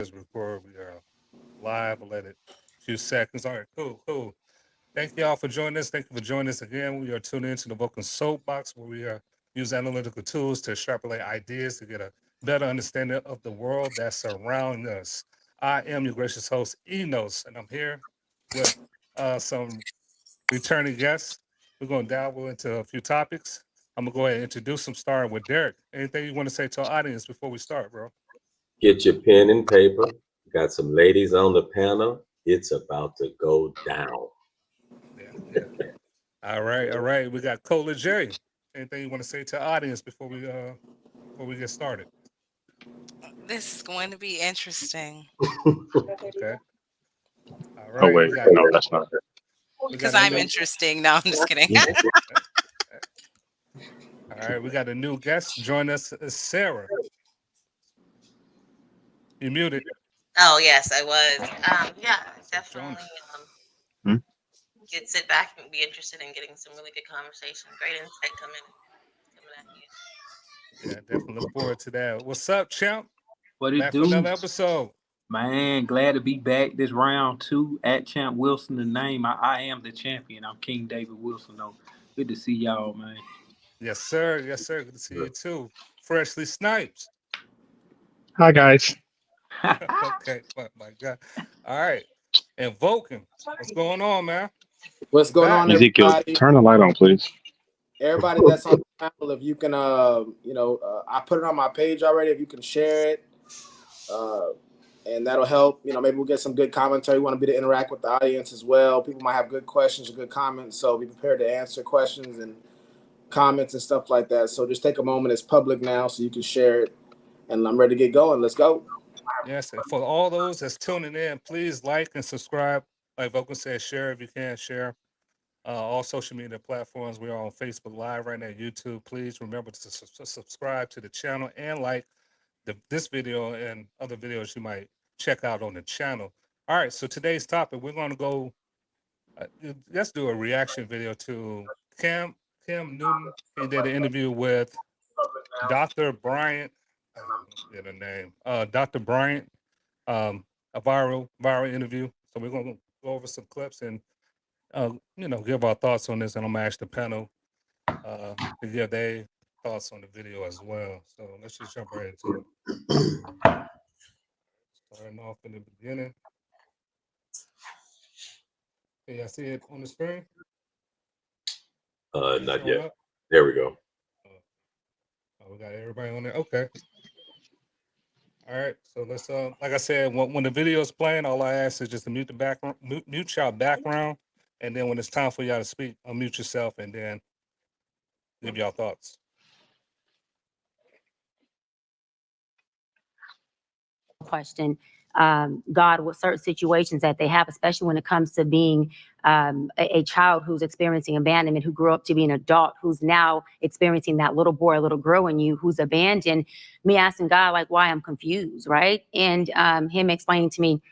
Just before we are live, we'll let it a few seconds. All right, cool. Thank you all for joining us. Thank you for joining us again. We are tuning into the Vulcan Soapbox, where we use analytical tools to extrapolate ideas to get a better understanding of the world that's surrounding us. I am your gracious host, Enos, and I'm here with some returning guests. We're going to dabble into a few topics. I'm going to go ahead and introduce them, starting with Derek. Anything you want to say to our audience before we start, bro? Get your pen and paper. Got some ladies on the panel. It's about to go down. Yeah. All right. We got Cola J. Anything you want to say to our audience before we get started? This is going to be interesting Okay. All Oh right. wait, We got no, that's not it. we because got a I'm new interesting. No, I'm just kidding. all right, we got a new guest. Join us, Sarah. You muted. Oh yes, I was. Yeah, So join. definitely. Hmm? Get sit back and be interested in getting some really good conversation. Great insight coming at you. Yeah, definitely look forward to that. What's up, champ? What it Back for do? another episode. Man, glad to be back this round two at Champ Wilson. The name I am the champion. I'm King David Wilson. Though, good to see y'all, man. Yes, sir. Yes, sir. Good to see you too. Freshly Snipes. Hi guys. Okay. My God. All right. And Vulcan. What's going on, man? What's You going back? on, Ezekiel, everybody? turn the light on, please. Everybody that's on the panel, if you can, I put it on my page already. If you can share it, uh, and that'll help. Maybe we'll get some good commentary. We want to be to interact with the audience as well. People might have good questions or good comments, so be prepared to answer questions and comments and stuff like that. So just take a moment. It's public now, so you can share it. And I'm ready to get going. Let's go. Yes, and for all those that's tuning in, please like and subscribe. Like Vulcan said, share if you can, share. All social media platforms. We are on Facebook Live right now, YouTube. Please remember to subscribe to the channel and like this video and other videos you might check out on the channel. All right, so today's topic, we're going to go, let's do a reaction video to Cam Newton. He did an interview with Dr. Bryant. Get a name. Dr. Bryant, a viral interview. So we're going to go over some clips and give our thoughts on this, and I'm gonna ask the panel to give their thoughts on the video as well. So let's just jump right into it. Starting off in the beginning. Can y'all see it on the screen? Not Showing yet. up? There we go. We got everybody on there. Okay. All right. So let's like I said, when the video is playing, all I ask is just to mute the background, mute y'all background, and then when it's time for y'all to speak, unmute yourself and then give y'all thoughts. Question God with certain situations that they have, especially when it comes to being a child who's experiencing abandonment, who grew up to be an adult, who's now experiencing that little boy or little girl in you who's abandoned. Me asking God, like, why I'm confused, right? And him explaining to me,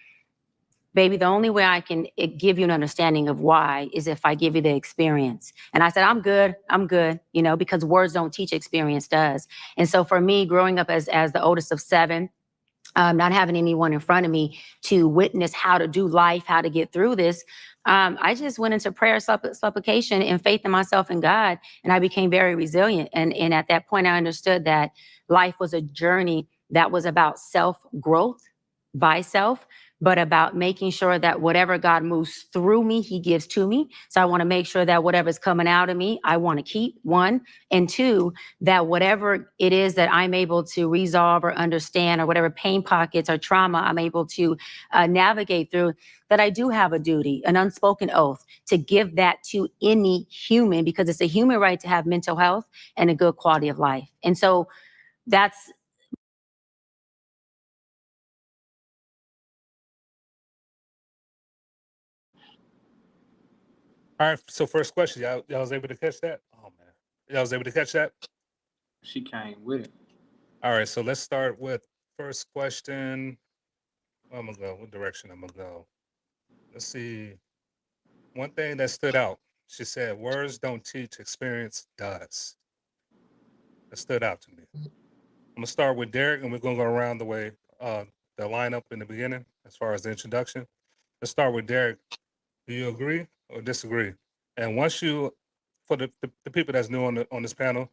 baby, the only way I can give you an understanding of why is if I give you the experience. And I said, I'm good, because words don't teach, experience does. And so for me, growing up as the oldest of seven, not having anyone in front of me to witness how to do life, how to get through this, I just went into prayer, supplication, and faith in myself and God, and I became very resilient. And at that point, I understood that life was a journey that was about self-growth by self, but about making sure that whatever God moves through me, he gives to me. So I want to make sure that whatever's coming out of me, I want to keep, one. And two, that whatever it is that I'm able to resolve or understand, or whatever pain pockets or trauma I'm able to navigate through, that I do have a duty, an unspoken oath to give that to any human, because it's a human right to have mental health and a good quality of life. And so that's All right. So first question, y'all was able to catch that? Oh man, y'all was able to catch that? She came with it. All right. So let's start with first question. Where I'm gonna go? What direction I'm gonna go? Let's see. One thing that stood out. She said, "Words don't teach, experience does." That stood out to me. I'm gonna start with Derek, and we're gonna go around the way lineup in the beginning as far as the introduction. Let's start with Derek. Do you agree or disagree? And once you, for the people that's new on this panel,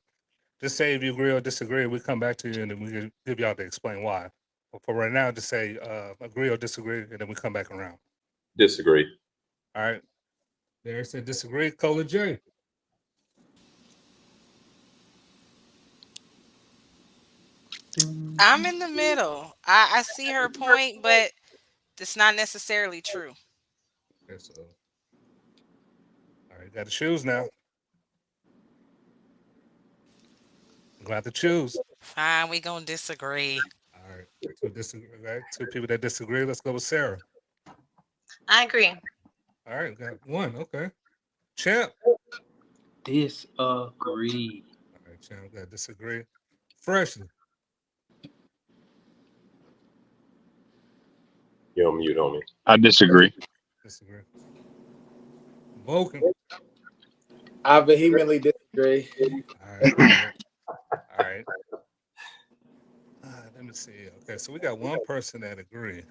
just say if you agree or disagree. We come back to you and then we can give y'all to explain why. But for right now, just say agree or disagree, and then we come back around. Disagree. All right. Derek said disagree. Cola J. I'm in the middle. I see her point, but it's not necessarily true. Okay, so all right, got to choose now. I'm glad to choose. Fine, we gonna disagree. All right, two people that disagree. Let's go with Sarah. I agree. All right, got one. Okay, Champ. Disagree. All right, Champ got disagree. Freshly. You're on mute, homie. I disagree. Disagree. Vulcan. I vehemently disagree. All right. All right. All right. Let me see. Okay, so we got one person that agree.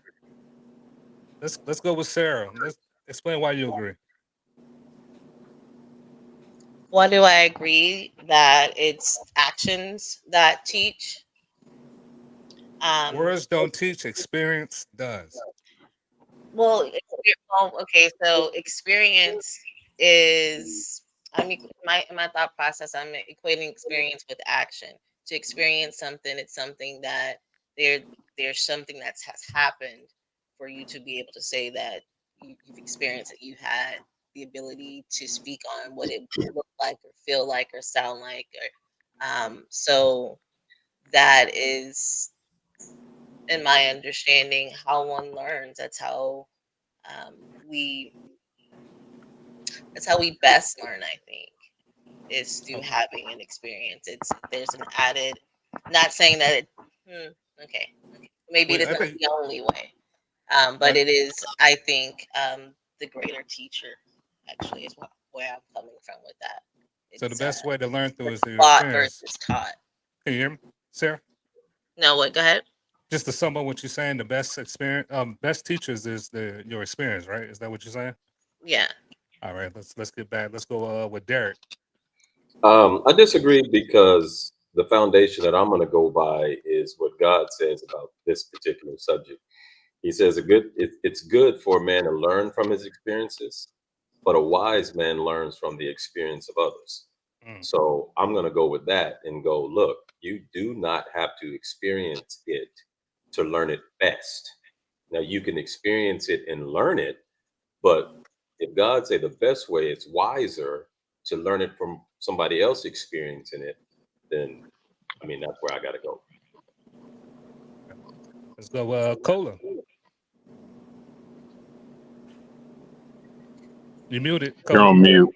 Let's go with Sarah. Let's explain why you agree. Why do I agree that it's actions that teach? Words don't teach, experience does. Well, okay, so experience is, my thought process, I'm equating experience with action. To experience something, it's something that there's something that has happened for you to be able to say that you've experienced it. You had the ability to speak on what it looked like or feel like or sound like. So that is, in my understanding, how one learns. Um, we that's how we best learn, I think, is through having an experience. There's an added, not saying that it okay, maybe it Wait, I isn't think the only way, but it is, I think, the greater teacher actually is where I'm coming from with that. so. The It's best way to learn through is through thought experience. versus taught. Can you hear me, Sarah? No, what? Go ahead. Just to sum up what you're saying, the best experience, best teachers is your experience, right? Is that what you're saying? Yeah. All right, let's get back. Let's go with Derek. I disagree because the foundation that I'm going to go by is what God says about this particular subject. He says it's good for a man to learn from his experiences, but a wise man learns from the experience of others. So I'm going to go with that and go, look, you do not have to experience it to learn it best. Now you can experience it and learn it, but if God say the best way, it's wiser to learn it from somebody else experiencing it, then that's where I got to go. Let's go Cola. You muted. You're Cola. on mute.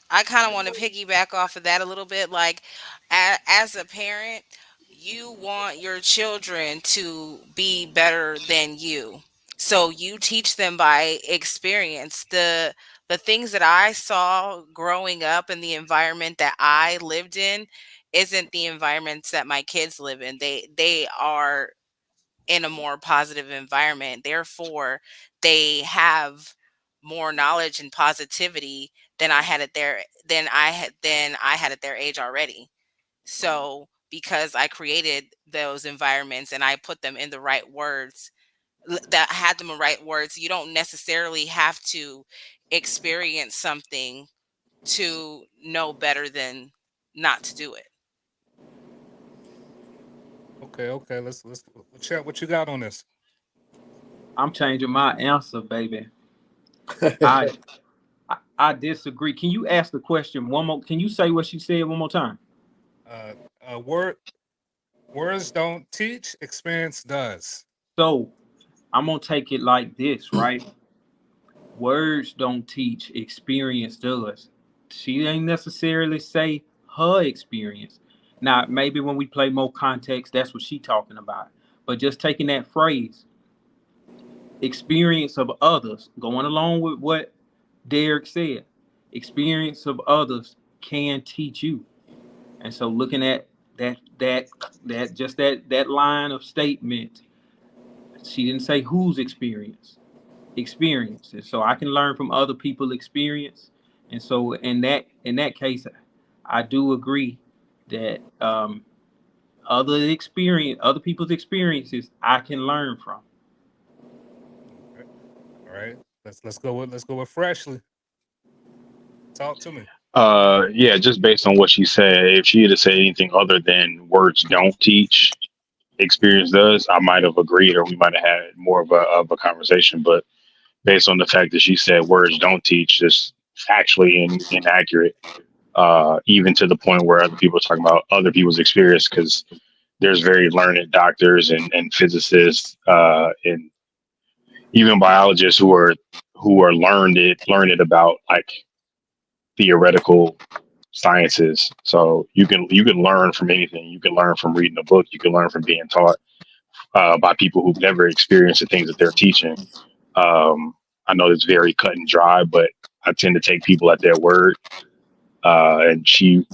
I kind of want to piggyback off of that a little bit. Like, as a parent, you want your children to be better than you. So you teach them by experience. The things that I saw growing up in the environment that I lived in isn't the environments that my kids live in. They are in a more positive environment. Therefore, they have more knowledge and positivity than I had at their age already. So because I created those environments and I put them in the right words, that had them in right words, you don't necessarily have to experience something to know better than not to do it. Okay. Let's chat. What you got on this? I'm changing my answer, baby. I disagree. Can you ask the question one more? Can you say what she said one more time? Words don't teach, experience does. So I'm gonna take it like this, right? Words don't teach, experience does. She ain't necessarily say her experience. Now, maybe when we play more context, that's what she talking about. But just taking that phrase, experience of others, going along with what Derek said, experience of others can teach you. And so looking at that line of statement, She didn't say whose experiences. So I can learn from other people's experience. And so in that case, I do agree that other people's experiences I can learn from. Okay. All right. Let's go with Freshly. Talk to me. Yeah, just based on what she said, if she had said anything other than words don't teach, experience does, I might have agreed, or we might have had more of a conversation. But based on the fact that she said words don't teach, just factually inaccurate, even to the point where other people are talking about other people's experience, because there's very learned doctors and physicists and even biologists who are learned about like theoretical sciences. So you can learn from anything. You can learn from reading a book. You can learn from being taught by people who've never experienced the things that they're teaching. I know it's very cut and dry, but I tend to take people at their word. And she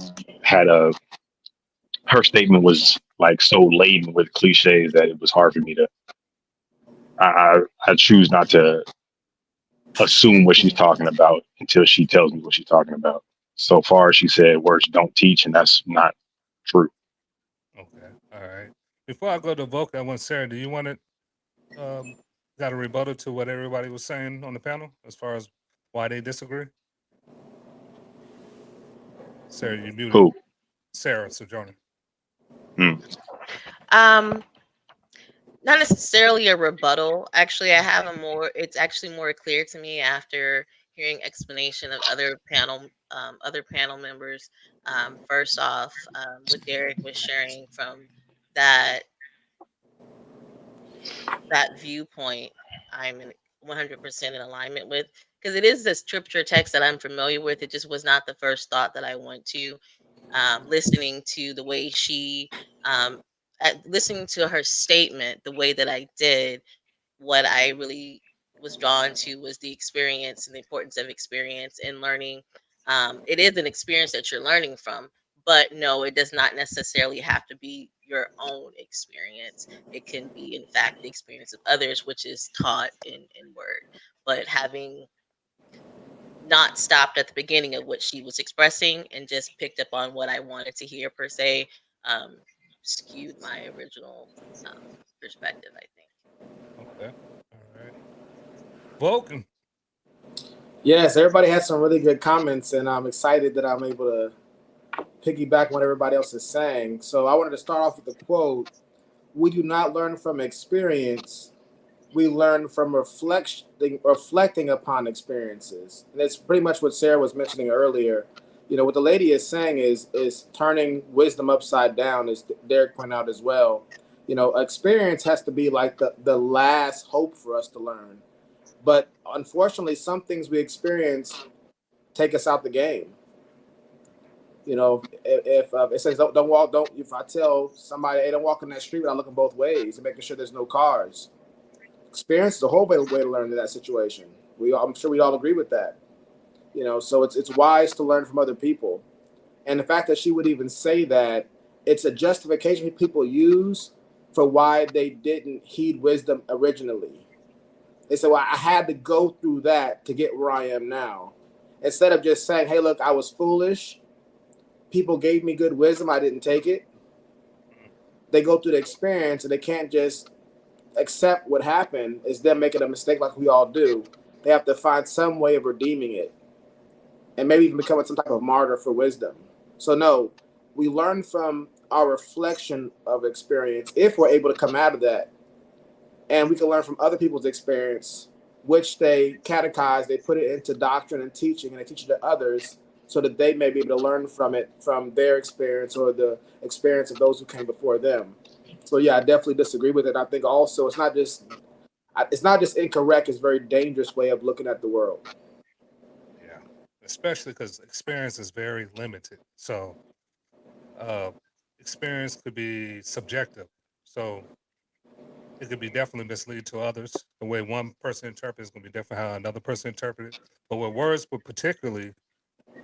had her statement was like so laden with cliches that it was hard for me to. I choose not to assume what she's talking about until she tells me what she's talking about. So far, she said words don't teach, and that's not true. Okay. All right. Before I go to Vulcan, I want Sarah, do you want to got a rebuttal to what everybody was saying on the panel as far as why they disagree? Sarah, you muted. Who? Sarah Sojourner. Um, Not necessarily a rebuttal. Actually, I have a more. It's actually more clear to me after hearing explanation of other panel members. First off, what Derek was sharing from that that viewpoint, I'm in 100% in alignment with, because it is the scripture text that I'm familiar with. It just was not the first thought that I went to. Listening to the way um, listening to her statement, the way that I did, what I really was drawn to was the experience and the importance of experience in learning. It is an experience that you're learning from, but no, it does not necessarily have to be your own experience. It can be, in fact, the experience of others, which is taught in word. But having not stopped at the beginning of what she was expressing and just picked up on what I wanted to hear, per se, um, skewed my original perspective, I think. Okay. All right. Vulcan. Yes, everybody had some really good comments, and I'm excited that I'm able to piggyback on what everybody else is saying. So I wanted to start off with a quote: "We do not learn from experience; we learn from reflecting upon experiences." And that's pretty much what Sarah was mentioning earlier. You know, what the lady is saying is turning wisdom upside down, as Derek pointed out as well. You know, experience has to be like the last hope for us to learn. But unfortunately, some things we experience take us out the game. You know, if it says don't walk, don't. If I tell somebody, hey, don't walk in that street without looking both ways and making sure there's no cars, experience is a whole way to learn in that situation. I'm sure we all agree with that. You know, so it's wise to learn from other people, and the fact that she would even say that, it's a justification people use for why they didn't heed wisdom originally. They said, well, I had to go through that to get where I am now. Instead of just saying, hey, look, I was foolish. People gave me good wisdom. I didn't take it. They go through the experience and they can't just accept what happened is them making a mistake like we all do. They have to find some way of redeeming it and maybe even becoming some type of martyr for wisdom. So, no, we learn from our reflection of experience if we're able to come out of that, and we can learn from other people's experience, which they catechize, they put it into doctrine and teaching, and they teach it to others so that they may be able to learn from it, from their experience or the experience of those who came before them. So yeah, I definitely disagree with it. I think also it's not just incorrect, it's a very dangerous way of looking at the world. Yeah. Especially because experience is very limited. So uh, experience could be subjective. So it could be definitely misleading to others. The way one person interprets is going to be different how another person interprets it. But with words, but particularly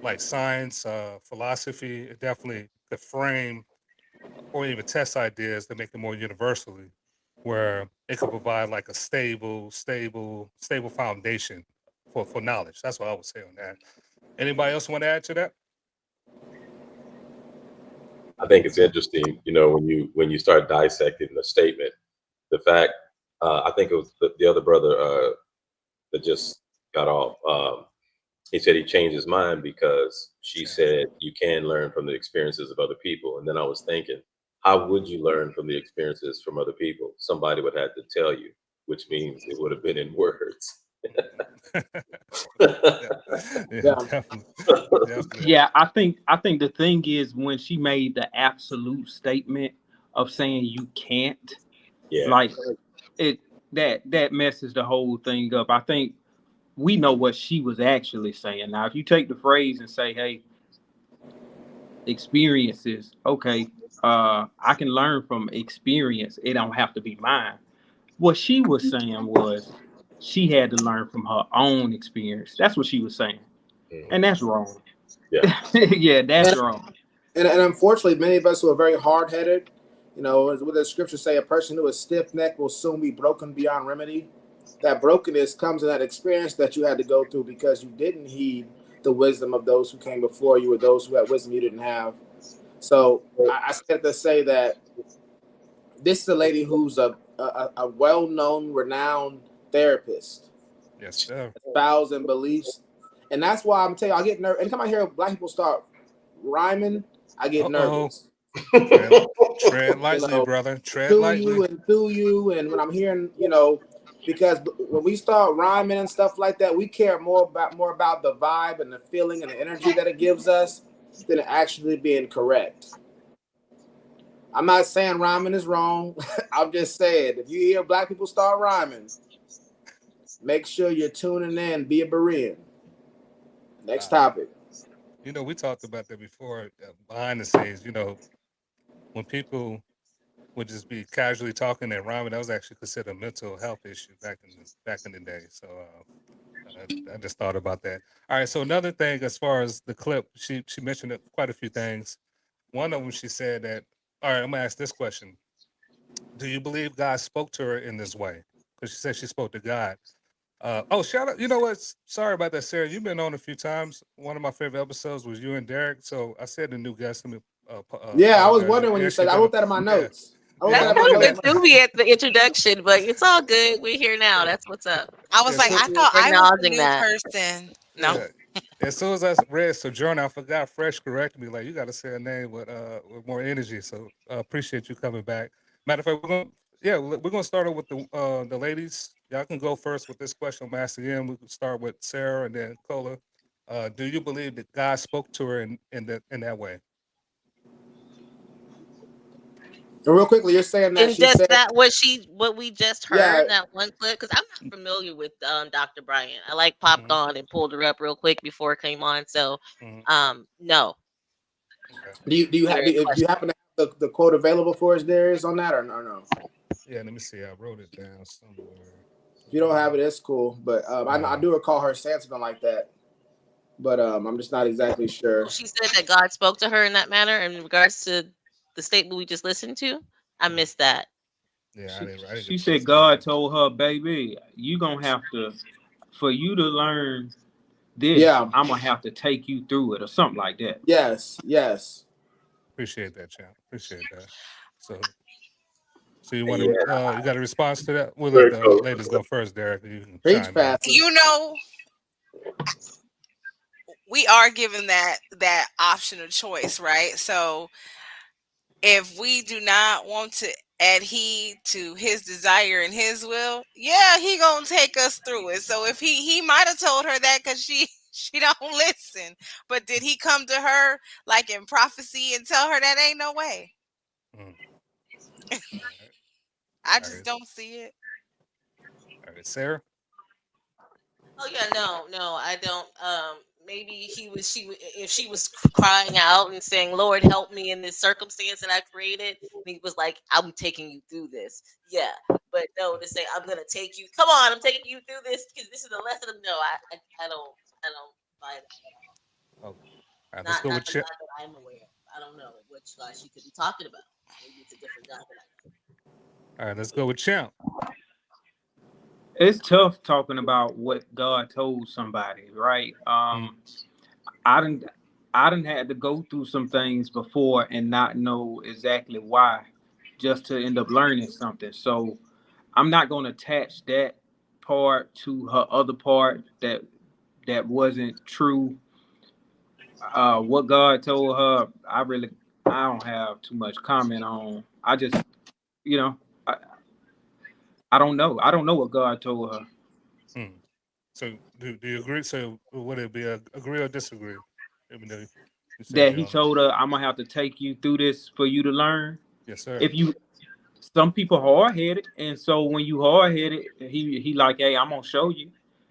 like science, philosophy, it definitely could frame or even test ideas to make it more universally where it could provide like a stable foundation for knowledge. That's what I would say on that. Anybody else want to add to that? I think it's interesting, when you start dissecting the statement, the fact, I think it was the other brother that just got off. He said he changed his mind because she said you can learn from the experiences of other people. And then I was thinking, how would you learn from the experiences from other people? Somebody would have to tell you, which means it would have been in words. Yeah, definitely. Yeah, I think the thing is when she made the absolute statement of saying you can't, Yeah. like it that messes the whole thing up. I think we know what she was actually saying. Now, if you take the phrase and say, "Hey, experiences," okay, I can learn from experience. It don't have to be mine. What she was saying was she had to learn from her own experience. That's what she was saying, and that's wrong. Yeah. Yeah, that's wrong. And unfortunately, many of us who are very hard headed, what the scriptures say, a person who is stiff necked will soon be broken beyond remedy. That brokenness comes in that experience that you had to go through because you didn't heed the wisdom of those who came before you or those who had wisdom you didn't have. So I said to say that this is a lady who's a well known, renowned therapist. Yes, sir. Vows and beliefs. And that's why I'm telling you, I get nervous. Anytime I hear black people start rhyming, I get nervous. Tread lightly, brother. Tread Through lightly. you and through you. And when I'm hearing, because when we start rhyming and stuff like that, we care more about the vibe and the feeling and the energy that it gives us than it actually being correct. I'm not saying rhyming is wrong. I'm just saying if you hear black people start rhyming, make sure you're tuning in. Be a Berean. Next topic. We talked about that before behind the scenes. When people would just be casually talking and rhyming, that was actually considered a mental health issue back in the day. So I just thought about that. All right. So another thing, as far as the clip, she mentioned quite a few things. One of them, she said that. All right, I'm gonna ask this question: do you believe God spoke to her in this way? Because she said she spoke to God. Shout out! You know what? Sorry about that, Sarah. You've been on a few times. One of my favorite episodes was you and Derek. So I said the new guest. Let me. Yeah, I was apologize. wondering when you said. I wrote that in my notes. That kind of threw me at the introduction, but it's all good. We're here now. That's what's up. I was like, I thought I was the new person. No. Yeah. As soon as I read Sojourner, I forgot Fresh corrected me. Like, you got to say a name with more energy. So I appreciate you coming back. Matter of fact, we're gonna start off with the ladies. Y'all can go first with this question. I'm asking them. We can start with Sarah and then Cola. Do you believe that God spoke to her in that way? And real quickly, you're saying that and she just said that what we just heard that one clip, because I'm not familiar with Dr. Bryant. I popped on and pulled her up real quick before it came on. So no. Do you happen to have the quote available for us, Darius, on that or no? Yeah, let me see. I wrote it down somewhere. If you don't have it, it's cool. But I do recall her saying something like that. But I'm just not exactly sure. She said that God spoke to her in that manner in regards to the statement we just listened to. I missed that. Yeah, I didn't she said God told her, baby, you gonna have to, for you to learn this, I'm gonna have to take you through it or something like that. Yes. Appreciate that, champ. Appreciate that. So you want to you got a response to that? We'll let the ladies go first, Derek. You can chime in. We are given that option of choice, right? So if we do not want to adhere to his desire and his will, yeah, he gonna take us through it. So if he might have told her that because she don't listen, but did he come to her like in prophecy and tell her that ain't no way? I just don't see it. All right, Sarah. Oh yeah, no, I don't. Maybe if she was crying out and saying, "Lord, help me in this circumstance that I created," and he was like, "I'm taking you through this." Yeah, but no, to say, "I'm gonna take you." Come on, I'm taking you through this because this is a lesson. No, I don't buy that at all. Okay. All right, let's go with Chip. God that I'm aware of. I don't know which God she could be talking about. Maybe it's a different God that I know. All right, let's go with Champ. It's tough talking about what God told somebody, right? I didn't had to go through some things before and not know exactly why, just to end up learning something. So I'm not going to attach that part to her other part that wasn't true. What God told her, I don't have too much comment on. I just, you know, I, I don't know. I don't know what God told her. Hmm. So do you agree? So would it be a agree or disagree? Even though you said That you He don't. told her, I'm gonna have to take you through this for you to learn. Yes, sir. If you Some people hard headed, and so when you hard headed, he like, hey, I'm gonna show you,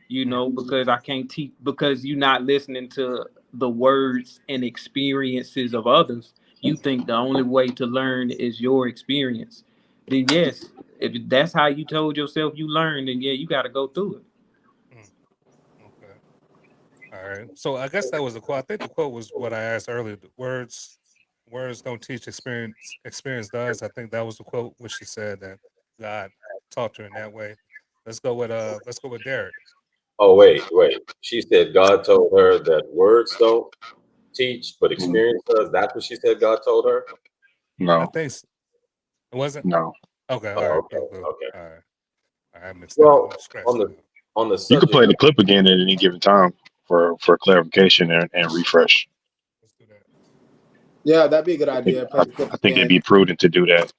because I can't teach because you're not listening to the words and experiences of others. You think the only way to learn is your experience. Then yes, if that's how you told yourself you learned, then yeah, you got to go through it. Mm, okay. All right. So I guess that was the quote. I think the quote was what I asked earlier. The words don't teach, experience does. I think that was the quote which she said that God taught her in that way. Let's go with Derek. Oh, wait. She said God told her that words don't teach, but Mm, experience does. That's what she said God told her. I no, think it wasn't. no. Okay. All Oh, right. okay, Cool. Cool. okay. All right. I mixed that up. Well, Let me scratch on that the out. on the You could subject play the clip again at any given time for clarification and refresh. Let's do that. Yeah, that'd be a good I think idea. Play the clip I think it'd again. be prudent to do that,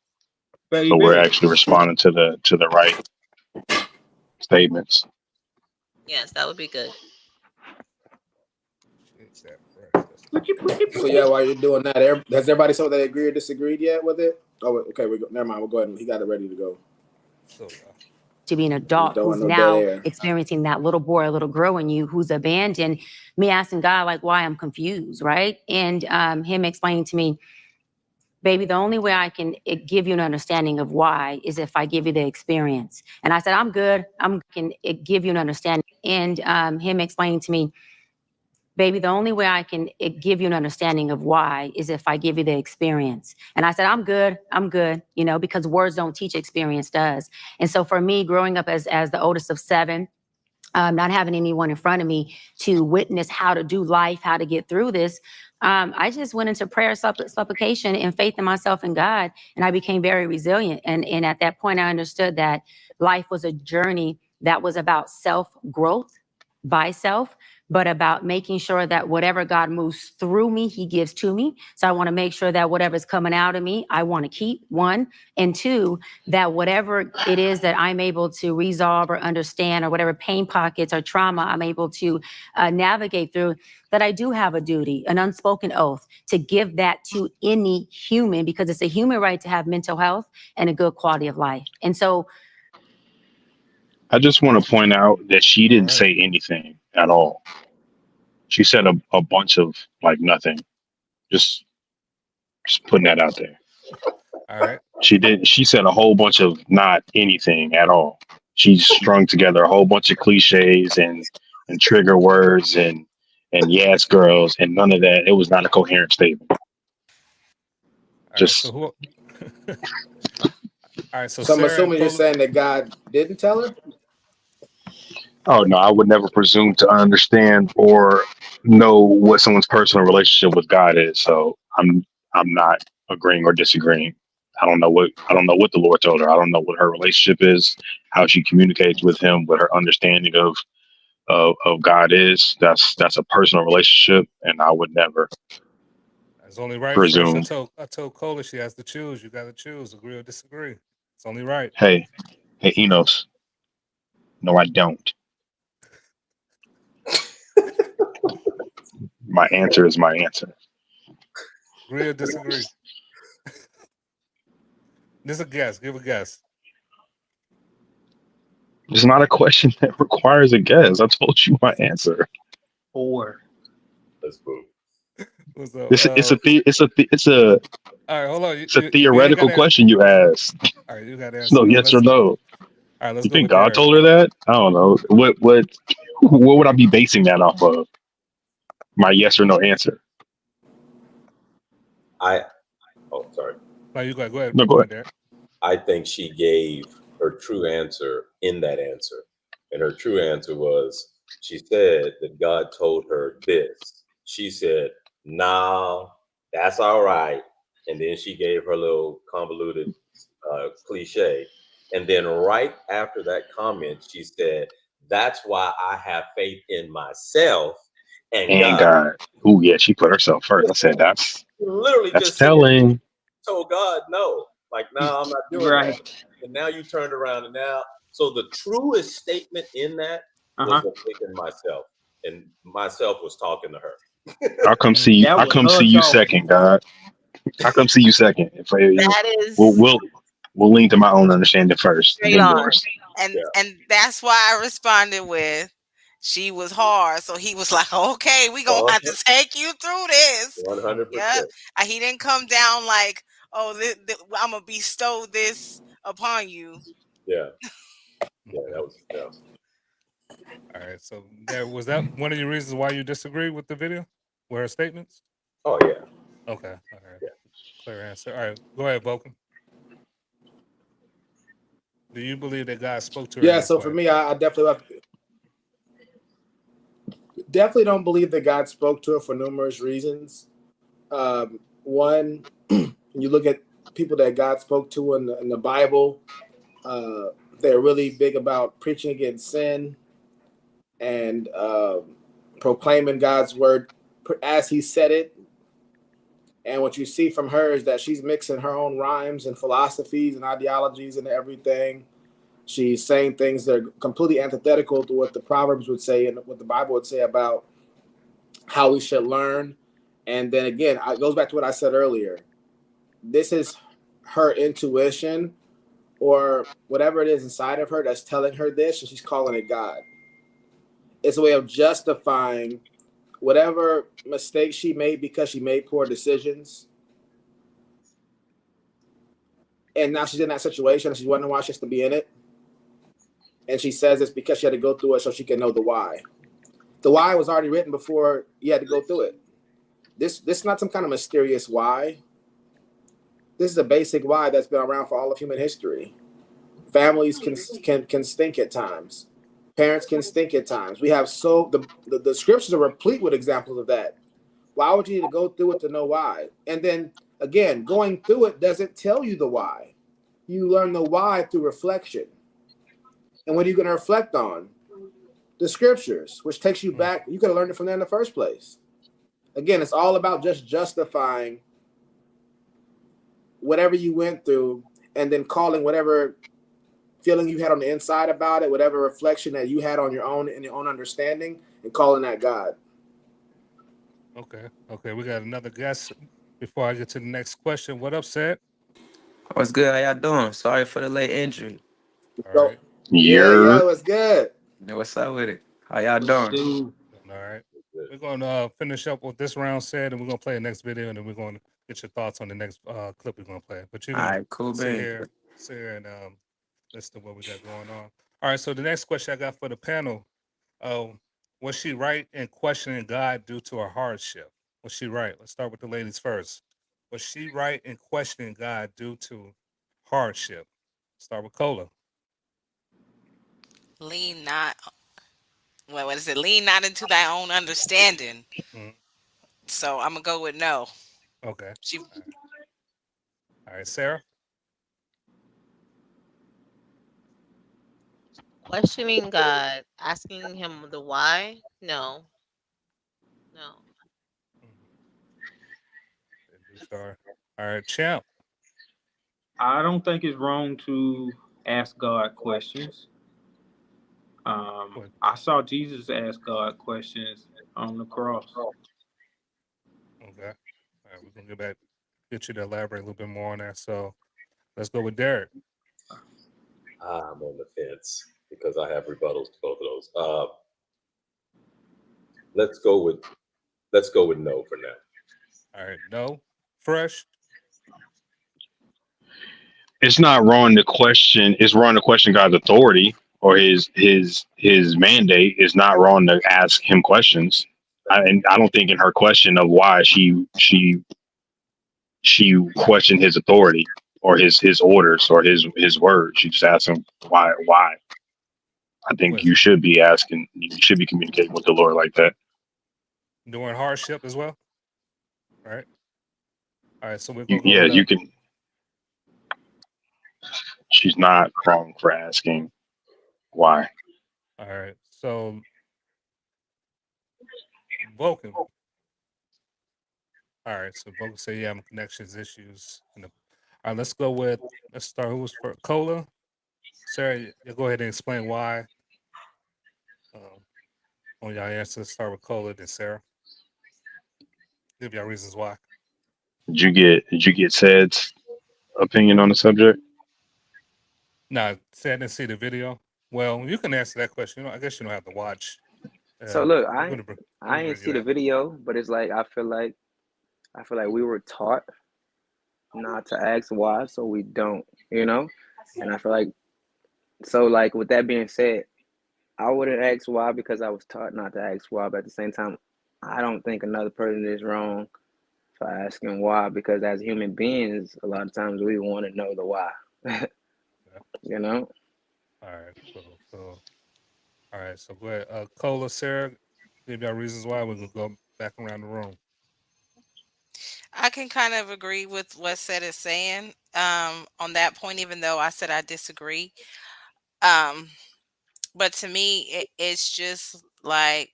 so we're Baby, actually responding to the right statements. Yes, that would be good. Shit, that right. So yeah, while you're doing that, has everybody said they agreed or disagreed yet with it? Oh, okay, never mind. We'll go ahead and he got it ready to go. So to be an We adult don't want who's no dead now air. experiencing that little boy or little girl in you who's abandoned, me asking God, like, why I'm confused, right? And him explaining to me, baby, the only way I can give you an understanding of why is if I give you the experience. And I said, I'm good. Can give you an understanding. And him explaining to me, baby, the only way I can give you an understanding of why is if I give you the experience. And I said, I'm good, because words don't teach, experience does. And so for me, growing up as the oldest of seven, not having anyone in front of me to witness how to do life, how to get through this, I just went into prayer, supplication, and faith in myself and God, and I became very resilient. And at that point, I understood that life was a journey that was about self-growth by self, but about making sure that whatever God moves through me, He gives to me. So I want to make sure that whatever's coming out of me, I want to keep, one. And two, that whatever it is that I'm able to resolve or understand, or whatever pain pockets or trauma I'm able to navigate through, that I do have a duty, an unspoken oath to give that to any human, because it's a human right to have mental health and a good quality of life. And so I just want to point out that she all didn't right. say anything at all. She said a bunch of like nothing. Just just putting that out there. All right. She said a whole bunch of not anything at all. She strung together a whole bunch of cliches and trigger words and yes girls and none of that. It was not a coherent statement. All right. So Just who? All right. So So I'm Sarah and assuming you're Cole. saying that God didn't tell her. oh no, I would never presume to understand or know what someone's personal relationship with God is. So I'm not agreeing or disagreeing. I don't know what the Lord told her. I don't know what her relationship is, how she communicates with him, what her understanding of God is. That's a personal relationship, and I would never It's only right first. presume. I told Cole she has to choose. You got to choose. Agree or disagree. It's only right. Hey Enos, no, I don't. My answer is my answer. Agree or disagree. This a guess. Give a guess. It's not a question that requires a guess. I told you my answer. or let's move. What's up? All right. Hold on. It's a You ain't got theoretical to. question you asked. All right. You got to It's no answer. yes or Let's. no. All right. Let's You go think with God Derek. told her that? I don't know. What would I be basing that off of? My yes or no answer. I oh sorry. No, you go ahead. Go ahead. No, Go go ahead, ahead. Derek. I think she gave her true answer in that answer. And her true answer was, she said that God told her this. She said, "No, that's all right." And then she gave her little convoluted cliche. And then right after that comment, she said, "That's why I have faith in myself and And God." God, ooh, yeah, she put herself first. I said that's Literally that's just said, telling. told God no. Like, no, I'm not doing that. Right. And now you turned around and now, so the truest statement in that was Uh-huh. the faith in myself. And myself was talking to her. I'll come see you. That I'll was come see her you talking. second, God. I'll come see you second. If That we'll, is we'll we'll lean to my own understanding first, straight then on. yours. Yeah. And that's why I responded with, she was hard. So he was like, okay, we gonna have to take you through this. 100%. Yep. He didn't come down like, oh, I'm gonna bestow this upon you. Yeah. Yeah. Okay. That was, yeah. All right. So was that one of the reasons why you disagree with the video? With her statements? Oh, yeah. Okay. All right. Yeah. Clear answer. All right. Go ahead, Vulcan. Do you believe that God spoke to her in Yeah. this So for way? me, I definitely don't believe that God spoke to her for numerous reasons. One, when you look at people that God spoke to in the Bible, they're really big about preaching against sin and proclaiming God's word as He said it. And what you see from her is that she's mixing her own rhymes and philosophies and ideologies and everything. She's saying things that are completely antithetical to what the Proverbs would say and what the Bible would say about how we should learn. And then again, it goes back to what I said earlier. This is her intuition or whatever it is inside of her that's telling her this, and she's calling it God. It's a way of justifying whatever mistake she made because she made poor decisions. And now she's in that situation and she's wondering why she has to be in it. And she says it's because she had to go through it so she can know the why. The why was already written before you had to go through it. This is not some kind of mysterious why. This is a basic why that's been around for all of human history. Families can stink at times. Parents can stink at times. We have the scriptures are replete with examples of that. Why would you need to go through it to know why? And then again, going through it doesn't tell you the why. You learn the why through reflection. And what are you going to reflect on? The scriptures, which takes you back. You could have learned it from there in the first place. Again, it's all about just justifying whatever you went through and then calling whatever feeling you had on the inside about it, whatever reflection that you had on your own in your own understanding, and calling that God. Okay. Okay. We got another guest before I get to the next question. What up, Seth? What's good? How y'all doing? Sorry for the late entry. All So, right. yeah, You're it was good. What's up with it? How y'all doing? Dude, All right. We're going to finish up with this round said, and we're going to play the next video, and then we're going to get your thoughts on the next clip we're going to play. But you All can right, cool, sit man. here and listen to what we got going on. All right. So the next question I got for the panel, was she right in questioning God due to her hardship? Was she right? Let's start with the ladies first. Was she right in questioning God due to hardship? Start with Cola. Lean not, well, what is it? Lean not into thy own understanding. Mhm. So I'm gonna go with no. Okay. She All right. Sarah? Questioning God, asking Him the why. No, no. New star. All right. Champ. I don't think it's wrong to ask God questions. What? I saw Jesus ask God questions on the cross. Okay. All right. We're going to get you to elaborate a little bit more on that. So let's go with Derek. I'm on the fence because I have rebuttals to both of those. Let's go with no for now. All right. No. Fresh. it's not wrong to question. It's wrong to question God's authority or his mandate. It's not wrong to ask him questions. And I don't think in her question of why she questioned his authority. or his orders or his words. You just ask him why. I think you Wisdom. should be asking. You should be communicating with the Lord like that. During hardship as well. All right. All right. So we're You, gonna go yeah, to you the. can. She's not wrong for asking why. All right. So Vulcan. All right. So Vulcan say yeah, I'm connections issues. All right. Let's go with. Let's start. Who was for Cola? Sarah, you go ahead and explain why. On y'all answer, let's start with Cola, then Sarah. Give y'all reasons why. Did you get Sed's opinion on the subject? Nah, say I didn't see the video. Well, you can answer that question. I guess you don't have to watch. So look, We're gonna I bring ain't you see the that. video, but it's like I feel like we were taught not to ask why, so we don't, and I feel like so like with that being said, I wouldn't ask why because I was taught not to ask why, but at the same time, I don't think another person is wrong for asking why because as human beings, a lot of times we want to know the why. Yeah. you know? All right, cool. All right, so go ahead. Cola, Sarah, give y'all reasons why. We're gonna go back around the room. I can kind of agree with what Seth is saying on that point, even though I said I disagree. Um, but to me, it's just like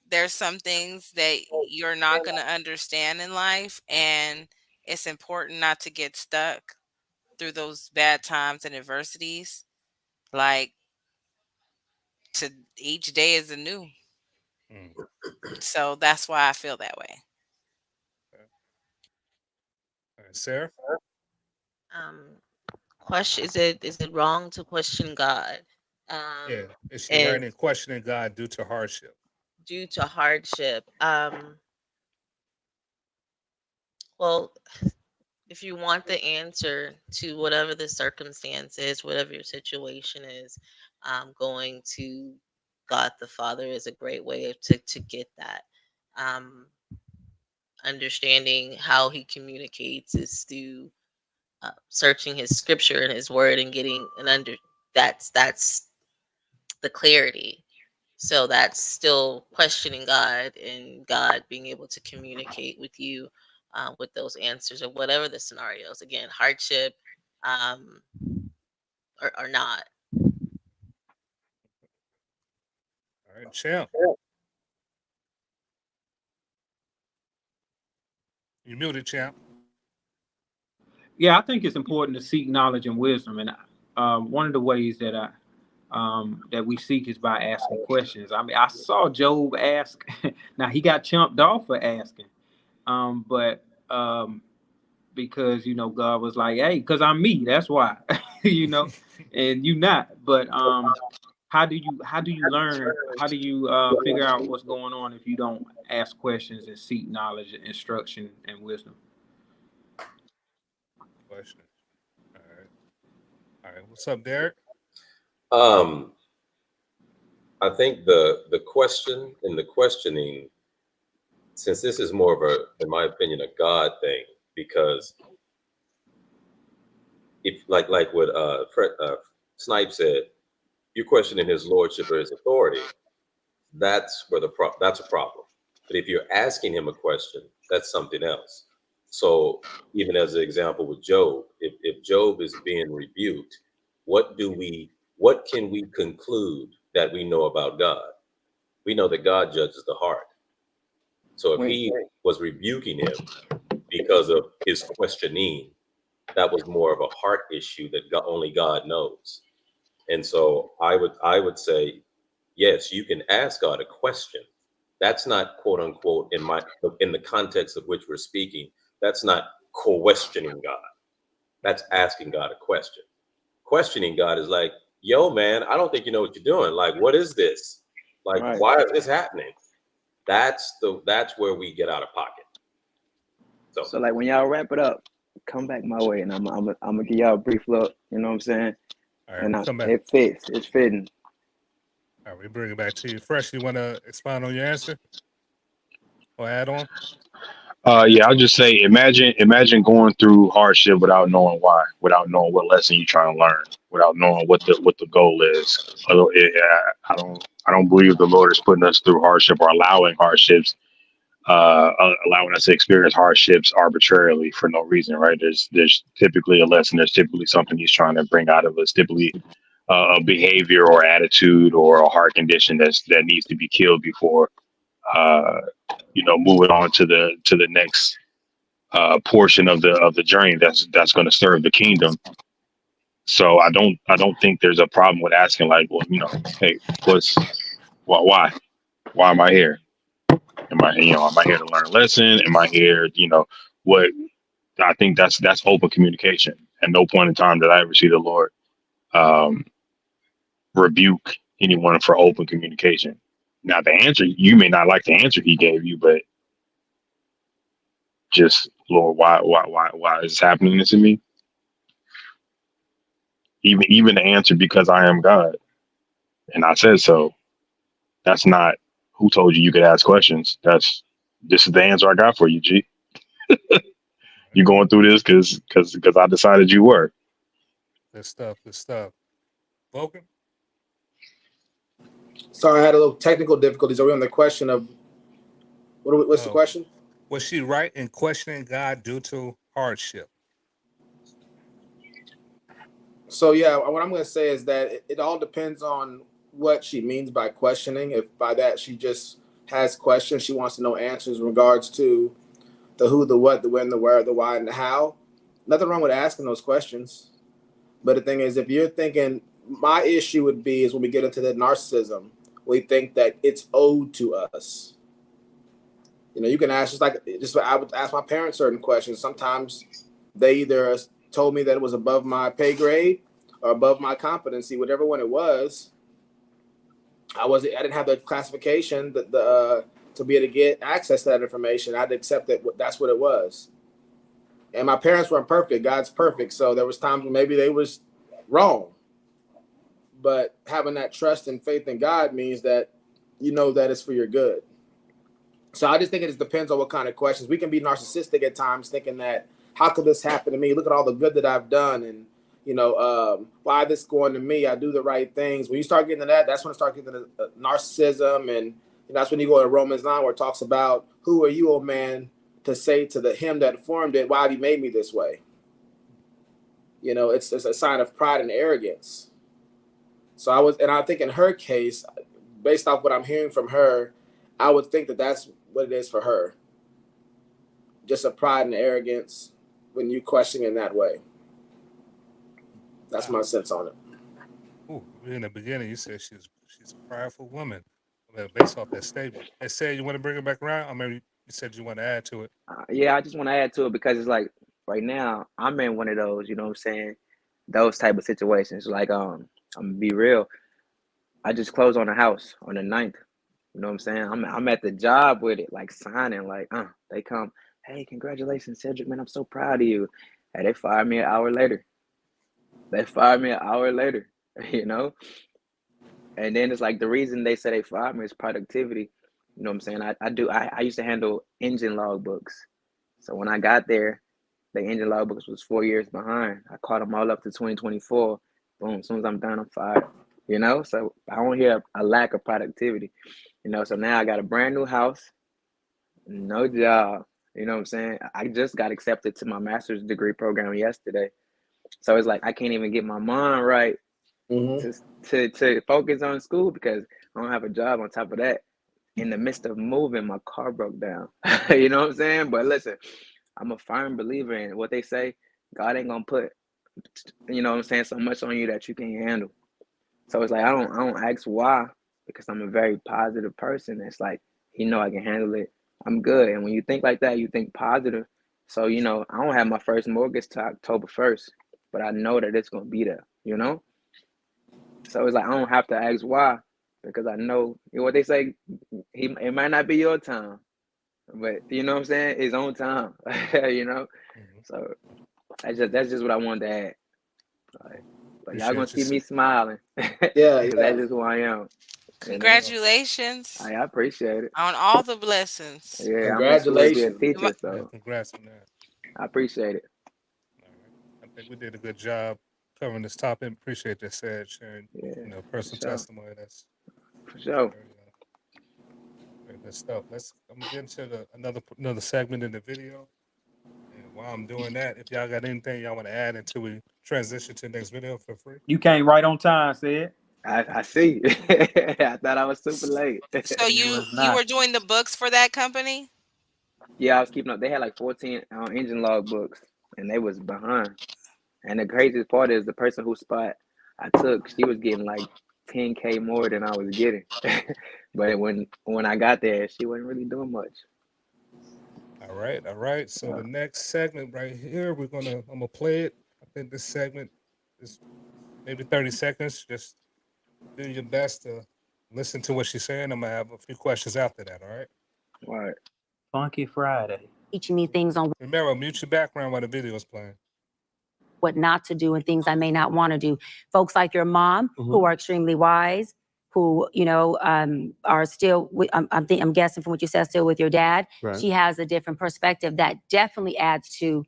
there's some things that you're not going to understand in life, and it's important not to get stuck through those bad times and adversities. Like, to each day is a new. Mm, So that's why I feel that way. okay. All right, Sarah. Um, question: is it wrong to question God? Yeah, is she And learning questioning God due to hardship? due to hardship. Well, if you want the answer to whatever the circumstance is, whatever your situation is, going to God the Father is a great way to get that. Um, Understanding how He communicates is through searching His Scripture and His Word and getting an under. That's the clarity. So that's still questioning God and God being able to communicate with you with those answers or whatever the scenarios. Again, hardship um, or not. All right, Champ, you muted, Champ. Yeah, I think it's important to seek knowledge and wisdom, and one of the ways that we seek is by asking questions. I mean, I saw Job ask. Now he got chumped off for asking, but because God was like, "Hey, because I'm me. That's why," and you not. But how do you learn? How do you figure out what's going on if you don't ask questions and seek knowledge, instruction, and wisdom? Question. All right. All right. What's up, Derek? Um, I think the question and the questioning, since this is more of a, in my opinion, a God thing, because if like what Snipe said, you're questioning his lordship or his authority. That's where that's a problem. But if you're asking him a question, that's something else. So even as an example with Job, if Job is being rebuked, what can we conclude that we know about God? We know that God judges the heart. So if When he was rebuking him because of his questioning, that was more of a heart issue that only God knows. And so I would say, yes, you can ask God a question. That's not quote unquote in the context of which we're speaking. That's not questioning God. That's asking God a question. Questioning God is like, yo, man, I don't think you know what you're doing. Like, what is this? Like, right. why is this happening? That's where we get out of pocket. So So like when y'all wrap it up, come back my way, and I'm gonna give y'all a brief look. You know what I'm saying? All right, And we come back. it fits. It's fitting. All right, we bring it back to you. Fresh, you want to expound on your answer or add on? Yeah, I'll just say, imagine going through hardship without knowing why, without knowing what lesson you're trying to learn, without knowing what the goal is. I don't believe the Lord is putting us through hardship or allowing hardships, allowing us to experience hardships arbitrarily for no reason, right? There's typically a lesson. There's typically something He's trying to bring out of us. Typically, a behavior or attitude or a heart condition that needs to be killed before, uh, moving on to the next portion of the journey that's going to serve the kingdom. So I don't think there's a problem with asking, like, well, hey, why am I here? Am I here to learn a lesson? Am I here? What? I think that's open communication. At no point in time did I ever see the Lord um, rebuke anyone for open communication. Now, the answer, you may not like the answer He gave you, but just, Lord, why is this happening to me? Even the answer, because I am God and I said so. That's not who told you could ask questions. This is the answer I got for you, G. You going through this because I decided you were. Good stuff. Good stuff. Vulcan? Sorry, I had a little technical difficulties. Are we on the question of what's the question? Was she right in questioning God due to hardship? So yeah, what I'm going to say is that it all depends on what she means by questioning. If by that she just has questions, she wants to know answers in regards to the who, the what, the when, the where, the why, and the how. Nothing wrong with asking those questions. But the thing is, if you're thinking, my issue would be is when we get into the narcissism, we think that it's owed to us. You can ask just I would ask my parents certain questions. Sometimes they either told me that it was above my pay grade or above my competency, whatever one it was. I didn't have the classification to be able to get access to that information. I had to accept that that's what it was. And my parents weren't perfect. God's perfect. So there was times when maybe they was wrong. But having that trust and faith in God means that that it's for your good. So I just think it just depends on what kind of questions. We can be narcissistic at times, thinking that, how could this happen to me? Look at all the good that I've done, and why this going to me? I do the right things. When you start getting to that, that's when it starts getting to narcissism, and that's when you go to Romans 9, where it talks about, who are you, O man, to say to him that formed it, why have you made me this way? It's a sign of pride and arrogance. So I think in her case, based off what I'm hearing from her, I would think that that's what it is for her. Just a pride and arrogance when you question in that way. That's my sense on it. Ooh, in the beginning, you said she's a prideful woman. Based off that statement. And say you want to bring it back around, or maybe you said you want to add to it. Yeah, I just want to add to it because it's like right now I'm in one of those, you know what I'm saying? Those type of situations. Like I'm gonna be real. I just closed on a house on the 9th. You know what I'm saying? I'm at the job with it, like signing, like they come, hey, congratulations, Cedric, man, I'm so proud of you. And they fired me an hour later. You know? And then it's like the reason they say they fired me is productivity. You know what I'm saying? I used to handle engine logbooks. So when I got there, the engine logbooks was 4 years behind. I caught them all up to 2024. Boom, as soon as I'm done, I'm fired. So I don't hear a lack of productivity. So now I got a brand new house, no job. You know what I'm saying? I just got accepted to my master's degree program yesterday. So it's like I can't even get my mind right to focus on school because I don't have a job. On top of that, in the midst of moving, my car broke down. You know what I'm saying? But listen, I'm a firm believer in what they say. God ain't gonna put, you know what I'm saying, so much on you that you can't handle. So it's like I don't ask why, because I'm a very positive person. It's like, I can handle it. I'm good. And when you think like that, you think positive. So, I don't have my first mortgage till October 1st, but I know that it's gonna be there, So it's like I don't have to ask why, because I know what they say, it might not be your time, but you know what I'm saying? His own time. So that's just what I wanted to add. But y'all gonna see me smiling. Yeah, because that's just who I am. Congratulations I appreciate it. on all the blessings. Yeah, I'm on school to be a Congratulations. teacher, Yeah, so congrats on that. I appreciate it. All right. I think we did a good job covering this topic. Appreciate that, said sharing, Yeah, for personal sure. testimony. That's For sure. very, very good stuff. I'm gonna get into another segment in the video. And while I'm doing that, if y'all got anything y'all want to add until we transition to the next video, feel free. You came right on time, said. I see. I thought I was super late. So You you was you not. were doing the books for that company? Yeah, I was keeping up. They had like 14 engine log books, and they was behind. And the craziest part is the person whose spot I took, she was getting like 10K more than I was getting. But when I got there, she wasn't really doing much. All right. So the next segment right here, I'm gonna play it. I think this segment is maybe 30 seconds. Just do your best to listen to what she's saying. I'm gonna have a few questions after that. All right. All right. Funky Friday. Teaching me things on Remember, mute your background while the video is playing. what not to do and things I may not want to do. Folks like your mom, who are extremely wise, who are still. I'm guessing from what you said, still with your dad. Right. She has a different perspective that definitely adds to,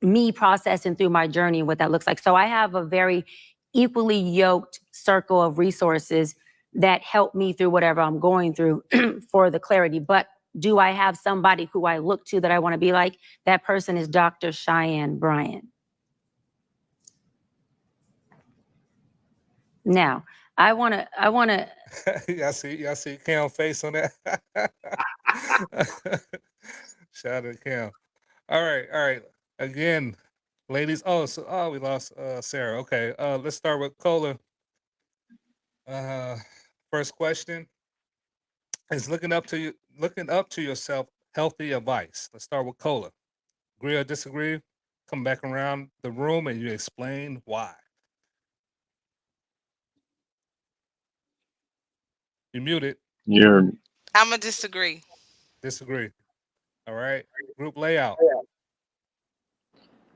me processing through my journey and what that looks like. So I have a very equally yoked circle of resources that help me through whatever I'm going through for the clarity. But do I have somebody who I look to that I want to be like? That person is Dr. Cheyenne Bryant. Now, I want to. y'all see Cam's face on that? Shout out to Cam. All right. Again, ladies. We lost Sarah. Okay. Let's start with Cola. First question is looking up to yourself healthy advice. Let's start with Cola. Agree or disagree? Come back around the room and you explain why. You muted. I'm gonna disagree. Disagree. All right. Group layout.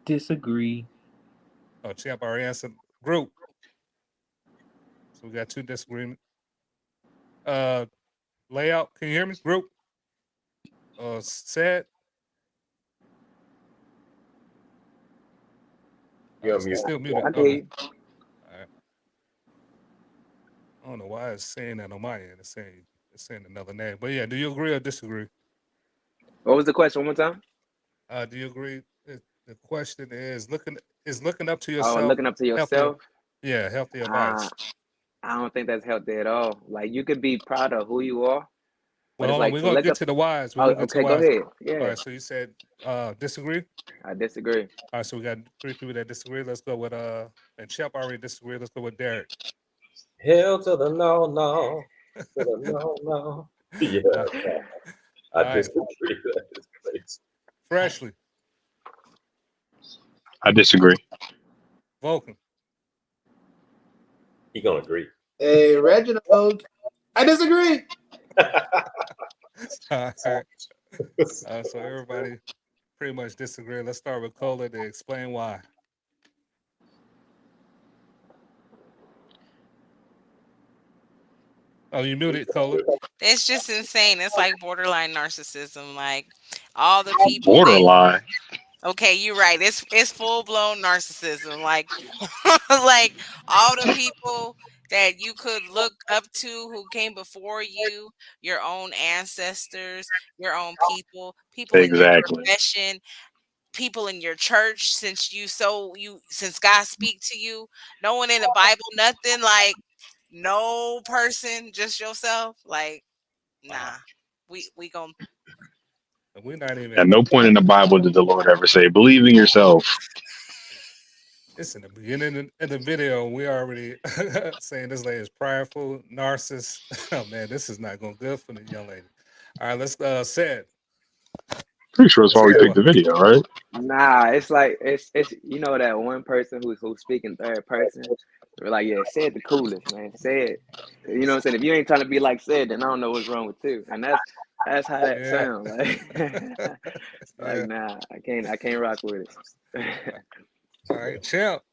Disagree. Oh, Champ already answered. Group. So we got two disagreements. Layout. Can you hear me? Group. Said. You're It's muted. still muted. I Okay. did. All right. I don't know why it's saying that on my end. It's saying another name. But yeah, do you agree or disagree? What was the question one more time? Do you agree? The question is looking up to Oh, yourself. looking up to yourself. Healthy advice. I don't think that's healthy at all. Like, you could be proud of who you are, but Well, it's hold on. like We're to gonna look get up. to the whys. Oh, okay, go ahead. Yeah, All right. So you said disagree. I disagree. All right. So we got 3 people that disagree. Let's go with and Chep already disagreed. Let's go with Derek. Hell to the no. To the no. Yeah. I disagree. That is crazy. Freshly. I disagree. Vulcan. He gonna agree. Hey, Reginald, I disagree. All right. So everybody pretty much disagree. Let's start with Cola to explain why. Oh, you muted, Cola. It's just insane. It's like borderline narcissism. Like all the people Borderline. Okay, you're right. It's full blown narcissism. Like like all the people that you could look up to who came before you, your own ancestors, your own people in your Exactly. profession, people in your church, since God speak to you, no one in the Bible, nothing, like no person, just yourself. Like, nah. We gon' We're not even. At no point in the Bible did the Lord ever say, "Believe in yourself." It's in the beginning of the video. We already saying this lady is prideful, narcissist. Oh man, this is not going good for the young lady. All right, let's said. Pretty sure that's why we picked the video, right? Nah, it's like it's that one person who's speaking third person. We're like, yeah, said the coolest, man. Said, you know what I'm saying? If you ain't trying to be like said, then I don't know what's wrong with you. And that's how that sounds. Like, nah, I can't rock with it. All right, Champ.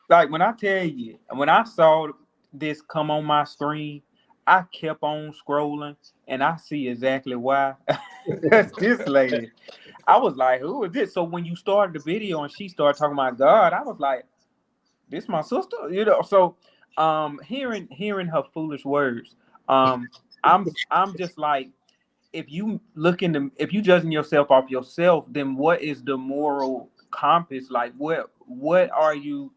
Like when I tell you, when I saw this come on my screen, I kept on scrolling, and I see exactly why. That's this lady. I was like, who is this? So when you started the video and she started talking about God, I was like, this my sister, you know. So hearing her foolish words, I'm just like, if you judging yourself off yourself, then what is the moral compass? Like what are you,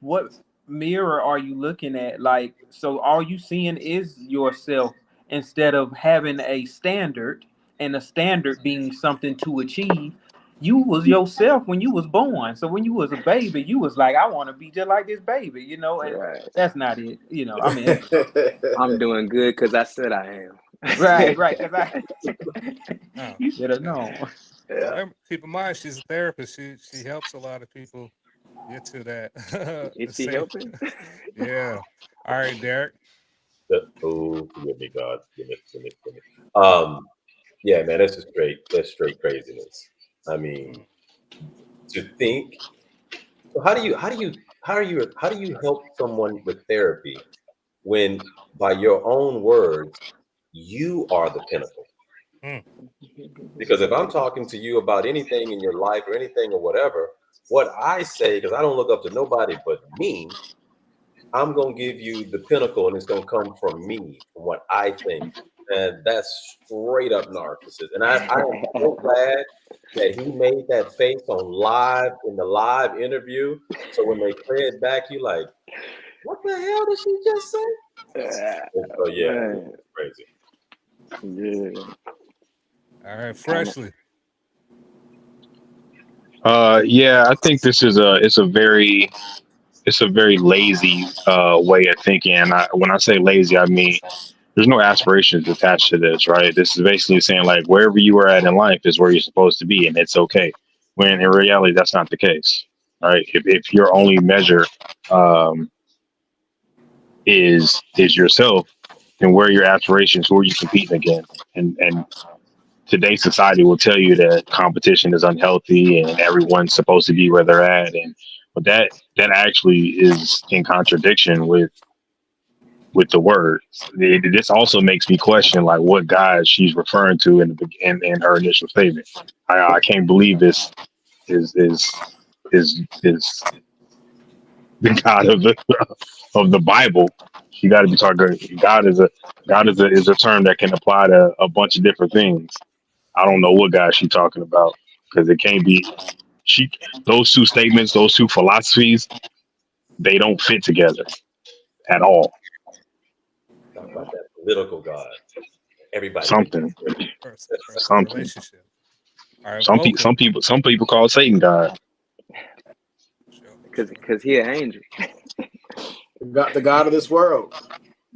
what mirror are you looking at? Like, so all you seeing is yourself instead of having a standard, and a standard being something to achieve. You was yourself when you was born. So when you was a baby, you was like, I want to be just like this baby, you know, and Right. that's not it. You know, I mean, I'm doing good because I said I am. right, because Oh, you should have yeah. known. And Yeah. remember, keep in mind, she's a therapist. She helps a lot of people get to that Is she safe. helping? Yeah. All right, Derek. Oh, forgive me, God. Forgive me. Yeah, man, that's straight craziness. I mean, Mm, to think. So how do you help someone with therapy when, by your own words, you are the pinnacle? mm, Because if I'm talking to you about anything in your life or anything or whatever, what I say, because I don't look up to nobody but me, I'm gonna give you the pinnacle, and it's gonna come from me, from what I think, and that's straight up narcissist. And I am so glad that he made that face on live in the live interview. So when they play it back, you like, what the hell did she just say? And so yeah, Man, it's crazy. yeah. all right, I know. Freshly. Yeah, I think this is it's a very lazy way of thinking. And when I say lazy, I mean there's no aspirations attached to this, right? This is basically saying like wherever you are at in life is where you're supposed to be, and it's okay. When in reality, that's not the case, right? If your only measure um, is yourself, then where are your aspirations? Who are you competing against? And today's society will tell you that competition is unhealthy and everyone's supposed to be where they're at, and but that actually is in contradiction with the word. This also makes me question like what God she's referring to in her initial statement. I can't believe this is the God of the Bible. She got to be talking. God is a term that can apply to a bunch of different things. I don't know what God she's talking about because it can't be she. Those two statements, those two philosophies, they don't fit together at all. Talk about that political God. Everybody can. Something. Personal Something. relationship. All right, Vulcan. Some people call Satan God. Sure, sure. Because he an angel. The God of this world.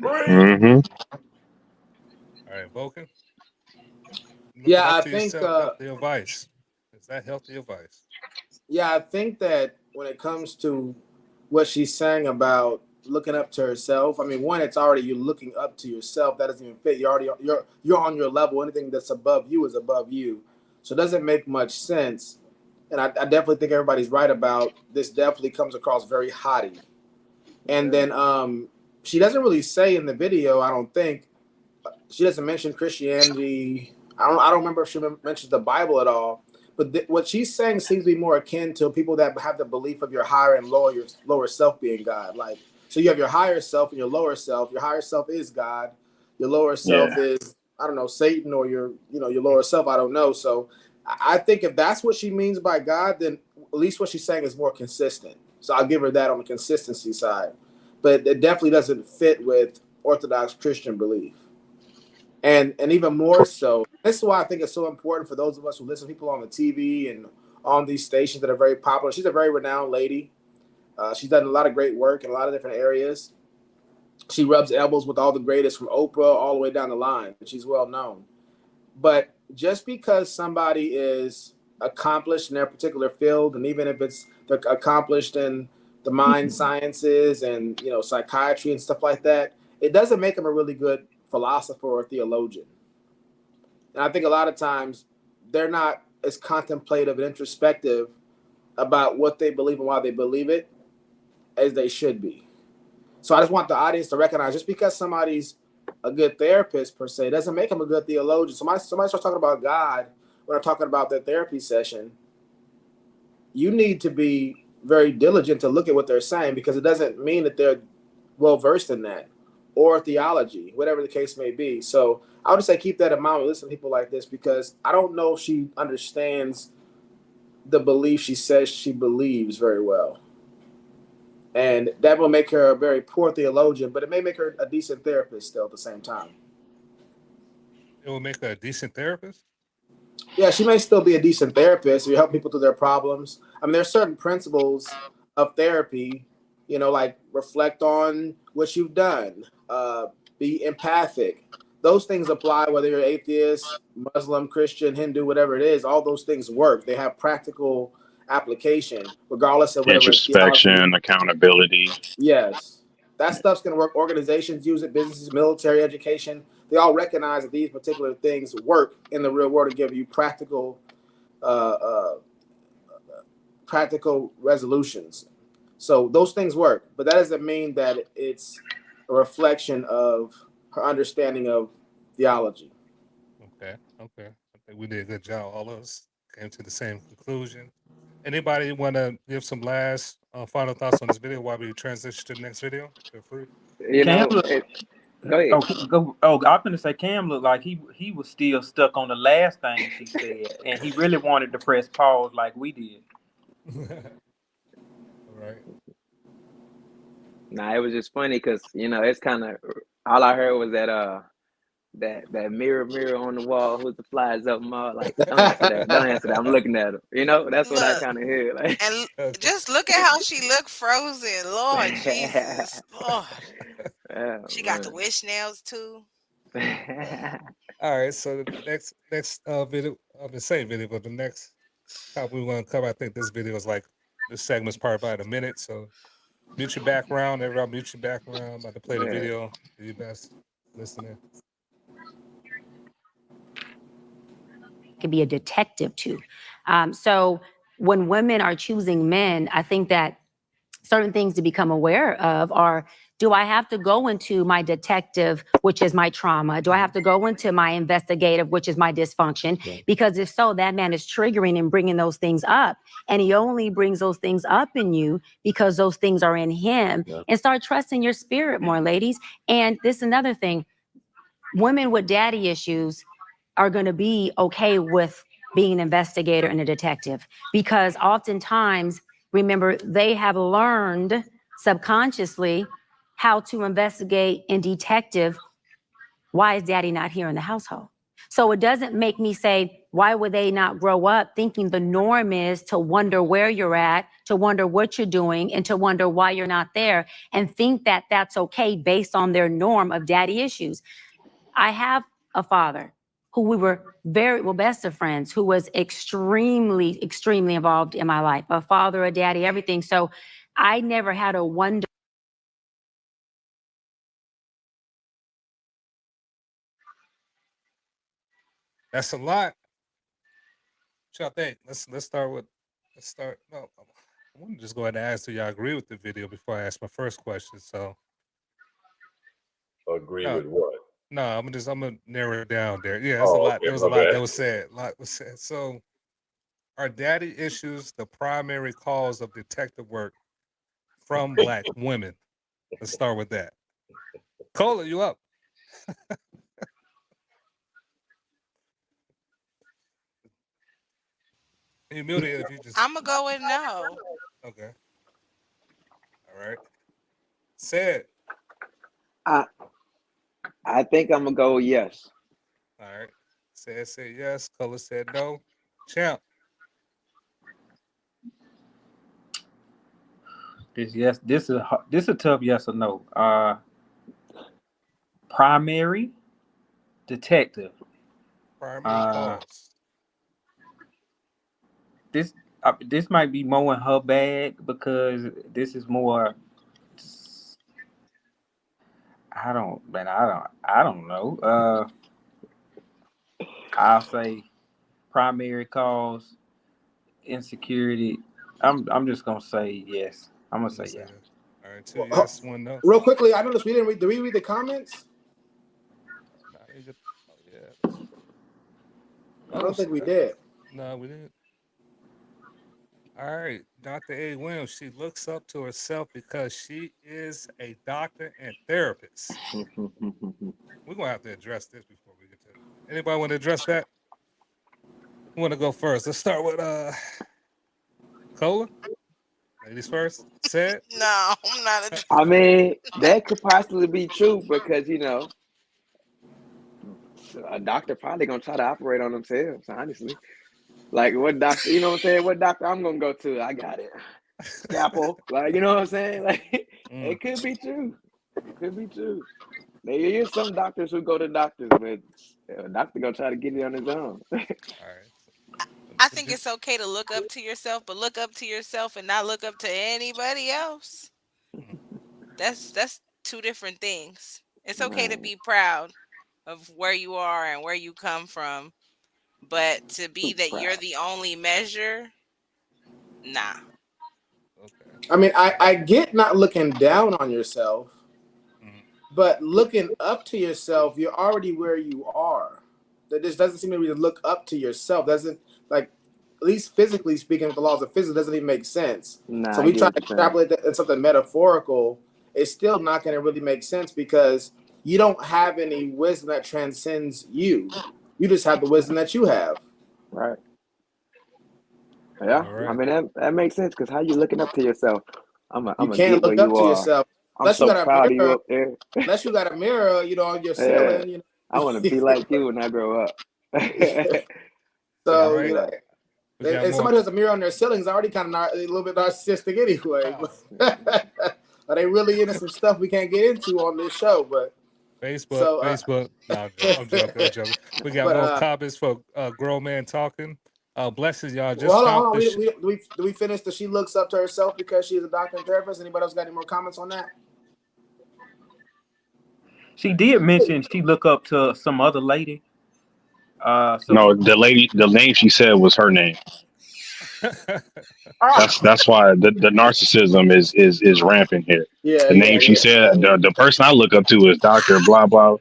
Hmm. All right, Vulcan. Looking Yeah, up I to think. yourself, healthy advice. Is that healthy advice? Yeah, I think that when it comes to what she's saying about looking up to herself, I mean, one, it's already you looking up to yourself. That doesn't even fit. You're already you're on your level. Anything that's above you is above you. So it doesn't make much sense. And I definitely think everybody's right about this. Definitely comes across very haughty. And then she doesn't really say in the video. I don't think she doesn't mention Christianity. I don't remember if she mentions the Bible at all. But what she's saying seems to be more akin to people that have the belief of your higher and lower self being God. Like, so you have your higher self and your lower self. Your higher self is God. Your lower self Yeah. is, I don't know, Satan, or your lower self. I don't know. So I think if that's what she means by God, then at least what she's saying is more consistent. So I'll give her that on the consistency side. But it definitely doesn't fit with Orthodox Christian belief. And even more so, this is why I think it's so important for those of us who listen to people on the TV and on these stations that are very popular. She's a very renowned lady. She's done a lot of great work in a lot of different areas. She rubs elbows with all the greatest from Oprah all the way down the line. She's well known. But just because somebody is accomplished in their particular field, and even if they're accomplished in the mind sciences and psychiatry and stuff like that, it doesn't make them a really good philosopher or theologian. And I think a lot of times they're not as contemplative and introspective about what they believe and why they believe it as they should be. So I just want the audience to recognize, just because somebody's a good therapist per se doesn't make him a good theologian. Somebody starts talking about God when I'm talking about their therapy session. You need to be very diligent to look at what they're saying, because it doesn't mean that they're well versed in that or theology, whatever the case may be. So I would just say keep that in mind when listening to people like this, because I don't know if she understands the belief she says she believes very well. And that will make her a very poor theologian, but it may make her a decent therapist still at the same time. It will make her a decent therapist? Yeah, she may still be a decent therapist. You help people through their problems. I mean, there's certain principles of therapy, like reflect on what you've done, be empathic. Those things apply whether you're atheist, Muslim, Christian, Hindu, whatever it is. All those things work. They have practical application, regardless of whatever theology. Introspection, accountability. Yes, that stuff's going to work. Organizations use it, businesses, military, education. They all recognize that these particular things work in the real world to give you practical resolutions. So those things work, but that doesn't mean that it's a reflection of her understanding of theology. Okay. I think we did a good job. All of us came to the same conclusion. Anybody want to give some last final thoughts on this video while we transition to the next video? Feel free. Go ahead. I'm gonna say Cam looked like he was still stuck on the last thing she said, and he really wanted to press pause like we did. All right. Nah, it was just funny because it's kind of all I heard was that mirror on the wall, who's the flies up my like. Don't answer that. I'm looking at him. That's what I kind of hear. Like, and just look at how she looked frozen. Lord Jesus, Lord. Oh, she got the wish nails too. All right. So the next video of the same video, but the next topic we want to cover, I think this video is this segment's probably about a minute. So mute your background. Everybody mute your background. I'm about to play the video. Do your best listening. Could be a detective too. So when women are choosing men, I think that certain things to become aware of are, do I have to go into my detective, which is my trauma? Do I have to go into my investigative, which is my dysfunction? Yeah. Because if so, that man is triggering and bringing those things up. And he only brings those things up in you because those things are in him. Yeah. And start trusting your spirit more, ladies. And this is another thing. Women with daddy issues are going to be okay with being an investigator and a detective, because oftentimes, remember, they have learned subconsciously how to investigate and detective. Why is daddy not here in the household? So it doesn't make me say, why would they not grow up thinking the norm is to wonder where you're at, to wonder what you're doing, and to wonder why you're not there, and think that that's okay based on their norm of daddy issues. I have a father who we were very best of friends, who was extremely, extremely involved in my life, a father, a daddy, everything. So I never had a wonder. That's a lot. What y'all think? Let's start. No, I want to just go ahead and ask, do y'all agree with the video before I ask my first question? So agree with what? No, I'm gonna narrow it down there. Yeah, there's a lot. There was a lot that was said. A lot was said. So, are daddy issues the primary cause of detective work from Black women? Let's start with that. Cola, you up? You muted if you just. I'm gonna go with no. Okay. All right. Said. I think I'm gonna go yes. All right. Said yes. Color said no. Champ. This is a tough yes or no. Primary detective. Primary cause. This might be more in her bag, because this is more. I don't know. I'll say primary cause, insecurity. I'm just gonna say yes. I'm gonna say yes. All right, 2 yes, 1 no. Real quickly, I noticed we didn't read. Did we read the comments? I don't think we did. No, we didn't. All right, Dr. A. Williams. She looks up to herself because she is a doctor and therapist. We're gonna have to address this before we get to it. Anybody want to address that? Who want to go first? Let's start with Cola. Ladies first. Said. No, I'm not a. I mean, that could possibly be true because a doctor probably gonna try to operate on themselves. Honestly, like what doctor? You know what I'm saying? What doctor I'm gonna go to? I got it. Scalpel. Like you know what I'm saying? Like it could be true. It could be true. There is some doctors who go to doctors, but a doctor gonna try to get it on his own. All right. I think it's okay to look up to yourself, but look up to yourself and not look up to anybody else. That's two different things. It's okay to Right. be proud of where you are and where you come from, but to be Too that you're proud. the only measure, nah. Okay. I mean, I get not looking down on yourself, but looking up to yourself, you're already where you are. That just doesn't seem to be to look up to yourself. Doesn't like, at least physically speaking, with the laws of physics, doesn't even make sense. Nah, So I we get try what to you're saying. extrapolate that in something metaphorical. It's still not going to really make sense because you don't have any wisdom that transcends you. You just have the wisdom that you have. Right. Yeah. All right. I mean that makes sense because how you looking up to yourself? I'm You gonna can't get where look up you to are. yourself I'm unless you so got a proud of you mirror. up there. Unless you got a mirror, on your Yeah. ceiling. I want to be like you when I grow up. So All right. like, We got and more. somebody who has a mirror on their ceiling is already kind of a little bit narcissistic anyway. Oh. Are they really into some stuff we can't get into on this show? But Facebook. so, Facebook. No, I'm joking. We got more but comments for Grown Man Talking. Blessings, y'all. well, Just hold on, found hold on. this. Do we finish that she looks up to herself because she is a doctor and therapist? Anybody else got any more comments on that? She did mention she look up to some other lady. So No, the name she said was her name. That's why the narcissism is rampant here. Yeah, The name she said, the person I look up to is Doctor Blah Blah.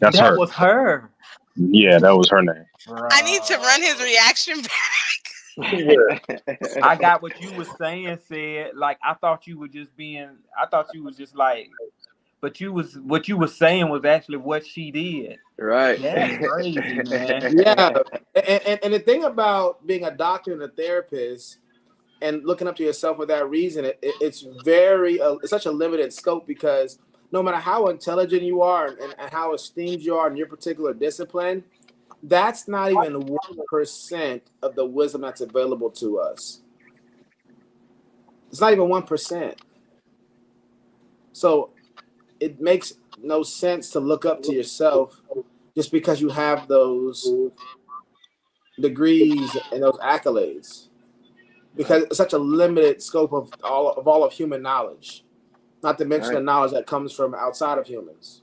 That's that her. was her. Yeah, that was her name. I need to run his reaction back. I got what you was saying. Said like I thought you were just being. I thought you was just like. But what you was saying was actually what she did. Right. That's crazy, man. Yeah, and the thing about being a doctor and a therapist and looking up to yourself for that reason, it's it's such a limited scope because no matter how intelligent you are and how esteemed you are in your particular discipline, that's not even 1% of the wisdom that's available to us. It's not even 1%. So it makes no sense to look up to yourself just because you have those degrees and those accolades, because it's such a limited scope of all of human knowledge, not to mention the knowledge that comes from outside of humans.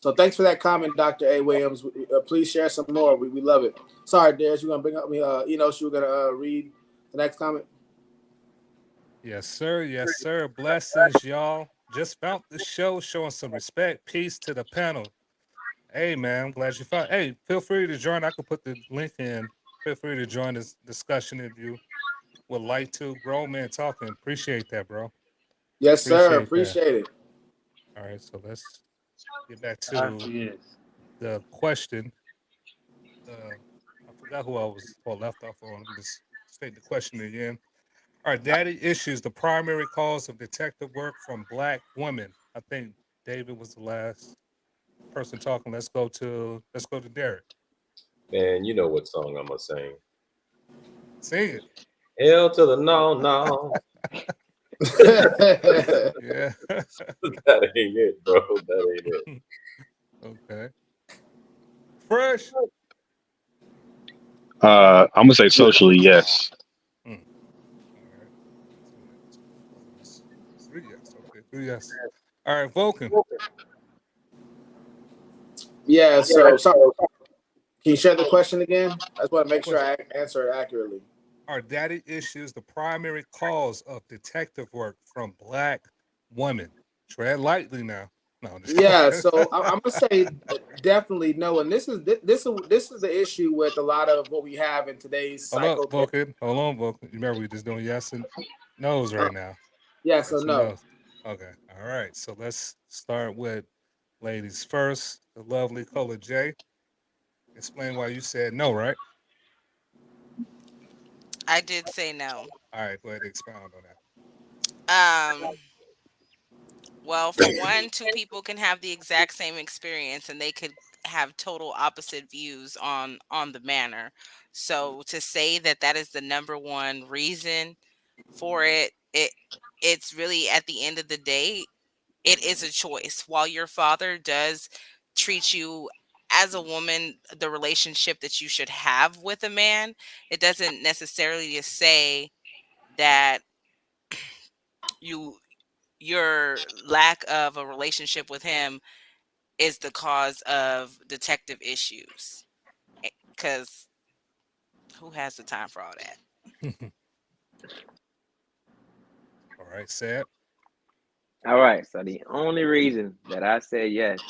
So thanks for that comment, Dr. A. Williams. Please share some more. We love it. Sorry, Darius, you're gonna bring up me. You were gonna read the next comment. Yes, sir. Yes, sir. Blessings, y'all. Just found the show, showing some respect. Peace to the panel. Hey, man, I'm glad you found. Hey, feel free to join. I could put the link in. Feel free to join this discussion if you would like to. Grown Man Talking. Appreciate that, bro. Yes, sir. Appreciate it. All right, so let's get back to the question. I forgot who I was left off on. Let me just state the question again. Are daddy issues the primary cause of detective work from Black women? I think David was the last person talking. Let's go to Derek. Man, you know what song I'm gonna sing? Sing it. Hell to the no. Yeah. That ain't it, bro. That ain't it. Okay. Fresh. I'm gonna say socially, yes. All right. 3 yes. Okay, 3 yes. All right, Vulcan. Yeah. So sorry. Can you share the question again? I just want to make sure I answer it accurately. Are daddy issues the primary cause of detective work from Black women? Tread lightly now. No, I'm just Yeah, so I'm gonna say definitely no, and this is the issue with a lot of what we have in today's hold up, psycho. Vulcan. Hold on, Vulcan. You remember we just doing yes and no's Uh, right now. yeah, so Yes and no. no's. Okay. All right. So let's start with ladies first. The lovely Cola J. Explain why you said no, right? I did say no. All right, go ahead and expound on that. Um, well, for one, two people can have the exact same experience and they could have total opposite views on the manner. So to say that that is the number one reason for it's really at the end of the day, it is a choice. While your father does treat you as a woman, the relationship that you should have with a man, it doesn't necessarily just say that you your lack of a relationship with him is the cause of detective issues. Because who has the time for all that? All right, Sad. All right. So the only reason that I say yes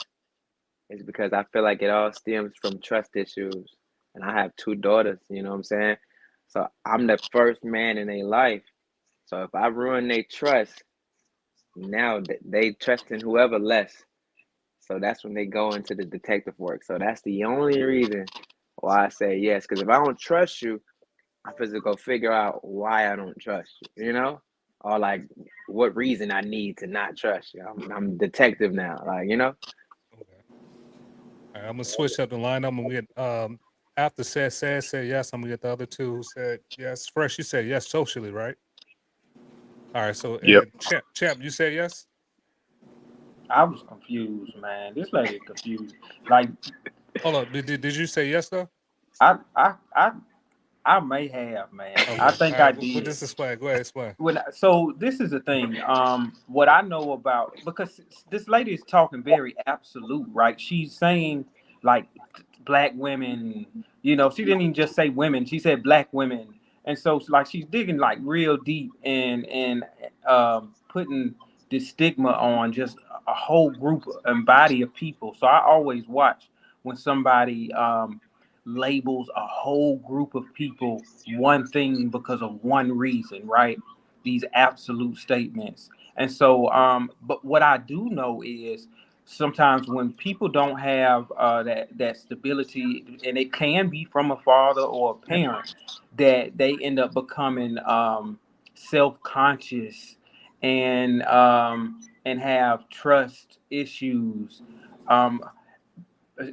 is because I feel like it all stems from trust issues. And I have two daughters, you know what I'm saying? So I'm the first man in their life. So if I ruin their trust, now they trust in whoever less. So that's when they go into the detective work. So that's the only reason why I say yes. Because if I don't trust you, I have to go figure out why I don't trust you, you know? Or like what reason I need to not trust you. I'm a detective now, like, you know? Okay. All right, I'm gonna switch up the lineup. I'm gonna get after said yes. I'm gonna get the other two who said yes. Fresh, you said yes socially, right? All right. So Yep. and champ, you said yes. I was confused, man. This lady confused. Like Hold up. Did you say yes though? I I I I may have, man. I Okay. All think right. I Well, did. just explain. Go ahead. Explain. So this is the thing. What I know about, because this lady is talking very absolute, right? She's saying like black women. She didn't even just say women. She said black women, and so it's like she's digging like real deep and putting this stigma on just a whole group and body of people. So I always watch when somebody labels a whole group of people one thing because of one reason, right? These absolute statements. And so, but what I do know is sometimes when people don't have that stability, and it can be from a father or a parent, that they end up becoming self-conscious and have trust issues. Um,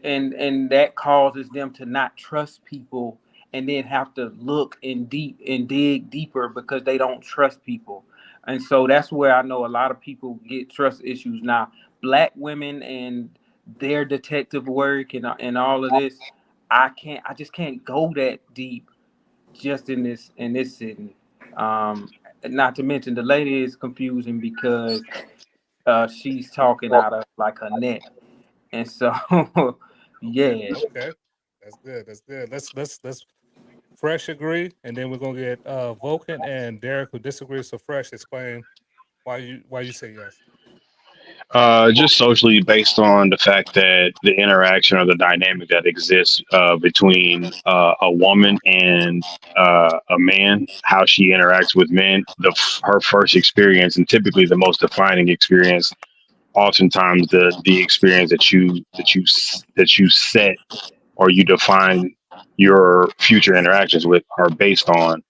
and that causes them to not trust people and then have to look and dig deeper because they don't trust people. And so that's where I know a lot of people get trust issues now. Black women and their detective work and all of this, I just can't go that deep just in this sitting. Not to mention the lady is confusing because she's talking out of like her neck. And so, yeah. Okay. That's good. That's good. Let's Fresh agree, and then we're gonna get Vulcan and Derek who disagree. So Fresh, explain why you say yes. Just socially based on the fact that the interaction or the dynamic that exists between a woman and a man, how she interacts with men, her first experience, and typically the most defining experience, oftentimes the experience that you set or you define your future interactions with are based on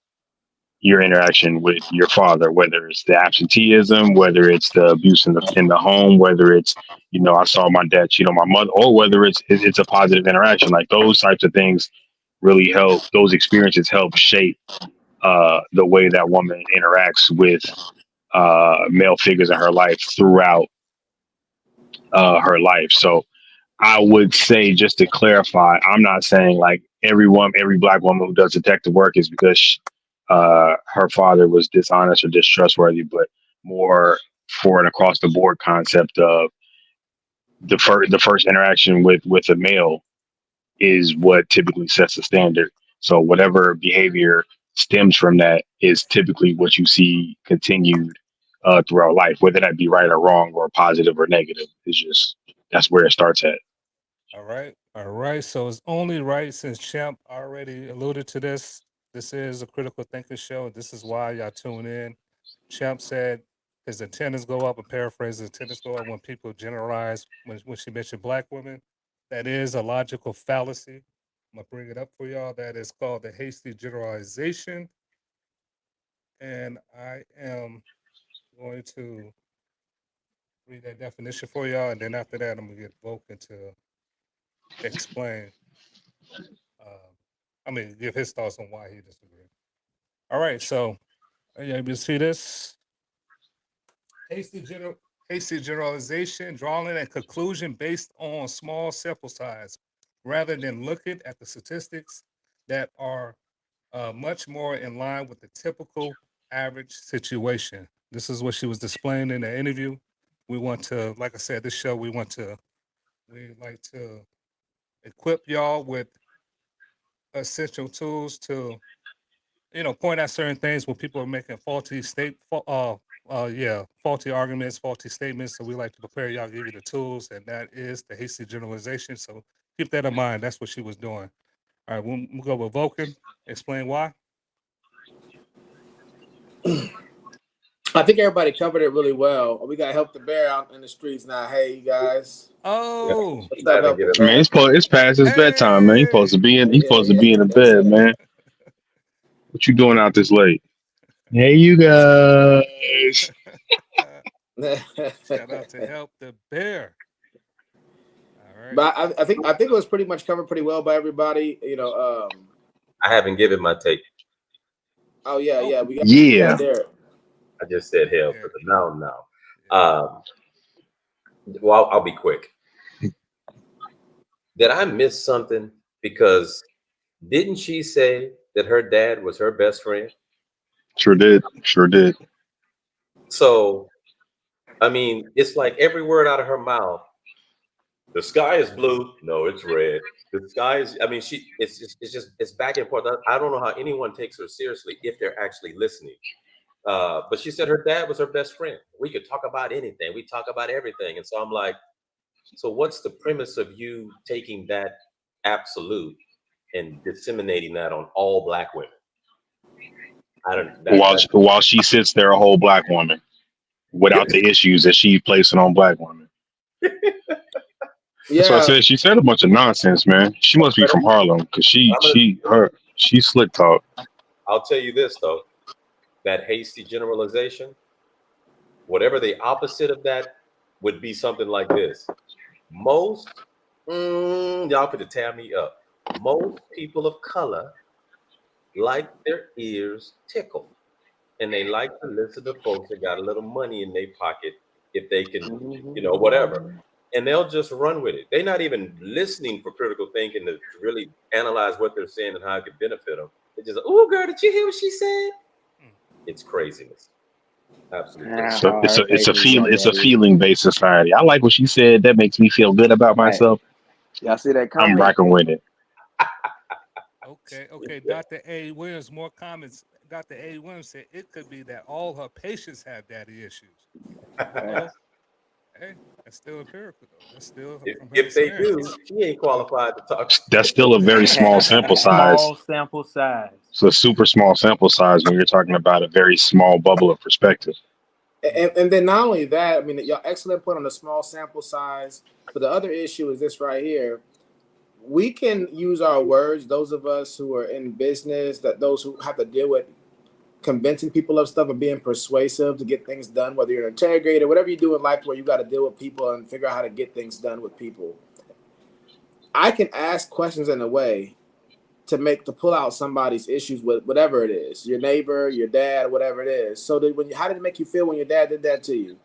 your interaction with your father, whether it's the absenteeism, whether it's the abuse in the home, whether it's I saw my dad cheat on my mother, or whether it's a positive interaction. Like those types of things really help. Those experiences help shape the way that woman interacts with male figures in her life throughout her life. So I would say, just to clarify, I'm not saying like every black woman who does detective work is because her father was dishonest or distrustworthy, but more for an across the board concept of the first interaction with a male is what typically sets the standard. So whatever behavior stems from that is typically what you see continued throughout life, whether that be right or wrong or positive or negative. It's just that's where it starts at. All right. All right. So it's only right, since Champ already alluded to this. This is a critical thinking show. This is why y'all tune in. Champ said his antennas go up, and paraphrase, his antennas go up when people generalize, when she mentioned black women. That is a logical fallacy. I'm going to bring it up for y'all. That is called the hasty generalization. And I am going to read that definition for y'all. And then after that, I'm going to get Vulcan to explain. Give his thoughts on why he disagreed. All right, so are you able to see this? Hasty, hasty generalization, drawing a conclusion based on small sample size, rather than looking at the statistics that are much more in line with the typical average situation. This is what she was displaying in the interview. We want to, like I said, this show, we like to equip y'all with essential tools to point out certain things when people are making faulty arguments, faulty statements. So we like to prepare y'all, give you the tools, and that is the hasty generalization. So keep that in mind. That's what she was doing. All right, we'll go with Vulcan. Explain why. I think everybody covered it really well. We got Help the Bear out in the streets now. Hey, you guys. Oh, What's up, Help the Man, Bear? it's past his bedtime, man. He supposed to be in. He supposed to be in the bed, man. What you doing out this late? Hey, you guys. shout out to Help the Bear. All right. But I think it was pretty much covered pretty well by everybody. I haven't given my take. Oh yeah, Oh. yeah, we got Yeah. there. I just said hell for the now. Well, I'll be quick. Did I miss something? Because didn't she say that her dad was her best friend? Sure did. Sure did. So, I mean, it's like every word out of her mouth. The sky is blue. No, it's red. The sky is. I mean, it's back and forth. I don't know how anyone takes her seriously if they're actually listening. But she said her dad was her best friend. We could talk about anything. We talk about everything. And so I'm like, so what's the premise of you taking that absolute and disseminating that on all black women? I don't. While she sits there, a whole black woman, without the issues that she's placing on black women. Yeah. So I said she said a bunch of nonsense, man. She must be from Harlem because she slick talk. I'll tell you this though, that hasty generalization, whatever the opposite of that would be something like this. Most y'all could tear me up. Most people of color like their ears tickled, and they like to listen to folks that got a little money in their pocket if they can, whatever. And they'll just run with it. They're not even listening for critical thinking to really analyze what they're saying and how it could benefit them. They're just, oh, girl, did you hear what she said? It's craziness. Absolutely. So it's a feeling based society. I like what she said. That makes me feel good about myself. Y'all see that I'm comment? rocking with it. Okay. Dr. A. Williams, more comments. Dr. A. Williams said it could be that all her patients have daddy issues. Well, hey, that's still empirical though. That's still from her If they do, experience. she ain't qualified to talk. That's still a very small sample size. Small sample size. It's a super small sample size when you're talking about a very small bubble of perspective. And then not only that, I mean, y'all excellent point on the small sample size. But the other issue is this right here. We can use our words, those of us who are in business, those who have to deal with convincing people of stuff and being persuasive to get things done, whether you're an interrogator, whatever you do in life where you got to deal with people and figure out how to get things done with people. I can ask questions in a way to pull out somebody's issues with whatever it is, your neighbor, your dad, whatever it is. So how did it make you feel when your dad did that to you?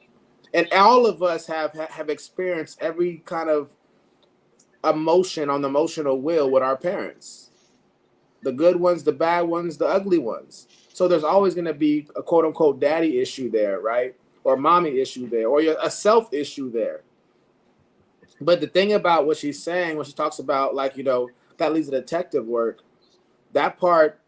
And all of us have experienced every kind of emotion on the emotional wheel with our parents, the good ones, the bad ones, the ugly ones. So there's always going to be a quote unquote daddy issue there, right? Or mommy issue there, or a self issue there. But the thing about what she's saying, when she talks about that leads to detective work, that part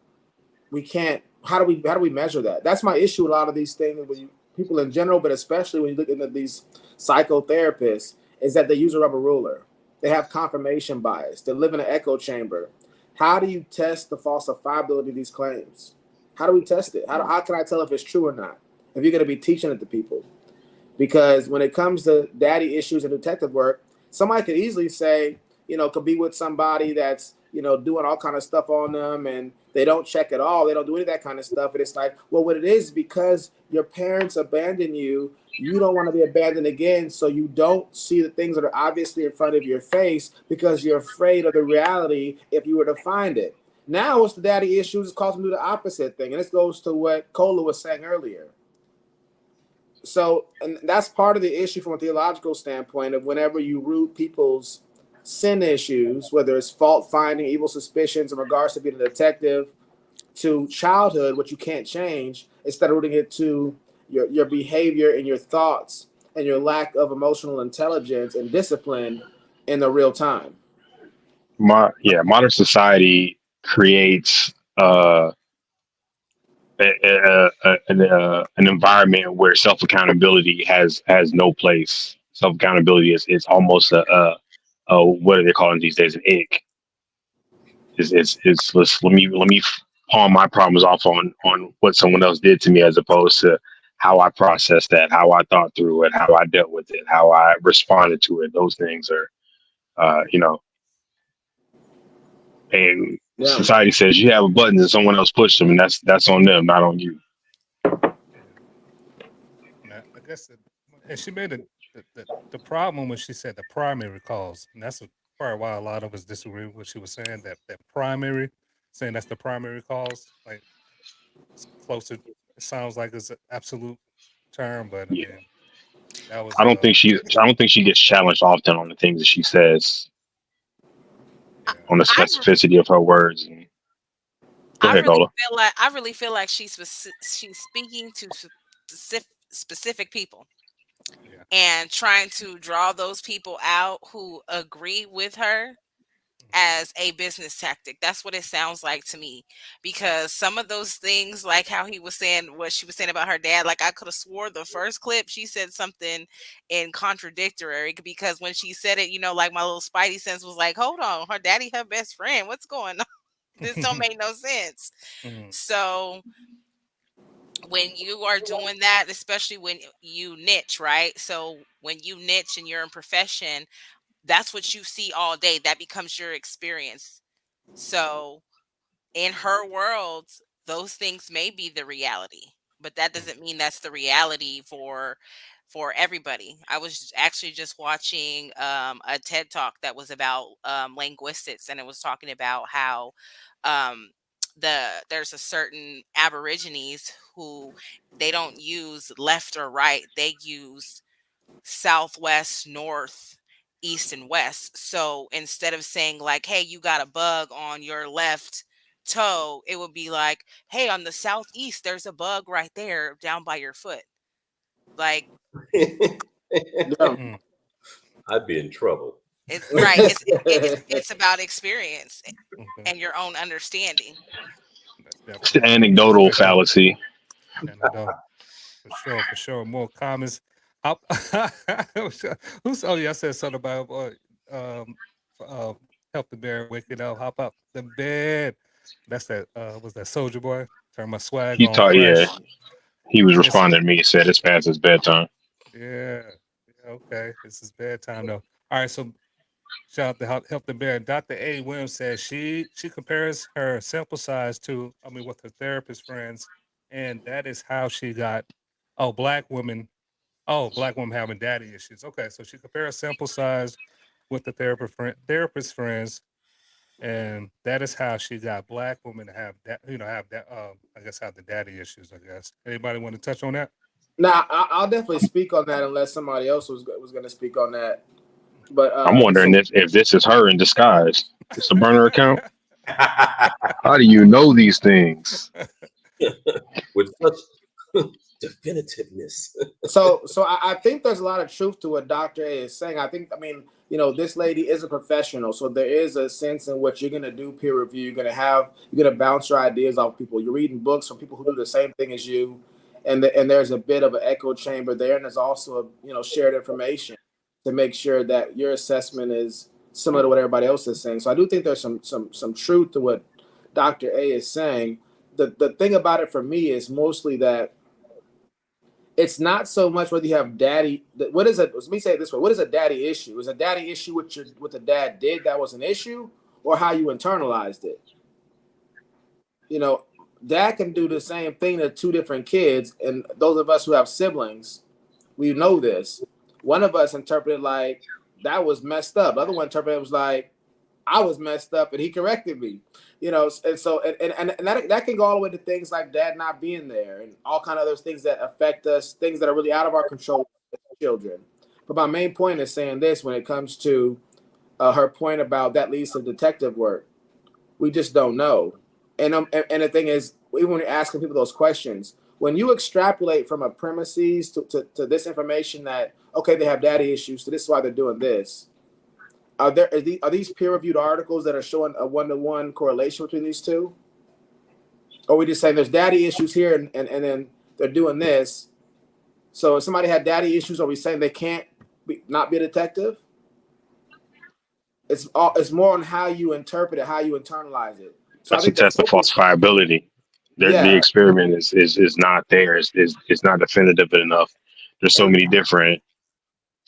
we can't. How do we measure that? That's my issue with a lot of these things when people in general, but especially when you look into these psychotherapists, is that they use a rubber ruler. They have confirmation bias. They live in an echo chamber. How do you test the falsifiability of these claims? How do we test it? How can I tell if it's true or not? If you're going to be teaching it to people? Because when it comes to daddy issues and detective work, somebody could easily say, could be with somebody that's, doing all kind of stuff on them and they don't check at all. They don't do any of that kind of stuff. And it's like, well, what it is because your parents abandoned you, you don't want to be abandoned again. So you don't see the things that are obviously in front of your face because you're afraid of the reality if you were to find it. Now it's the daddy issues. It's causing them to do the opposite thing. And this goes to what Cola was saying earlier. So, and that's part of the issue from a theological standpoint of whenever you root people's sin issues, whether it's fault finding, evil suspicions in regards to being a detective, to childhood, which you can't change, instead of rooting it to your behavior and your thoughts and your lack of emotional intelligence and discipline in the real time. Modern society creates an environment where self accountability has no place. Self accountability is almost a what are they calling these days, an ick. Let me pawn my problems off on what someone else did to me as opposed to how I processed that, how I thought through it, how I dealt with it, how I responded to it. Those things are and society says you have a button and someone else pushed them, and that's on them, not on you. I guess, and she made the problem when she said the primary cause, and that's probably why a lot of us disagree with what she was saying. That primary, saying that's the primary cause, like it's closer. It sounds like it's an absolute term, but I mean that was. I don't think she gets challenged often on the things that she says, on the specificity of her words. Go ahead, Gola. I really feel like she's speaking to specific people and trying to draw those people out who agree with her as a business tactic. That's what it sounds like to me, because some of those things, like how he was saying what she was saying about her dad, like I could have swore the first clip she said something in contradictory, because when she said it, like my little spidey sense was like, hold on, her daddy her best friend, what's going on? This don't make no sense. So when you are doing that, especially when you niche, right? So when you niche in your profession, that's what you see all day. That becomes your experience. So in her world, those things may be the reality, but that doesn't mean that's the reality for everybody. I was actually just watching a TED talk that was about linguistics, and it was talking about how there's a certain aborigines who they don't use left or right, they use southwest, north, east, and west. So instead of saying like, hey, you got a bug on your left toe, it would be like, hey, on the southeast there's a bug right there down by your foot. Like I'd be in trouble. It's about experience and your own understanding. It's the anecdotal fallacy. For sure. More comments. I said something about help the bear wake it up. Hop up the bed. That's that. Was that Soldier Boy? Turn my swag He on taught, fresh. He was responding to me. He said it's past his bedtime. Yeah. Okay. This is bedtime though. All right. So shout out to Help the Bear. Dr. A. Williams says she compares her sample size to, with her therapist friends, and that is how she got. Black women having daddy issues. Okay, so she compares sample size with the therapist friends, and that is how she got black women to have that. Have that. I guess have the daddy issues. I guess. Anybody want to touch on that? Nah, I'll definitely speak on that unless somebody else was going to speak on that. But I'm wondering if this is her in disguise. It's a burner account. How do you know these things? With such definitiveness. So I think there's a lot of truth to what Dr. A is saying. This lady is a professional, so there is a sense in which you're going to do peer review. You're going to bounce your ideas off people. You're reading books from people who do the same thing as you, and there's a bit of an echo chamber there, and there's also shared information to make sure that your assessment is similar to what everybody else is saying. So I do think there's some truth to what Dr. A is saying. The thing about it for me is mostly that it's not so much whether you have daddy. What is it? Let me say it this way: what is a daddy issue? Is a daddy issue what the dad did that was an issue, or how you internalized it? Dad can do the same thing to two different kids, and those of us who have siblings, we know this. One of us interpreted like that was messed up. The other one interpreted it was like I was messed up, and he corrected me. And so that can go all the way to things like dad not being there, and all kind of other things that affect us, things that are really out of our control as children. But my main point is saying this when it comes to her point about that leads to detective work. We just don't know. And the thing is, even when you're asking people those questions, when you extrapolate from a premises to this information that, okay, they have daddy issues, so this is why they're doing this. Are these peer-reviewed articles that are showing a one-to-one correlation between these two? Or we just saying there's daddy issues here and then they're doing this. So if somebody had daddy issues, are we saying they can't not be a detective? It's more on how you interpret it, how you internalize it. So That's a test of falsifiability. The experiment is not there. It's not definitive enough. There's so many different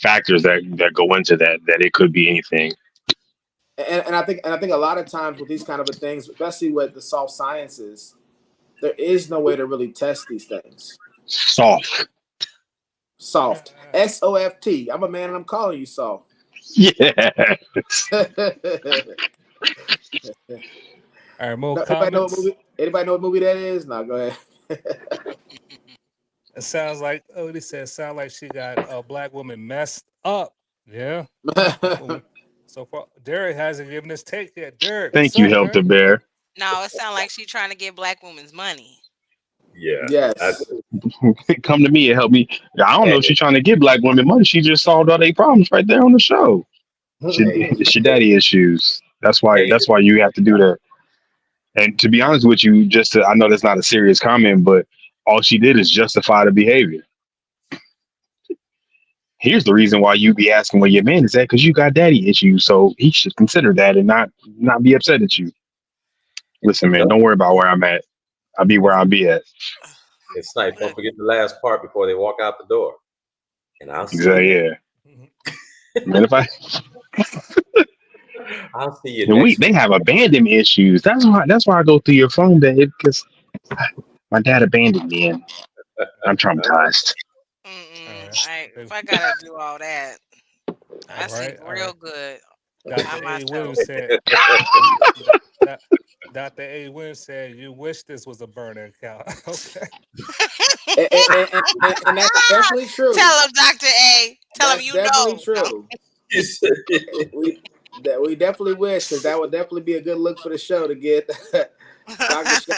factors that go into that it could be anything. And I think a lot of times with these kind of things, especially with the soft sciences, there is no way to really test these things. Soft. SOFT. I'm a man and I'm calling you soft. Yeah. All right, more comments. Anybody know what movie that is? No, go ahead. It sounds like he said. Sound like she got a black woman messed up. Yeah. So far, Derek hasn't given his take yet. Derek, thank you, Help the Bear. No, it sounds like she's trying to get black women's money. Yeah. Yes. Come to me and help me. I don't know if she's trying to get black women money. She just solved all their problems right there on the show. It's your daddy issues. That's why you have to do that. And to be honest with you, I know that's not a serious comment, but all she did is justify the behavior. Here's the reason why you be asking where your man is at, because you got daddy issues, so he should consider that and not be upset at you. Listen, man, don't worry about where I'm at. I'll be where I'll be at. And Snipe, don't forget the last part before they walk out the door. And I'll see you. Yeah. Man, if I'll see you. They have abandonment issues. That's why I go through your phone, babe, because my dad abandoned me and I'm traumatized. If I gotta do all that, I sleep real good. Dr. A. Williams said, Dr. A. Williams said, you wish this was a burner account. Okay. and that's definitely true. Tell him, Dr. A. Tell him you know. True. We definitely wish, because that would definitely be a good look for the show to get Dr.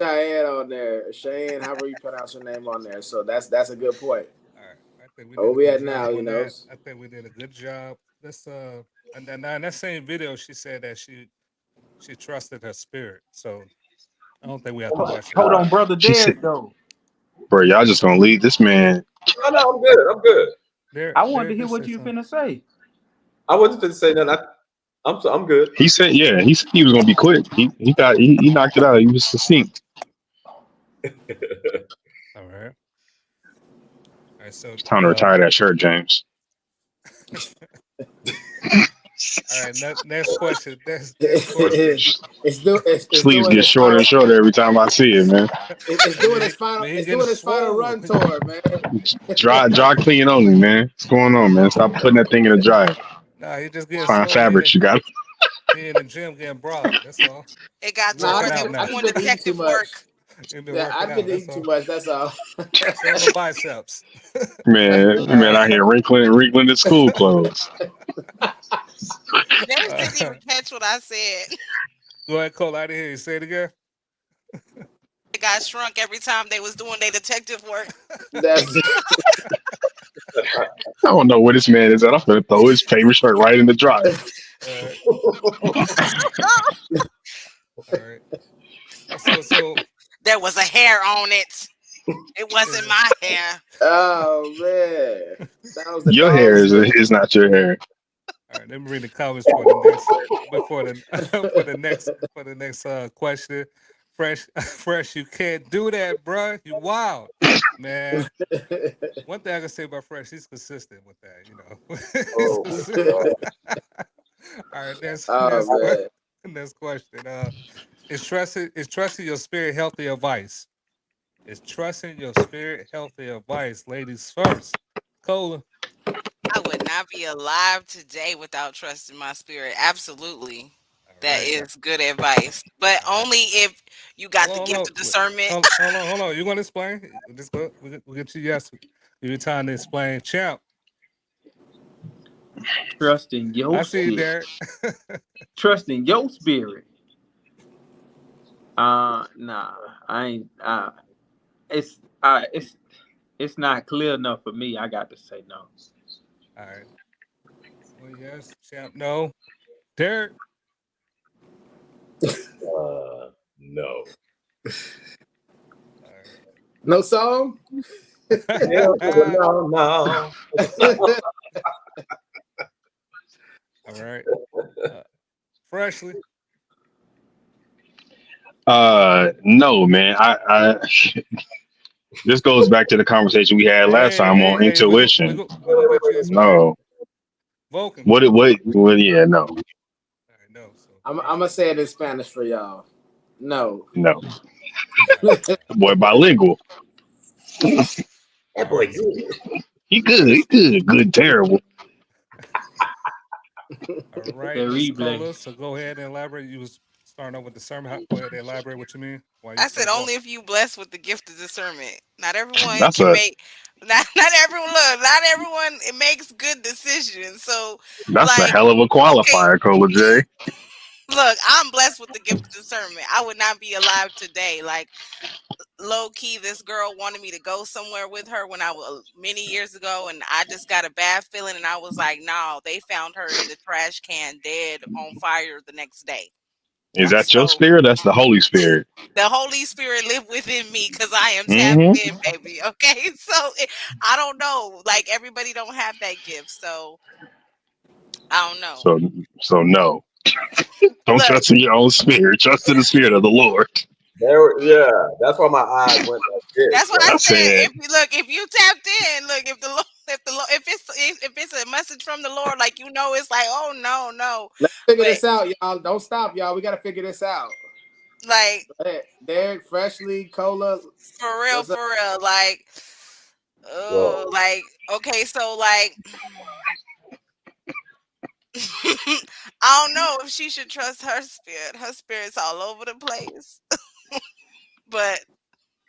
Cheyenne on there. Cheyenne, however you pronounce her name on there. So that's a good point. All right. I think we at now, I think we did a good job. Let's and then in that same video she said that she trusted her spirit. So I don't think we have to question. Hold on, brother Derek, though. Bro, y'all just gonna leave this man. No, I'm good. I wanted to hear what you finna say. I wasn't finna say nothing. I'm good. He said he was gonna be quick. He knocked it out. He was succinct. All right. So it's time to retire that shirt, James. All right, next question. Next question. Sleeves get shorter and shorter every time I see it, man. It's doing its final run tour, man. Dry clean only, man. What's going on, man? Stop putting that thing in the dryer. Nah, he just getting fine fabrics. You got it. He in the gym getting broad. That's all. It got doing detective work. I've been eating too much. That's all. That's all the biceps. man, out here wrinkling the school clothes. James didn't even catch what I said. Go ahead, Cole. I didn't hear you. Say it again. It got shrunk every time they was doing their detective work. That's I don't know where this man is at. I'm gonna throw his favorite shirt right in the dryer. All right. So there was a hair on it. It wasn't my hair. Oh man, that was the Your hair dog's hair. is not your hair. All right, let me read the comments for the next before the for the next question. Fresh, fresh, you can't do that, bruh. You wild, man. One thing I can say about Fresh, he's consistent with that. You know, he's Oh consistent. All right, Oh man. next question. Is trusting your spirit healthy advice? Is trusting your spirit healthy advice, ladies first? Cola. I would not be alive today without trusting my spirit. Absolutely. All That right. is good advice. But All right. only if you got the Hold gift on, of discernment. hold on. You want to explain? Just go. We get you. Yes. Give you time to explain. Champ. Trust in your I see you, spirit. Derek. Trust in your spirit. Nah, I ain't. It's it's not clear enough for me. I got to say no. All right. Well, yes. Champ. No. Derek. no. All No song. Hell to the right. no, no. All right. Freshly. No, man. I this goes back to the conversation we had last time on Hey. intuition. We gonna get you to explain. No. Vulcan. What yeah, no. All right. No. So I'm Freshly. gonna say it in Spanish for y'all. No. No. All right. Boy bilingual. That All boy right. good. He good, terrible. All right, Miss Terrible. Cola. So go ahead and elaborate. You was starting off with discernment. Go ahead and elaborate what you mean. Why you I say said no? only if you blessed with the gift of discernment. Not everyone That's can a make not everyone look, not everyone it makes good decisions. So that's a like hell of a okay, qualifier, Cola J. look, I'm blessed with the gift of discernment. I would not be alive today. Like low key, this girl wanted me to go somewhere with her when I was many years ago, and I just got a bad feeling, and I was like, "No." They found her in the trash can, dead on fire the next day. Is Wow. that your So spirit? That's the Holy Spirit. the Holy Spirit live within me because I am tapped Hmm. in, baby. Okay, so I don't know. Like everybody don't have that gift, so I don't know. So no. Don't Look, trust in your own spirit. Trust in the spirit of the Lord. Yeah, that's why my eyes went like this, that's what I right? I said. said If you look, if you tapped in, look, if it's a message from the Lord, like it's like, oh no, no. Let's figure But this out, y'all. Don't stop, y'all. We gotta figure this out. like Hey, Derek, Freshly, Cola. What's up? for real, like, Well, like okay, so like. I don't know if she should trust her spirit. Her spirit's all over the place. But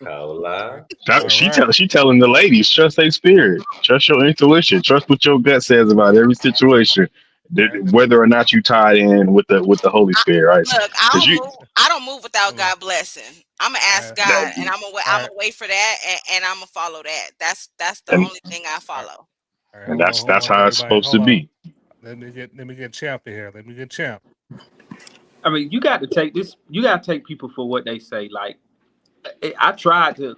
Caroline. All right. she telling the ladies, trust their spirit. Trust your intuition. Trust what your gut says about every situation. All right. Whether or not you tied in with the Holy I, Spirit, right? look, Because you I don't move without Hold on. God blessing. I'm gonna All ask right. God, and All I'm right. gonna wait for that, and I'm gonna follow that. That's the and only thing I All right. follow. All right. and Hold on. Hold that's on, how it's everybody. supposed Hold to on. be. Let me get Champ in here. Let me get Champ. I mean, you got to take this. You got to take people for what they say. Like, I tried to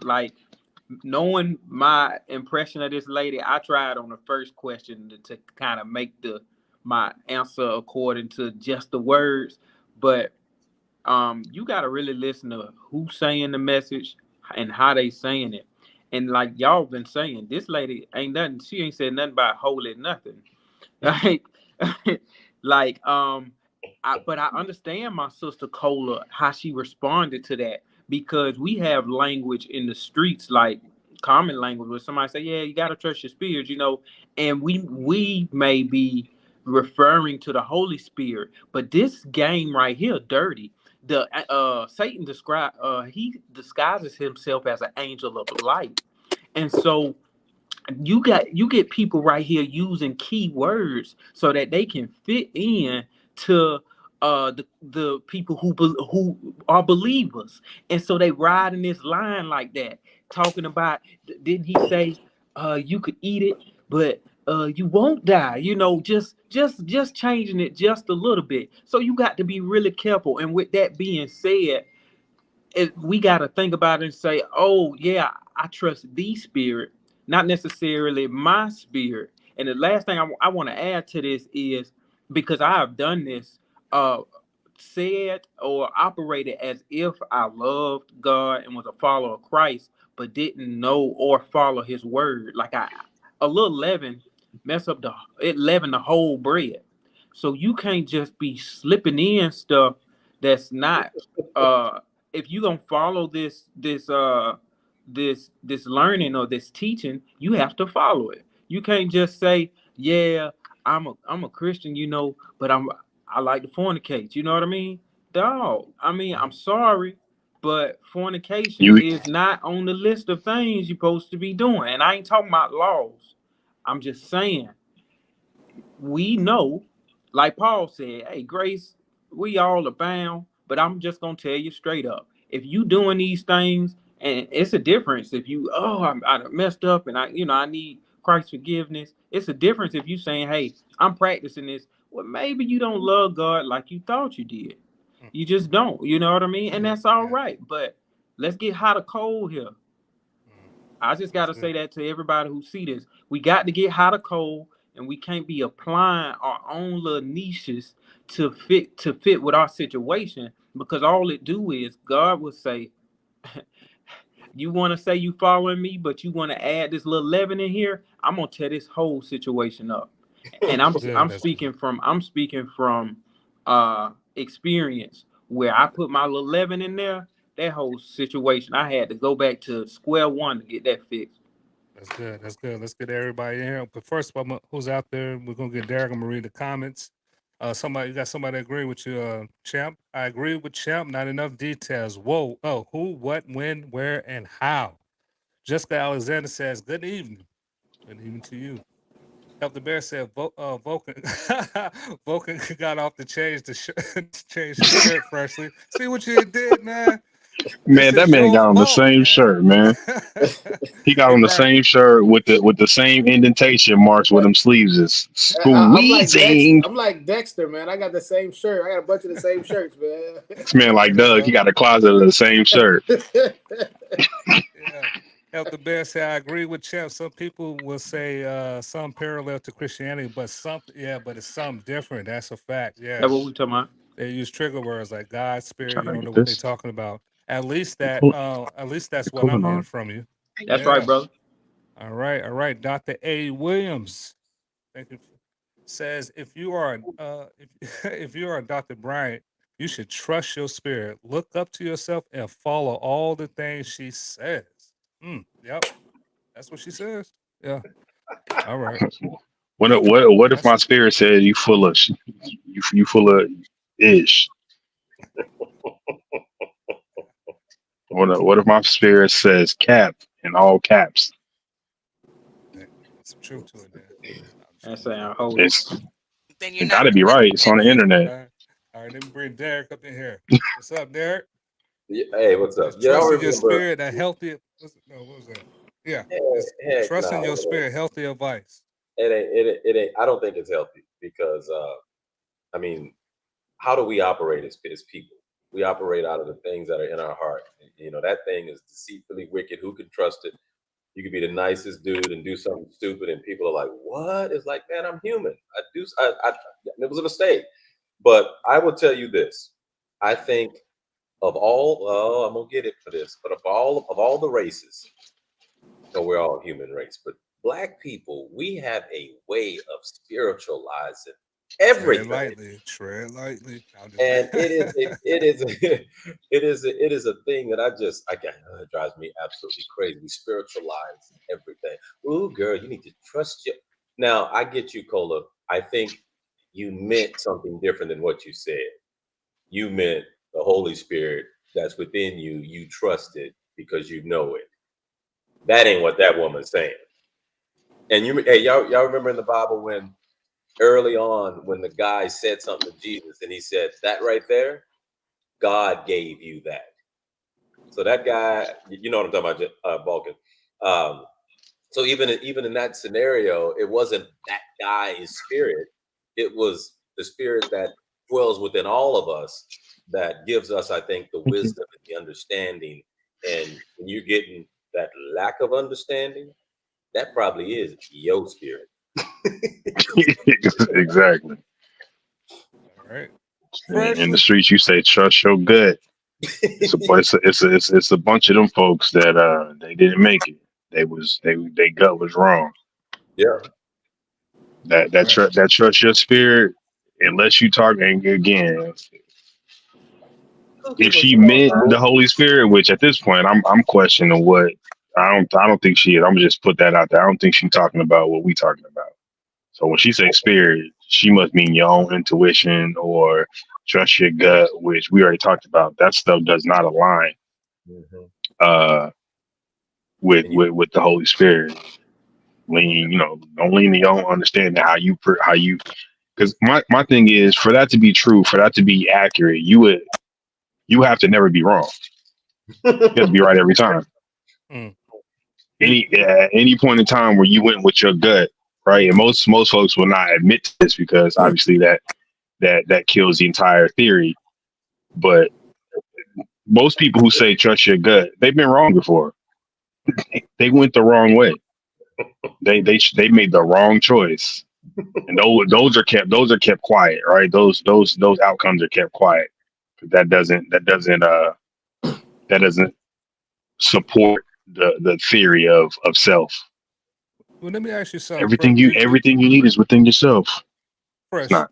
knowing my impression of this lady. I tried on the first question to kind of make my answer according to just the words, but you got to really listen to who's saying the message and how they saying it. And like y'all been saying, this lady ain't nothing. She ain't said nothing about holy nothing. Like, like but I understand my sister Cola how she responded to that because we have language in the streets like common language where somebody say, "Yeah, you gotta trust your spirit," and we may be referring to the Holy Spirit, but this game right here, dirty. The Satan he disguises himself as an angel of light, and so you get people right here using key words so that they can fit in to the people who are believers, and so they ride in this line like that, talking about didn't he say you could eat it but you won't die, just changing it just a little bit. So you got to be really careful. And with that being said, we got to think about it and say, oh yeah, I trust the spirit, not necessarily my spirit. And the last thing I want to add to this is, because I have done this, said or operated as if I loved God and was a follower of Christ, but didn't know or follow His word. Like a little leaven mess up it leaven the whole bread. So you can't just be slipping in stuff that's not. If you gonna follow this learning or this teaching, you have to follow it. You can't just say, yeah, I'm a Christian, but I like to fornicate. You know what I mean? Dog. I mean, I'm sorry, but fornication You is not on the list of things you're supposed to be doing. And I ain't talking about laws. I'm just saying, we know, like Paul said, hey, grace, we all abound, but I'm just gonna tell you straight up. If you doing these things, and it's a difference if you, I messed up and I need Christ's forgiveness. It's a difference if you saying, hey, I'm practicing this. Well, maybe you don't love God like you thought you did. You just don't, you know what I mean? And Yeah, that's all yeah. right. But let's get hot or cold here. I just got to That's say good. that to everybody who see this. We got to get hot or cold, and we can't be applying our own little niches to fit with our situation, because all it do is God will say, you want to say you following me, but you want to add this little leaven in here. I'm gonna tear this whole situation up. And I'm That's good. I'm That's good. speaking from experience, where I put my little leaven in there. That whole situation, I had to go back to square one to get that fixed. That's good. That's good. Let's get everybody in here. But first, who's out there? We're gonna get Derek. I'm gonna read the comments. You got somebody agree with you, Champ? I agree with Champ. Not enough details. Whoa. Oh, who, what, when, where, and how. Jessica Alexander says, "Good evening. Good evening to you." Help the Bear said, Vulcan, Vulcan got off to change change his shirt freshly. See what you did, man. This man, that is man your got on the fault, same man. shirt, man. He got Hey, on the Brian. same shirt with the same indentation marks where them sleeves is I'm like Dexter. squeezing. I'm like Dexter, man. I got the same shirt. I got a bunch of the same shirts, man. This man like Doug, he got a closet of the same shirt. Yeah. Help the Bear say, I agree with Champ. Some people will say some parallel to Christianity, but but it's something different. That's a fact. That's what Yes. we talking about. They use trigger words like God, spirit. Trying You to don't know get what they're this. talking about. At least Pull, that's the what I'm cooling hearing on. from you. That's right, Yeah. brother. All right. All right. Dr. A. Williams. Thank you. Says if you are if you are Dr. Bryant, you should trust your spirit. Look up to yourself and follow all the things she says. Yep. That's what she says. Yeah. All right. What if That's my spirit said you full of you full of ish? What if my spirit says cap in all caps? some truth to it then. I'm just That's gonna leave it saying alone. holy. It's Then you're it not got to be right. It's on the internet. All right, let me bring Derek up in here. What's up, Derek? Yeah, hey, what's up? Is Y'all trusting your remember? spirit a healthy what was that? Yeah. Heck, Is heck trusting no, your spirit healthy advice? it ain't. I don't think it's healthy because I mean, how do we operate as people? We operate out of the things that are in our heart. You know, that thing is deceitfully wicked. Who can trust it? You could be the nicest dude and do something stupid, and people are like, "What?" It's like, man, I'm human. It was a mistake. But I will tell you this: I think of all, I'm gonna get it for this, but of all the races, so we're all human race, but Black people, we have a way of spiritualizing Tread everything. lightly. Tread lightly. I'm just And it is a thing that I can't, it drives me absolutely crazy. We spiritualize everything. Ooh, girl, you need to trust you. Now I get you, Cola. I think you meant something different than what you said. You meant the Holy Spirit that's within you. You trust it because you know it. That ain't what that woman's saying. And hey, y'all remember in the Bible when early on when the guy said something to Jesus and he said that right there, God gave you that. So that guy, you know what I'm talking about, Vulcan. Um, so even in that scenario, it wasn't that guy's spirit; it was the spirit that dwells within all of us that gives us, I think, the wisdom and the understanding. And when you're getting that lack of understanding, that probably is your spirit. Exactly. All right. In the Fresh. streets, you say trust your gut. It's a bunch of them folks that they didn't make it. They gut was wrong. Yeah. Right. That trust your spirit. Unless you talk, and again, if she meant the Holy Spirit, which at this point I'm questioning what I don't think she is. I'm gonna just put that out there. I don't think she's talking about what we talking about. So when she says spirit, she must mean your own intuition or trust your gut, which we already talked about. That stuff does not align Mm-hmm. uh, with the Holy Spirit. Lean, don't lean to your own understanding how you. Because my thing is, for that to be true, for that to be accurate, you have to never be wrong. You have to be right every time. Mm. Any point in time where you went with your gut, right? And most folks will not admit to this because obviously that kills the entire theory. But most people who say trust your gut, they've been wrong before. They went the wrong way. They made the wrong choice, and those are kept quiet, right? Those outcomes are kept quiet. That doesn't support the theory of self. Well, let me ask you something. Everything you need is within yourself. It's Fresh. not.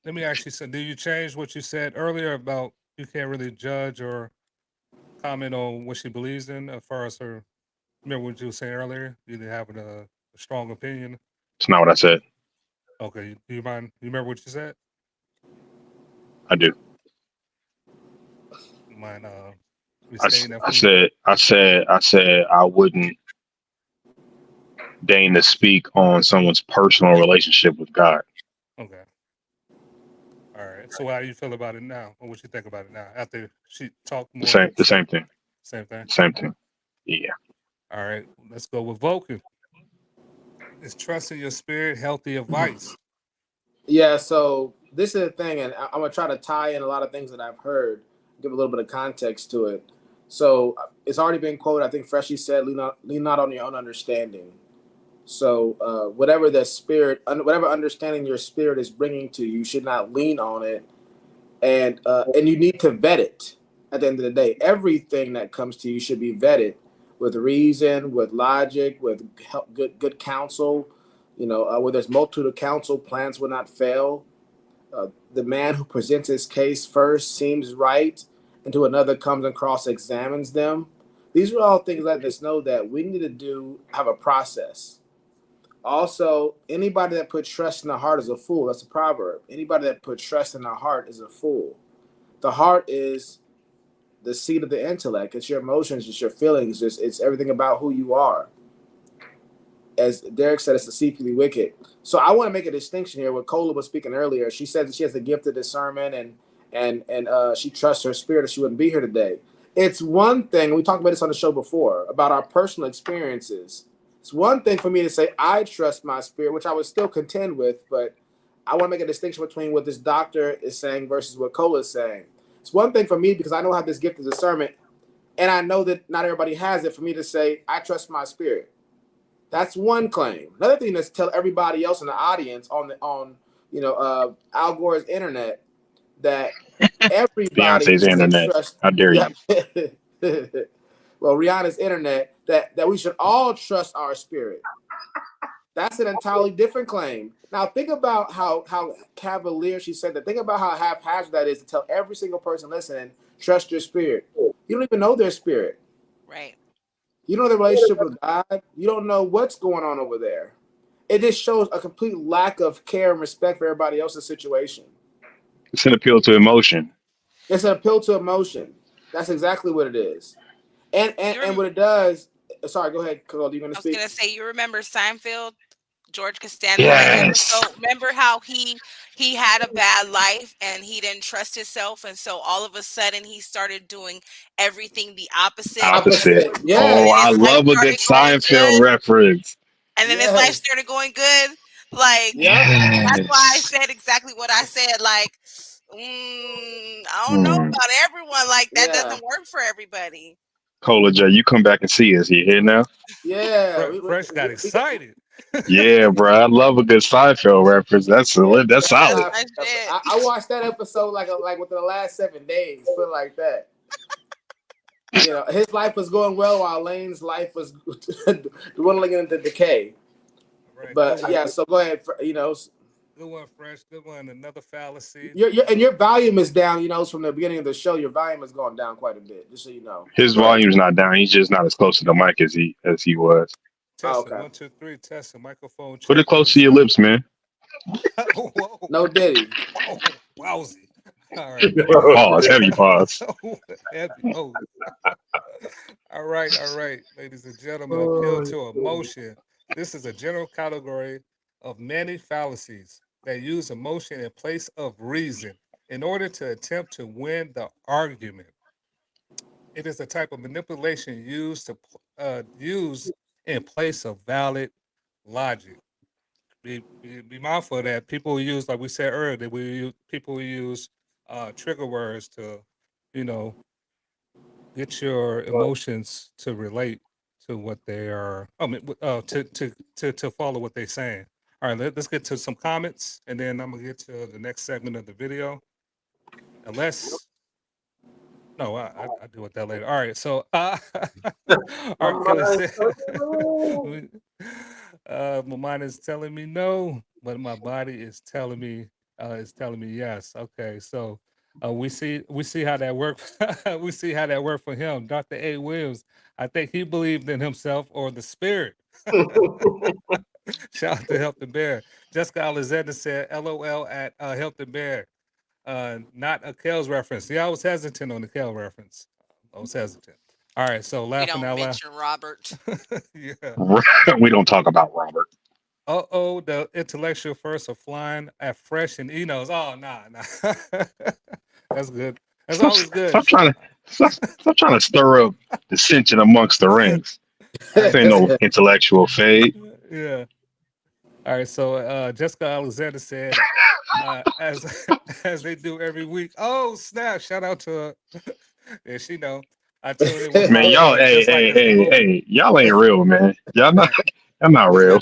Let me ask you something. Do you change what you said earlier about you can't really judge or comment on what she believes in as far as her? Remember what you were saying earlier? You didn't have a strong opinion. It's not what I said. Okay. Do you mind? You remember what you said? I do. You mind I, restating that I for me? said I wouldn't deign to speak on someone's personal relationship with God. Okay. All right. So how do you feel about it now? Or what you think about it now? After she talked more and The said same thing. same thing? Same thing. Yeah. All right. Let's go with Vulcan. Is trusting your spirit healthy advice? Yeah, so this is the thing, and I'm gonna try to tie in a lot of things that I've heard, give a little bit of context to it. So it's already been quoted. I think Freshie said, lean not on your own understanding." So whatever the spirit, whatever understanding your spirit is bringing to you, you should not lean on it, and you need to vet it. At the end of the day, everything that comes to you should be vetted with reason, with logic, with good counsel. Where there's multitude of counsel, plans will not fail. The man who presents his case first seems right, until another comes and cross-examines them. These are all things letting us know that we need to have a process. Also, anybody that puts trust in the heart is a fool. That's a proverb. Anybody that puts trust in the heart is a fool. The heart is the seat of the intellect. It's your emotions, it's your feelings, it's everything about who you are. As Derek said, it's deceitfully wicked. So I want to make a distinction here. What Cola was speaking earlier, she said that she has the gift of discernment and she trusts her spirit, or she wouldn't be here today. It's one thing, we talked about this on the show before, about our personal experiences. It's one thing for me to say I trust my spirit, which I would still contend with, but I want to make a distinction between what this doctor is saying versus what Cola is saying. It's one thing for me because I know I have this gift of discernment, and I know that not everybody has it, for me to say I trust my spirit. That's one claim. Another thing is to tell everybody else in the audience on Al Gore's internet that everybody Beyonce's should internet. trust. How dare Yeah. you? Well, Rihanna's internet that we should all trust our spirit. That's an entirely different claim. Now think about how cavalier she said that. Think about how haphazard that is to tell every single person listening, trust your spirit. You don't even know their spirit. Right. You don't know the relationship with God. You don't know what's going on over there. It just shows a complete lack of care and respect for everybody else's situation. It's an appeal to emotion. It's an appeal to emotion. That's exactly what it is. And what it does. Sorry, go ahead, Carl. Are you going to I was speak? gonna say, you remember Seinfeld, George Costanza, that Yes. episode? Remember how he had a bad life and he didn't trust himself, and so all of a sudden he started doing everything the opposite, Opposite. and Yeah. Oh, then I his life love a good started going Seinfeld good. reference. And then his life Yes. started going good. Like, Yep. that's why I Yes. said exactly what I said. Like, I don't know about everyone. Like that Yeah. doesn't work for everybody. Cola J, you come back and see us. You here now? Yeah. Fresh got excited. Yeah, bro. I love a good Seinfeld reference. That's solid. That's That's solid. my shit. I watched that episode like within the last 7 days, put it like that. You know, his life was going well while Lane's life was dwindling into decay. Right, But good yeah, one. so go ahead. You know, Good one, Fresh. Good one. Another fallacy. your volume is down. You know, from the beginning of the show, your volume has gone down quite a bit. Just so you know. His Go ahead. volume's not down. He's just not as close to the mic as he was. Oh, Testing. okay. 1, 2, 3. Testing. Microphone check. Put it close to your sound. lips, man. Whoa. No Diddy. Whoa. Wowzy. All right. Pause. Heavy pause. Heavy. Oh. All right, ladies and gentlemen. Appeal to emotion. This is a general category of many fallacies that use emotion in place of reason in order to attempt to win the argument. It is a type of manipulation used to use in place of valid logic. Be mindful of that. People who use, like we said earlier, that people who use trigger words to, you know, get your emotions to relate to what they are. I mean, to follow what they're saying. All right, let's get to some comments, and then I'm gonna get to the next segment of the video. Unless, no, I deal with that later. All right, so R. Kelly said, my mind is telling me no, but my body is telling me yes. Okay, so we see how that worked. We see how that worked for him. Dr. A. Williams, I think he believed in himself or the spirit. Shout out to Help the Bear. Jessica Alexander said, LOL at Help the Bear. Not a Kels reference. Yeah, I was hesitant on the Kel reference. I was hesitant. All right, so We laughing don't out loud. mention Robert. Yeah. We don't talk about Robert. The intellectual first are flying at Fresh and Enos. Oh, nah. That's good. That's always good. Stop trying to stir up dissension amongst the ranks. This ain't no intellectual fade. Yeah. All right, so Jessica Alexander said, as they do every week. Oh, snap. Shout out to her. Yeah, she know. I tuned in with Man, my y'all, just like it's the movie. hey, y'all ain't real, man. Y'all not Just real.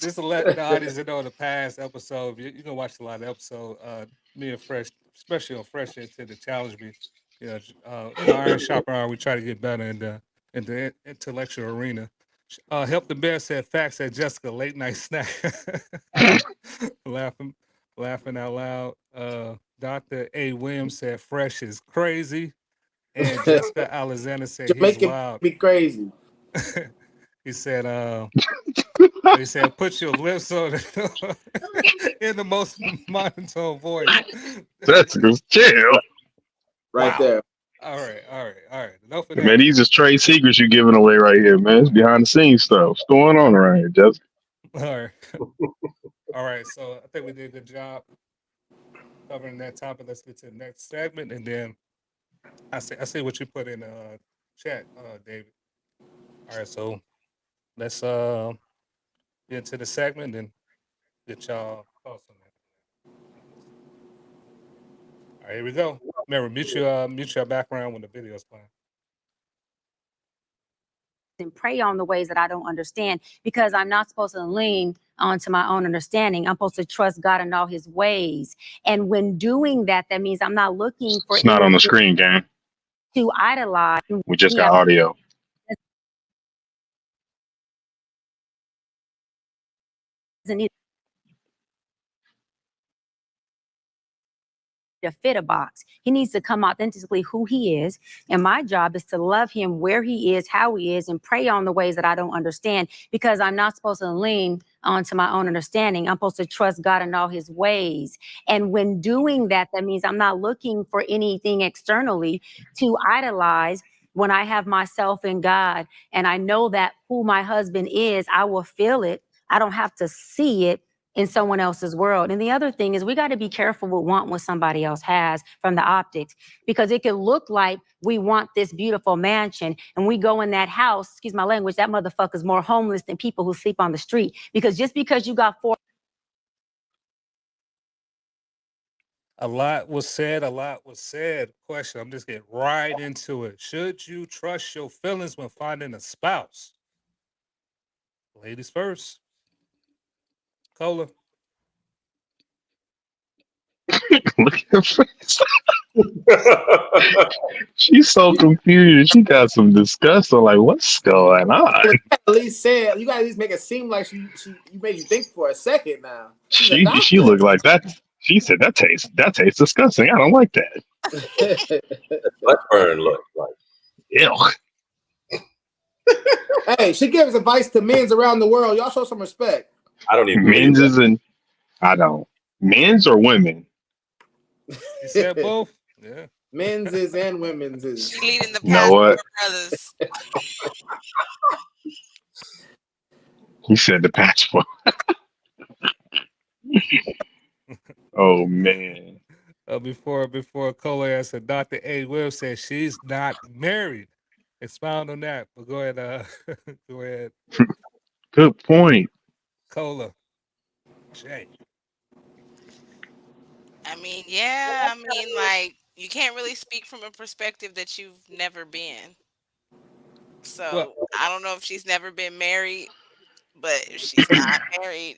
Just to let the audience know the past episode, you can watch a lot of episodes. Me and Fresh, especially on Fresh into the challenge me. Iron Shopper Iron, we try to get better in the intellectual arena. Help the Bear said facts at Jessica late night snack. laughing out loud. Dr. A. Williams said Fresh is crazy. And Jessica Alexander said he's wild. Be crazy. He said, put your lips on it in the most monotone voice. That's chill. Right there. All right. Enough of Man, that. these is trade secrets you're giving away right here, man. It's behind the scenes stuff. What's going on around here, Jessica? All right. So I think we did a good job covering that topic. Let's get to the next segment, and then I see what you put in chat, David. All right. So let's get into the segment and get y'all thoughts on that. All right, here we go. Remember, mute your background when the video is playing. And pray on the ways that I don't understand, because I'm not supposed to lean onto my own understanding. I'm supposed to trust God in all his ways. And when doing that, that means I'm not looking for It's not on the screen, gang. To idolize. We just got audio. To fit a box. He needs to come authentically who he is. And my job is to love him where he is, how he is, and pray on the ways that I don't understand, because I'm not supposed to lean onto my own understanding. I'm supposed to trust God in all his ways. And when doing that, that means I'm not looking for anything externally to idolize. When I have myself in God and I know that who my husband is, I will feel it. I don't have to see it in someone else's world. And the other thing is we got to be careful with want what somebody else has from the optics, because it could look like we want this beautiful mansion and we go in that house, excuse my language, that motherfucker's more homeless than people who sleep on the street. Because just because you got 4 A lot was said. A lot was said. Question. I'm just getting right into it. Should you trust your feelings when finding a spouse? Ladies first. Cola. Look at her face. She's so confused. She got some disgust. I'm like, what's going on? You gotta at least say it. You gotta at least make it seem like you made you think for a second now. She's a She doctor. looked like that. She said that tastes disgusting. I don't like that. Butt burn look like. Ew. Hey, she gives advice to men's around the world. Y'all show some respect. I don't even believe Men's that. isn't. I don't. Men's or women? You said both? Yeah. Men's is and women's is. She leading the You know pack for what? brothers. He said the passport. Oh man. Before Cola answered, Dr. A. Will said she's not married. Expound on that. But go ahead. Go ahead. Good point. Cola. Jay. I mean, yeah. I mean, like, you can't really speak from a perspective that you've never been. Well, So I don't know if she's never been married, but if she's not married,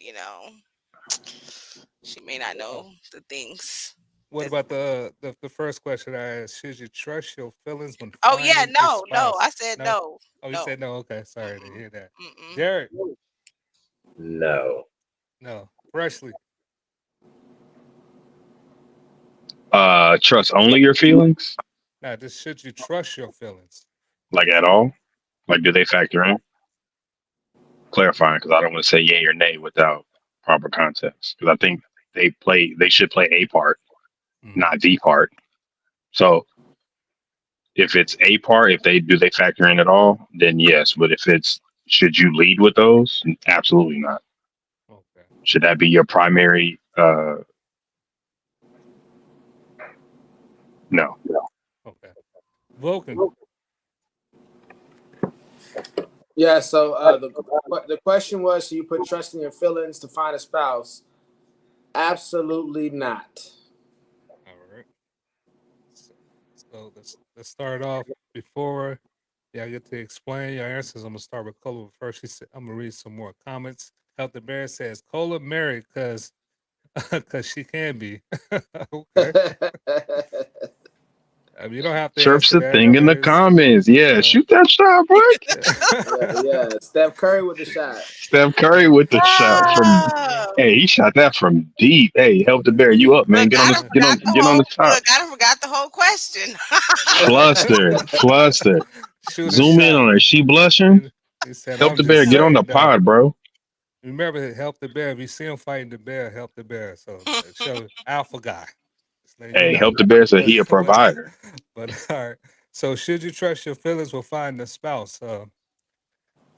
she may not know the things. what about the first question I asked? Should you trust your feelings when Oh yeah, finding a no. spouse? I said No. no. Oh, you No. said no. Okay, sorry to hear that. Mm-mm. Derek. No. No. Freshly. Trust only your feelings? Now, just should you trust your feelings? Like at all? Like do they factor in? Clarifying because I don't want to say yay or nay without proper context. Because I think they should play a part, not the part. So if it's a part, if they factor in at all, then yes. But if it's should you lead with those? Absolutely not. Okay. Should that be your primary? No. Okay. Vulcan. Yeah, so the question was, should you put trust in your feelings to find a spouse? Absolutely not. All right. So let's start off before I get to explain your answers. I'm gonna start with Cola first. She said I'm gonna read some more comments. Health the Bear says Cola married because she can be. Okay. I mean, you don't have to Chirps answer the that. I thing in mean, the comments. Yeah, shoot that shot, bro. Yeah. Steph Curry with the shot. Steph Curry with the shot from. Oh, Hey, he shot that from deep. Hey, help the bear you up, man. look, Get on I the done forgot the get on whole. the top. Look, I done forgot the whole question. Fluster. Shoot a Zoom in shot. on her. She blushing. He said, Help "I'm the bear. just Get on the saying though." pod, bro. Remember, help the bear. If you see him fighting the bear, help the bear. So show alpha guy. Just letting you Hey, know. help the bear. So he a provider. But all right. So should you trust your feelings will find a spouse?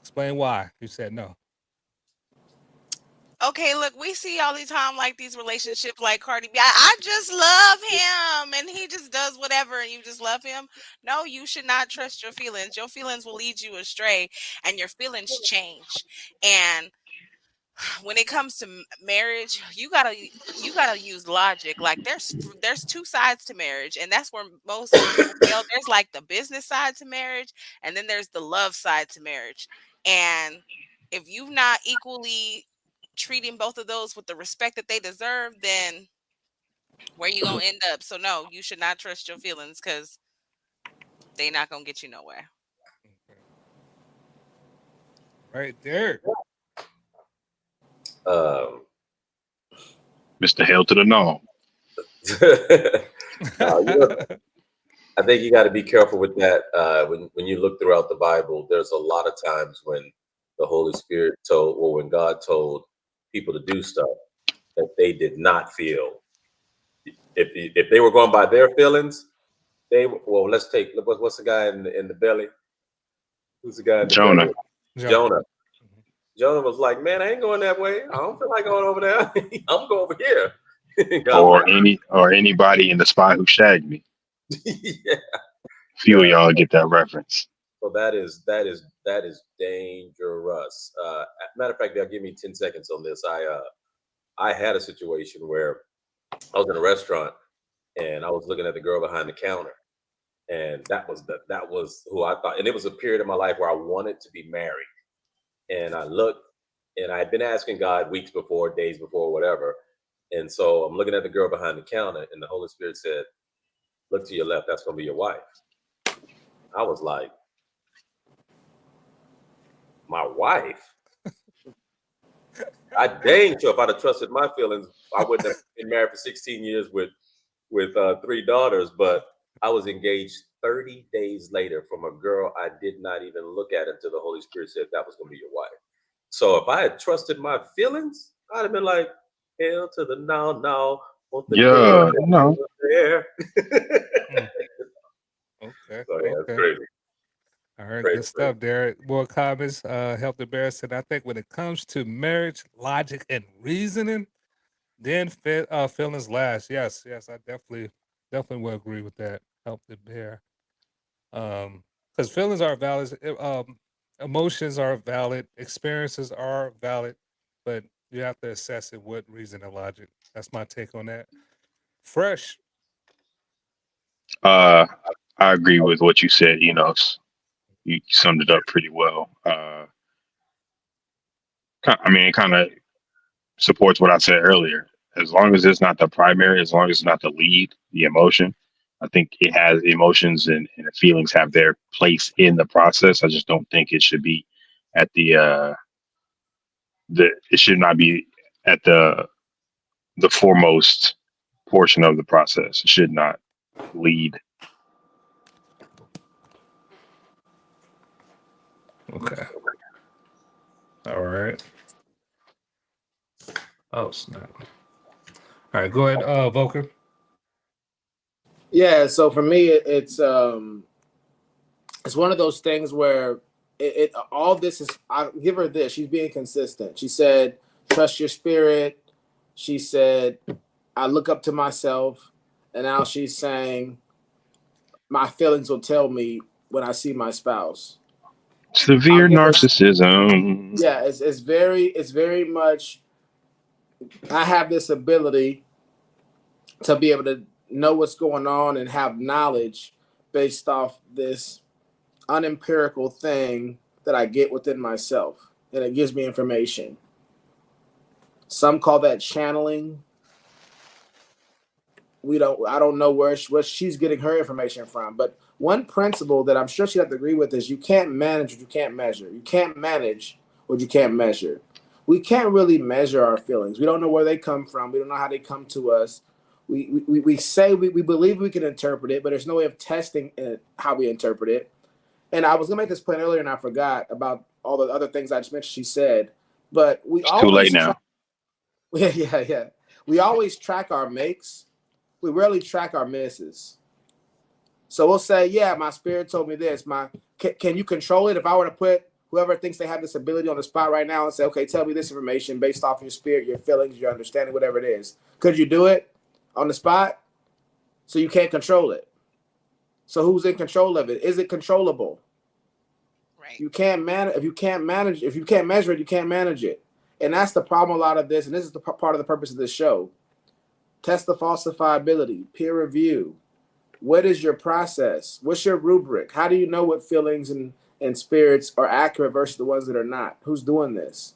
Explain why you said no. Okay, look, we see all the time like these relationships like Cardi B. I just love him and he just does whatever and you just love him. No, you should not trust your feelings. Your feelings will lead you astray and your feelings change. And when it comes to marriage, you gotta use logic. Like there's two sides to marriage, and that's where most people fail. There's like the business side to marriage, and then there's the love side to marriage. And if you've not equally treating both of those with the respect that they deserve, then where you gonna end up? So no, you should not trust your feelings because they're not gonna get you nowhere. Okay. Right there. Mr. Hell to the no. No, I think you got to be careful with that. When you look throughout the Bible, there's a lot of times when the Holy Spirit told, or when God told people to do stuff that they did not feel. If they were going by their feelings, let's take what's the guy in the belly? Who's the guy in the Jonah. belly? Jonah. Jonah was like, man, I ain't going that way. I don't feel like going over there. I'm going over here. Or anybody in The Spy Who Shagged Me. Yeah. Few of y'all get that reference. So that is dangerous. Matter of fact, they'll give me 10 seconds on this. I had a situation where I was in a restaurant and I was looking at the girl behind the counter, and that was who I thought. And it was a period of my life where I wanted to be married, and I looked, and I had been asking God weeks before, days before, whatever. And so I'm looking at the girl behind the counter, and the Holy Spirit said, "Look to your left. That's going to be your wife." I was like, "My wife?" I dang sure if I'd have trusted my feelings, I wouldn't have been married for 16 years with 3 daughters. But I was engaged 30 days later from a girl I did not even look at until the Holy Spirit said that was going to be your wife. So if I had trusted my feelings, I'd have been like, hell to the no, want the Yeah, no. there. Okay. So yeah, it's Okay. crazy. I heard Crazy, good stuff, Derek. More comments. Help the bear said, I think when it comes to marriage, logic, and reasoning, then feelings last. Yes, I definitely will agree with that. Help the bear. Because feelings are valid, emotions are valid, experiences are valid, but you have to assess it with reason and logic. That's my take on that. Fresh. I agree with what you said. You summed it up pretty well. I mean, it kind of supports what I said earlier. As long as it's not the primary, as long as it's not the lead, the emotion, I think it has emotions and the feelings have their place in the process. I just don't think it should be at the it should not be at the foremost portion of the process. It should not lead. Okay. All right. Oh, snap. All right, go ahead, Vulcan. Yeah, so for me, it's one of those things where all this is. I give her this. She's being consistent. She said, "Trust your spirit." She said, "I look up to myself," and now she's saying, "My feelings will tell me when I see my spouse." I'll Severe give her. narcissism. Yeah, it's very much. I have this ability to be able to know what's going on and have knowledge based off this unempirical thing that I get within myself, and it gives me information. Some call that channeling. I don't know where she's getting her information from, but one principle that I'm sure she'd have to agree with is you can't manage what you can't measure. You can't manage what you can't measure. We can't really measure our feelings. We don't know where they come from. We don't know how they come to us. We say we believe we can interpret it, but there's no way of testing how we interpret it. And I was gonna make this point earlier, and I forgot about all the other things I just mentioned. She said, but we It's too late now. yeah. We always track our makes. We rarely track our misses. So we'll say, yeah, my spirit told me this. Can you control it? If I were to put whoever thinks they have this ability on the spot right now and say, okay, tell me this information based off your spirit, your feelings, your understanding, whatever it is. Could you do it on the spot? So you can't control it. So who's in control of it? Is it controllable? Right. You can't manage. If you can't measure it, you can't manage it. And that's the problem. A lot of this, and this is the part of the purpose of this show. Test the falsifiability, peer review. What is your process? What's your rubric? How do you know what feelings and spirits are accurate versus the ones that are not? Who's doing this?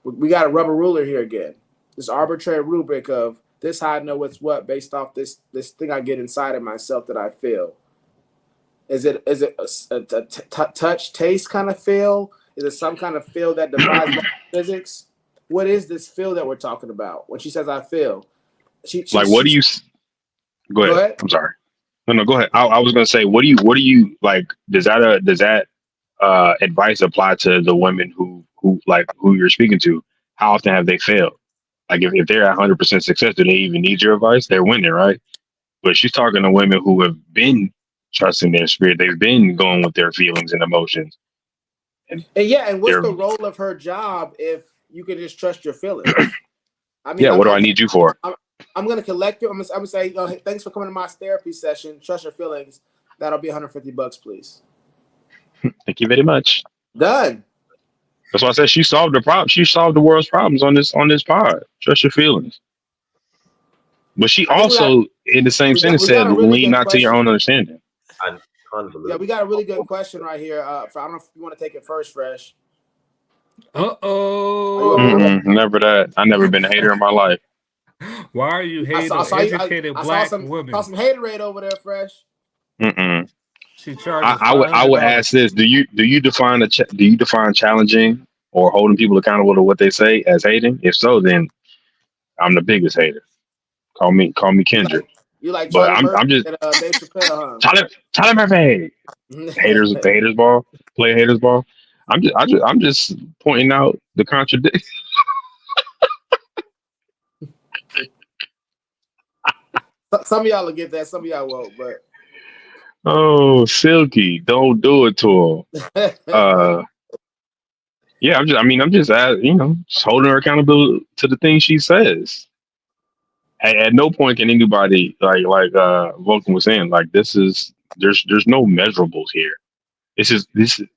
We got a rubber ruler here again. This arbitrary rubric of this how I know what's what based off this thing I get inside of myself that I feel. Is it a touch, taste kind of feel? Is it some kind of feel that defies physics? What is this feel that we're talking about? When she says I feel, What do you? Go ahead. Go ahead. I'm sorry. No, go ahead. I was gonna say, what do you like? Does that advice apply to the women who you're speaking to? How often have they failed? Like if they're 100% success, do they even need your advice? They're winning, right? But she's talking to women who have been trusting their spirit. They've been going with their feelings and emotions. And what's the role of her job if you can just trust your feelings? I mean, yeah, what do I need you for? I'm going to collect you. I'm going to say, hey, thanks for coming to my therapy session. Trust your feelings. That'll be $150, please. Thank you very much. Done. That's why I said she solved the problem. She solved the world's problems on this pod. Trust your feelings. But she also in the same We got sentence we said, got a really lean good not to your question. own understanding. Yeah, Yeah, we got a really good question right here. I don't know if you want to take it first, Fresh. Uh-oh. Never that. I never been a hater in my life. Why are you I hating saw, on I saw you. educated I saw black some women? haterade over there, Fresh. Mm-mm. She charges I would ask $500. this: do you define challenging or holding people accountable to what they say as hating? If so, then I'm the biggest hater. Call me Kendrick. You like But Charlie Murphy I'm just and Dave Chappelle, Charlie Murphy. huh? Haters ball. Play haters ball. I'm just pointing out the contradiction. Some of y'all will get that. Some of y'all won't. But Oh, Silky, don't do it to him. Yeah, I'm just just holding her accountable to the things she says. At no point can anybody like Vulcan was saying, like, there's no measurables here. This is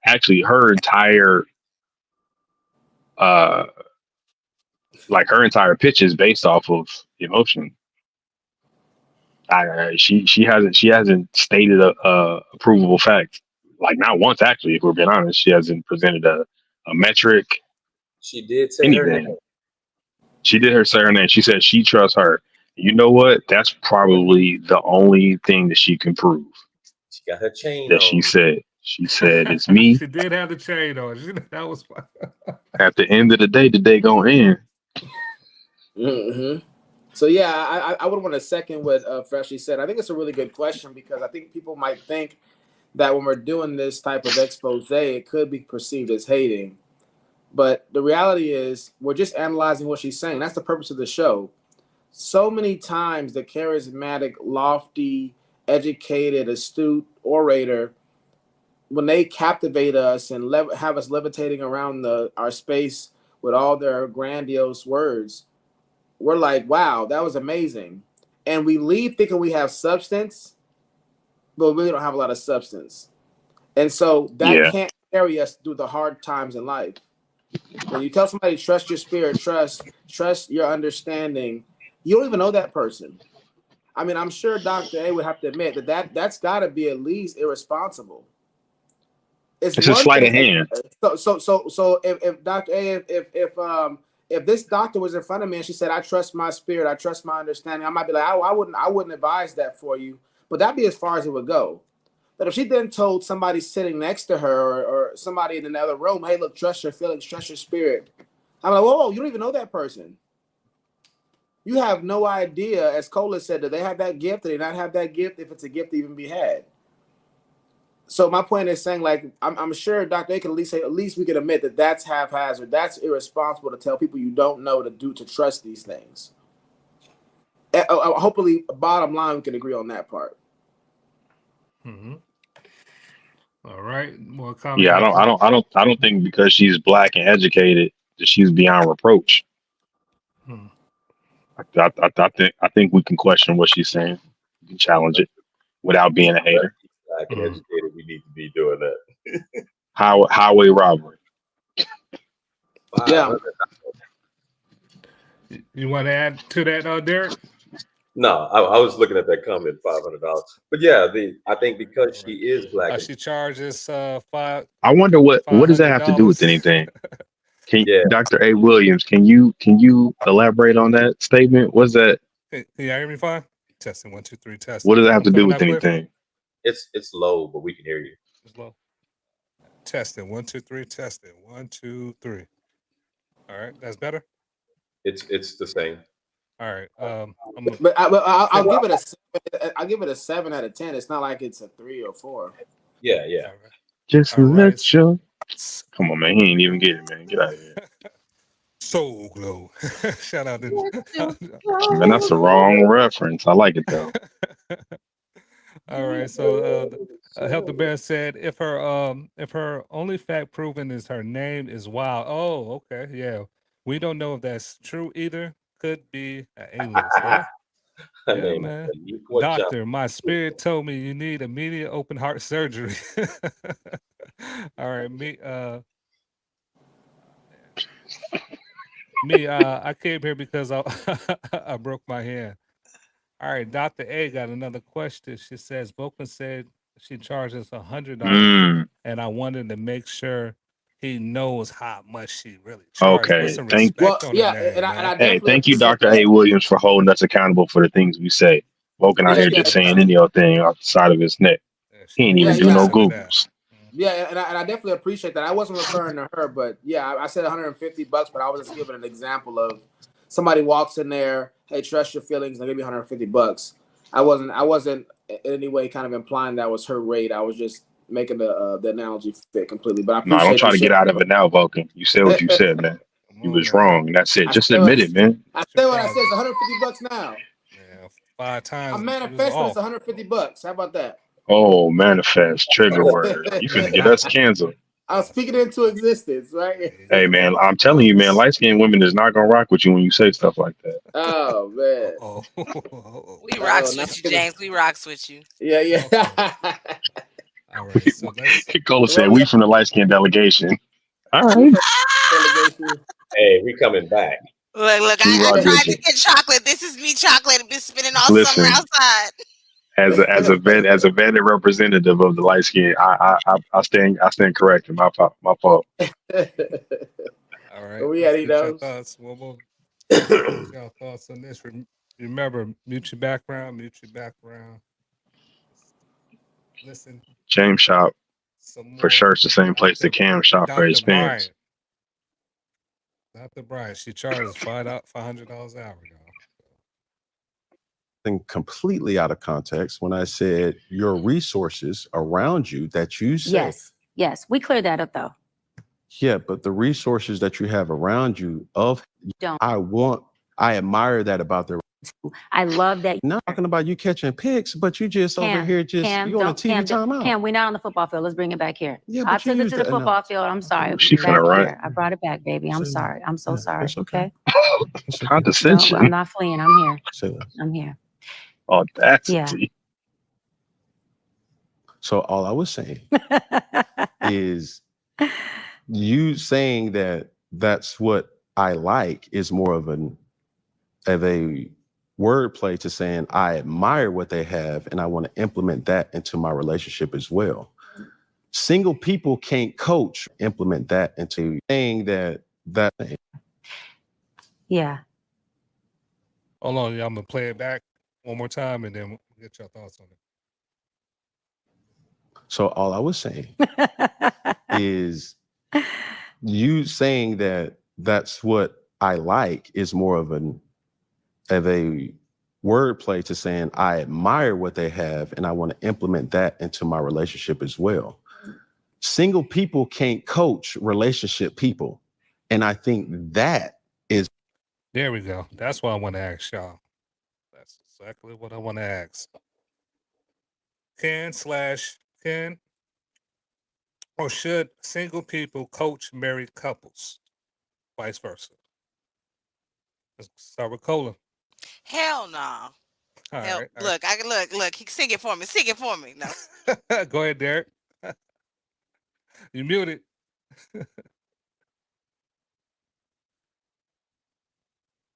actually her entire uh her entire pitch is based off of emotion. She hasn't stated a provable fact, like, not once, actually. If we're being honest, she hasn't presented a metric, she did say her anything. name. She did say her name. She said she trusts her. You know what? That's probably the only thing that she can prove. She got her chain That on. she said it's me. She did have the chain on. That was fun. At the end of the day gonna end. Mm-hmm. So yeah, I would want to second what Freshly said. I think it's a really good question because I think people might think that when we're doing this type of expose, it could be perceived as hating. But the reality is we're just analyzing what she's saying. That's the purpose of the show. So many times the charismatic, lofty, educated, astute orator, when they captivate us and have us levitating around our space with all their grandiose words, we're like, wow, that was amazing. And we leave thinking we have substance, but we really don't have a lot of substance. And so that Yeah. can't carry us through the hard times in life. When you tell somebody, trust your spirit, trust your understanding, you don't even know that person. I mean, I'm sure Dr. A would have to admit that's got to be at least irresponsible. It's a one sleight of thing. hand. So if Dr. A, if this doctor was in front of me and she said, I trust my spirit, I trust my understanding, I might be like, I wouldn't advise that for you. But that'd be as far as it would go. But if she then told somebody sitting next to her or somebody in another room, hey, look, trust your feelings, trust your spirit. I'm like, whoa, you don't even know that person. You have no idea, as Cola said, do they have that gift? Do they not have that gift? If it's a gift to even be had. So my point is saying, like, I'm sure Dr. A can at least say, at least we can admit that that's haphazard. That's irresponsible to tell people you don't know to trust these things. Hopefully, bottom line, we can agree on that part. Mm-hmm. All right. More comments. Yeah, I don't think because she's black and educated that she's beyond reproach. I think we can question what she's saying. We can challenge it without being a hater. Black and educated, we need to be doing that. Highway robbery. Yeah. You want to add to that, Derek? No, I was looking at that comment, $500. But yeah, I think because she is black, She charges five. I wonder what does that have to do with anything? Dr. A. Williams, can you elaborate on that statement? What's that? Can you hear me fine? Testing 1 2 3 testing. What does that have to do coming with out clear? anything? It's low, but we can hear you. It's low. Testing 1 2 3 testing 1 2 3. All right, that's better. It's the same. All right. But I'll give it I'll give it a 7 out of 10. It's not like it's a 3 or 4. Yeah. Just let your. Come on, man. He ain't even get it, man. Get out of here. Soul Glow. Shout out to. Man, that's the wrong reference. I like it though. All right. So Help the Bear said if her only fact proven is her name is Wild. Oh, okay. Yeah. We don't know if that's true either. Could be an alias. Yeah. Yeah, man. Doctor, my spirit told me you need immediate open heart surgery. All right, I came here because I broke my hand. All right, Dr. A got another question. She says, Vulcan said she charges $100, and I wanted to make sure he knows how much she really charges. Put Okay. some Thank. Well, respect on her yeah, name, and I man. Hey, definitely thank you, appreciate Dr. A. that. Williams, for holding us accountable for the things we say. Vulcan out Yeah, here yeah, just saying any old thing off the side of his neck. Yeah, He she ain't need to even yeah, do say yeah. no some of that. Googles. Yeah, and I definitely appreciate that. I wasn't referring to her, but yeah, I said $150, but I was just giving an example of somebody walks in there, hey, trust your feelings, and give me $150. I wasn't in any way kind of implying that was her rate. I was just making the analogy fit completely. But I No, don't appreciate try you to get sharing. out of it now, Vulcan. You said what you said, man. Come You on was now. wrong, and that's it. I Just said what admit it, man. I She said what I probably, said. It's $150 now. yeah, 5 I'm times you was manifesting. It's off. $150. How about that? Oh, manifest trigger word. You finna get us canceled. I'm speaking it into existence, right? Hey, man, I'm telling you, man, light skinned women is not gonna rock with you when you say stuff like that. Oh man. Oh, We Oh, rocks not with you, gonna. James. We rocks with you. Yeah, okay. yeah. All right, so let's. Cola said, Well, we from the light skinned delegation. All we right. from delegation. Hey, we coming back. Look, We I rock tried with to you. get chocolate. This is me chocolate. Been spending all summer Listen, outside. as a vetted representative of the light skin, I stand corrected. My fault. All right, We let's had get your those. thoughts. One more. Get your thoughts on this. Remember, mute your background. Mute your background. Listen, James shop some for more. shirts, the same place that Dr. Cam shop for Dr. his pants. Bryant. Dr. Bryant. She charges $500 an hour, y'all. Completely out of context when I said your resources around you that you say, Yes. We cleared that up though. yeah, but the resources that you have around you Don't. I admire that about their. I love that. Not talking about you catching pics, but you just over here Cam, you on a TV timeout. Cam, we're not on the football field. Let's bring it back here. Yeah, I but you took it used to the the football field. I'm sorry. She Back finna run. here. I brought it back, baby. I'm sorry. I'm so sorry. It's okay. Okay. It's okay. No, I'm Condescension. not fleeing. I'm here. Say less. I'm here. Audacity. So all I was saying is you saying that that's what I like is more of a wordplay to saying I admire what they have and I want to implement that into my relationship as well. Single people can't coach, implement that into saying that. Yeah. Hold on, y'all. I'm going to play it back one more time and then we'll get your thoughts on it. So all I was saying is you saying that that's what I like is more of a wordplay to saying I admire what they have and I want to implement that into my relationship as well. Single people can't coach relationship people. And I think that is. There we go. That's what I want to ask y'all. That's exactly what I want to ask. Can or should single people coach married couples? Vice versa. Let's start with Cola. Hell no. All Hell, right. look. I can look. Sing it for me. Sing it for me. No. Go ahead, Derek. You muted.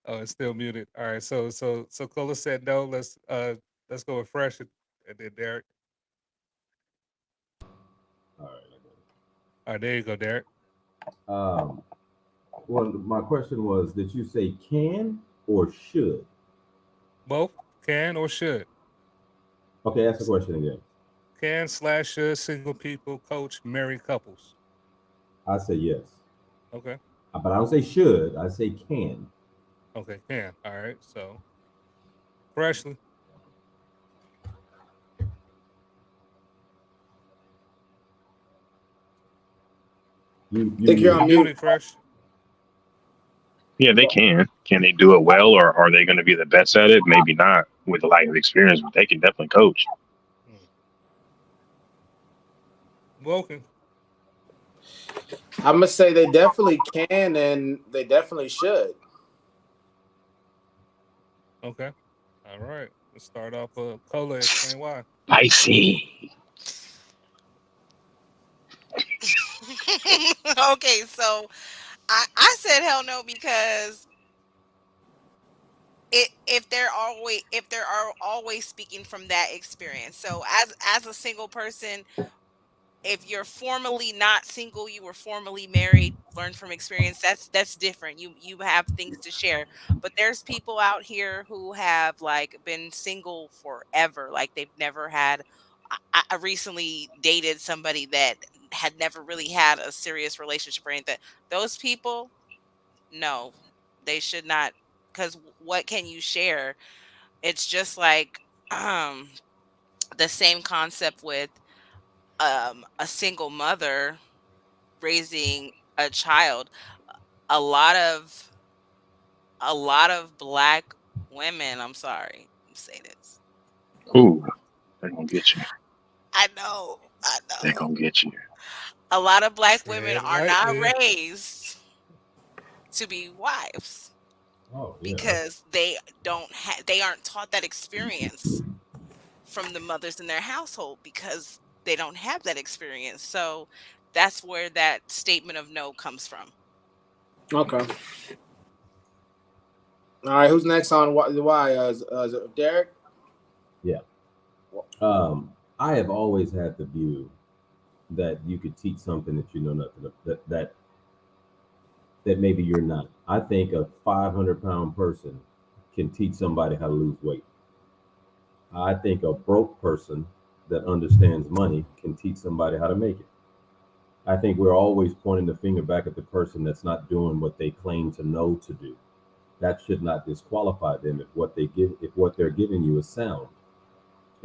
Oh, it's still muted. All right. So Cola said no. Let's go with Fresh and then Derek. All All right, there you go, Derek. right. Well, my question was, did you say can or should? Both can or should. Okay, ask the question again. Can/should single people coach married couples? I say yes. Okay. But I don't say should, I say can. Okay, can. All right. So Freshly. Think you're on mute. Muted, Fresh. Yeah, they can. Can they do it well, or are they going to be the best at it? Maybe not with a lack of experience, but they can definitely coach. Vulcan. I'm gonna say they definitely can and they definitely should. Okay. All right. Let's start off with Cola. Explain why. Spicy. Okay, so I said hell no because if they're always speaking from that experience. So as a single person, if you're formally not single, you were formally married, learn from experience, that's different. You have things to share. But there's people out here who have like been single forever, like they've never had. I recently dated somebody that had never really had a serious relationship or anything. Those people, no, they should not, because what can you share? It's just like um the same concept with a single mother raising a child. A lot of black women, I'm sorry to say this. Ooh, they're gonna get you. I They're know. gonna get you. A lot of black Say women it are not lightly. raised to be wives Oh yeah, because they aren't taught that experience from the mothers in their household because they don't have that experience. So that's where that statement of no comes from. Okay. All right. Who's next on why? Is it Derek? yeah. I have always had the view that you could teach something that you know nothing of, that maybe you're not. I think a 500-pound person can teach somebody how to lose weight. I think a broke person that understands money can teach somebody how to make it. I think we're always pointing the finger back at the person that's not doing what they claim to know to do. That should not disqualify them if what they're giving you is sound.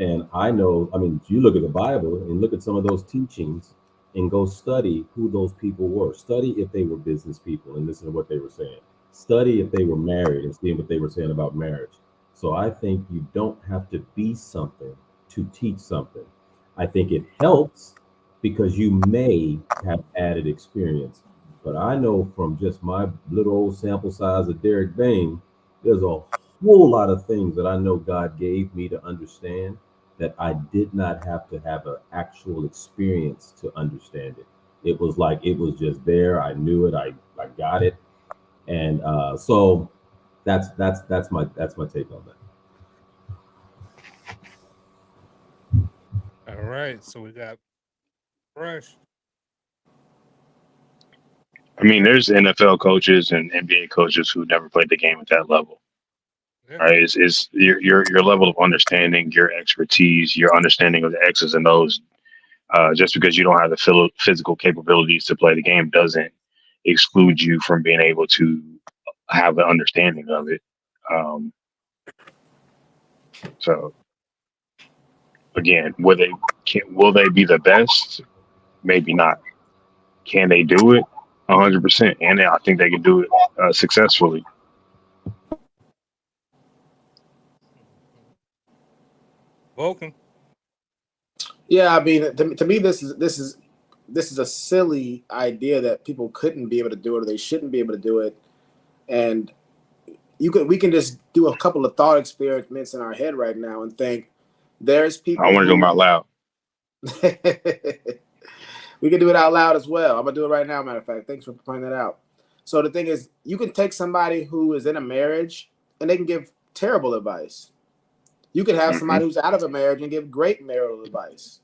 And I know, I mean, you look at the Bible and look at some of those teachings and go study who those people were. Study if they were business people and listen to what they were saying. Study if they were married and see what they were saying about marriage. So I think you don't have to be something to teach something. I think it helps because you may have added experience. But I know from just my little old sample size of Derek Bain, there's a whole lot of things that I know God gave me to understand that I did not have to have an actual experience to understand it. It was like it was just there. I knew it. I got it, and so that's my take on that. All right. So we got Fresh. I mean, there's NFL coaches and NBA coaches who never played the game at that level. Yeah. Right? It's your level of understanding, your expertise, your understanding of the X's and O's. Just because you don't have the physical capabilities to play the game doesn't exclude you from being able to have an understanding of it. Um, so again, will they be the best? Maybe not. Can they do it? 100%, and I think they can do it successfully. Vulcan. Yeah, I mean, to me, this is a silly idea that people couldn't be able to do it or they shouldn't be able to do it. And we can just do a couple of thought experiments in our head right now and think there's I people want to do them who out loud. we can do it out loud as well. I'm gonna do it right now. Matter of fact, thanks for pointing that out. So the thing is, you can take somebody who is in a marriage and they can give terrible advice. You could have Hmm. somebody who's out of a marriage and give great marital advice.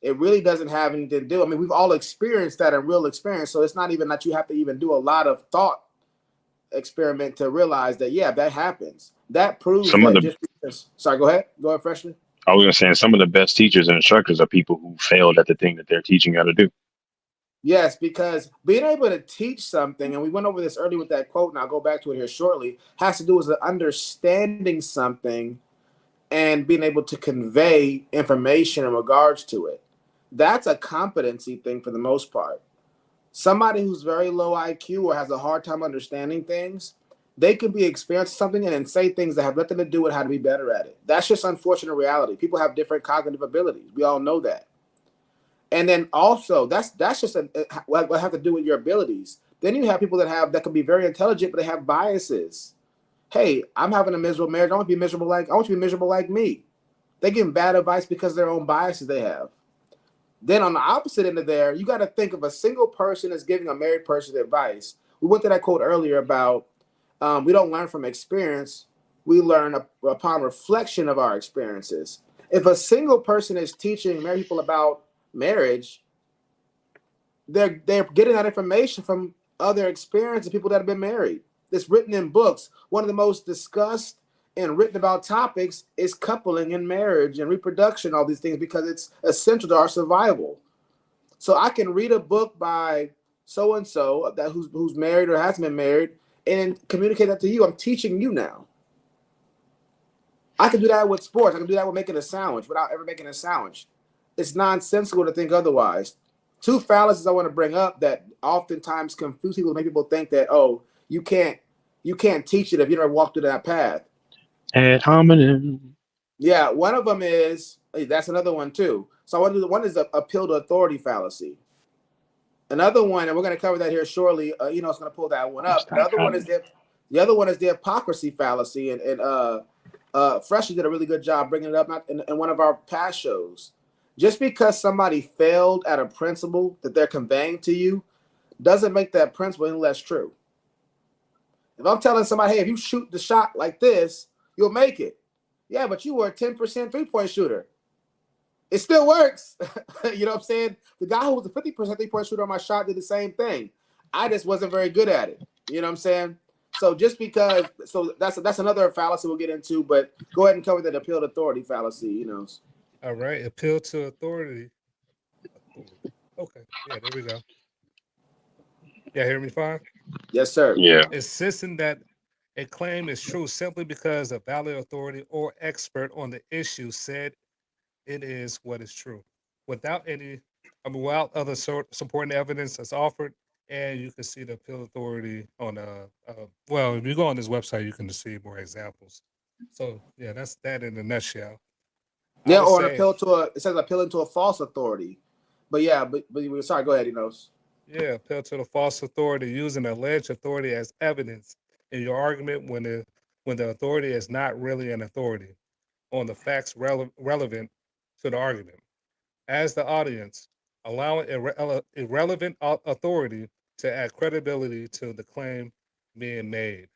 It really doesn't have anything to do. I mean, we've all experienced that in real experience. So it's not even that you have to even do a lot of thought experiment to realize that, yeah, that happens. That proves Some of that the just because. Sorry, go ahead. Go ahead, freshman. I was gonna say some of the best teachers and instructors are people who failed at the thing that they're teaching how to do. Yes, because being able to teach something, and we went over this earlier with that quote, and I'll go back to it here shortly, has to do with understanding something and being able to convey information in regards to it. That's a competency thing for the most part. Somebody who's very low IQ or has a hard time understanding things, they could be experiencing something and then say things that have nothing to do with how to be better at it. That's just unfortunate reality. People have different cognitive abilities. We all know that. And then also, that's just what have to do with your abilities. Then you have people that can be very intelligent, but they have biases. Hey, I'm having a miserable marriage. I want to be miserable I want you to be miserable like me. They give bad advice because of their own biases they have. Then on the opposite end of there, you got to think of a single person that's giving a married person advice. We went to that quote earlier about we don't learn from experience. we learn upon reflection of our experiences. If a single person is teaching married people about marriage, they're getting that information from other experiences, people that have been married. It's written in books. One of the most discussed and written about topics is coupling and marriage and reproduction, all these things, because it's essential to our survival. So I can read a book by so and so that who's married or has been married and communicate that to you. I'm teaching you now. I can do that with sports. I can do that with making a sandwich without ever making a sandwich. It's nonsensical to think otherwise. Two fallacies I want to bring up that oftentimes confuse people, make people think that, oh, you can't teach it if you never walked through that path. Ad hominem. Yeah, one of them is, that's another one too. So I want to do, one is the appeal to authority fallacy. Another one, and we're going to cover that here shortly. It's going to pull that one up. The other one is the hypocrisy fallacy, and Freshly did a really good job bringing it up in one of our past shows. Just because somebody failed at a principle that they're conveying to you doesn't make that principle any less true. If I'm telling somebody, hey, if you shoot the shot like this, you'll make it. Yeah, but you were a 10% three-point shooter. It still works. You know what I'm saying? The guy who was a 50% three-point shooter on my shot did the same thing. I just wasn't very good at it. You know what I'm saying? So just because, so that's another fallacy we'll get into, but go ahead and cover that appeal to authority fallacy, All right, appeal to authority. Okay, yeah, there we go. Yeah, hear me fine? Yes, sir. Yeah. Insisting that a claim is true simply because a valid authority or expert on the issue said it is what is true, without other supporting evidence that's offered. And you can see the appeal authority on well, if you go on this website, you can see more examples. So yeah, that's that in a nutshell. Yeah, or it says appealing to a false authority. But yeah, but sorry, go ahead, Yeah, appeal to the false authority, using alleged authority as evidence in your argument when the authority is not really an authority on the facts relevant to the argument. As the audience, allowing irrelevant authority to add credibility to the claim being made.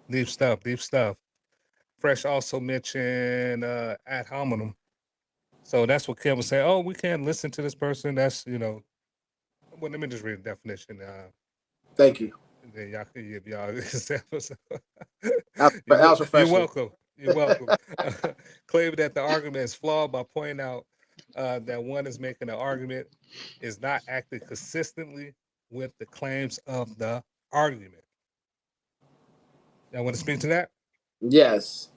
Deep stuff, deep stuff. Fresh also mentioned ad hominem. So that's what Kim was saying. Oh, we can't listen to this person. That's, well, let me just read the definition. Thank you. And then y'all can give y'all examples. You're welcome. You're welcome. Claiming that the argument is flawed by pointing out that one is making an argument is not acting consistently with the claims of the argument. Y'all want to speak to that? Yes.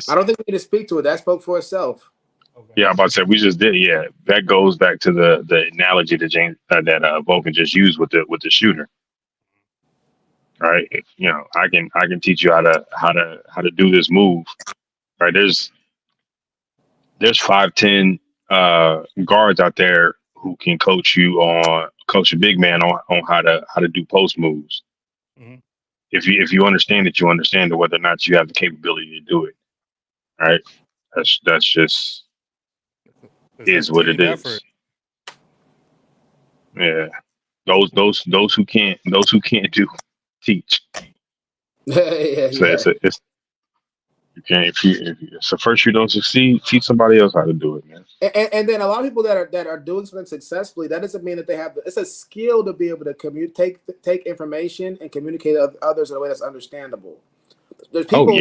I don't think we need to speak to it. That spoke for itself. Okay. Yeah, I'm about to say we just did. Yeah, that goes back to the analogy that that Vulcan just used with the shooter. Right? I can teach you how to do this move. Right? There's 5'10" guards out there who can coach a big man on how to do post moves. Mm-hmm. If you understand it, you understand whether or not you have the capability to do it. Right? That's just is what it is. Yeah. Those who can't do teach. Yeah. So you can't so first you don't succeed, teach somebody else how to do it, man. And then a lot of people that are doing something successfully, that doesn't mean that they have it's a skill to be able to take information and communicate with others in a way that's understandable. There's people, when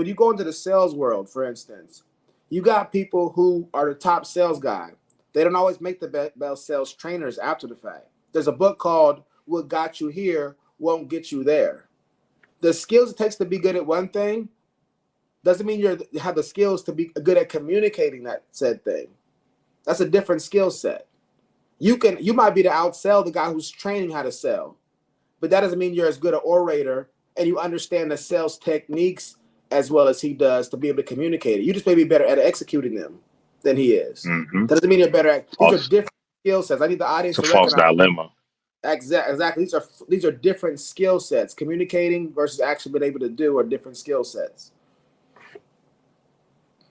you go into the sales world, for instance, you got people who are the top sales guy. They don't always make the best sales trainers after the fact. There's a book called What Got You Here Won't Get You There. The skills it takes to be good at one thing doesn't mean you have the skills to be good at communicating that said thing. That's a different skill set. You might be to outsell the guy who's training how to sell, but that doesn't mean you're as good an orator and you understand the sales techniques as well as he does to be able to communicate it. You just may be better at executing them than he is. Mm-hmm. That doesn't mean you're better at. These are different skill sets. I need the audience to recognize. It's a false dilemma. Exactly. These are different skill sets. Communicating versus actually being able to do are different skill sets.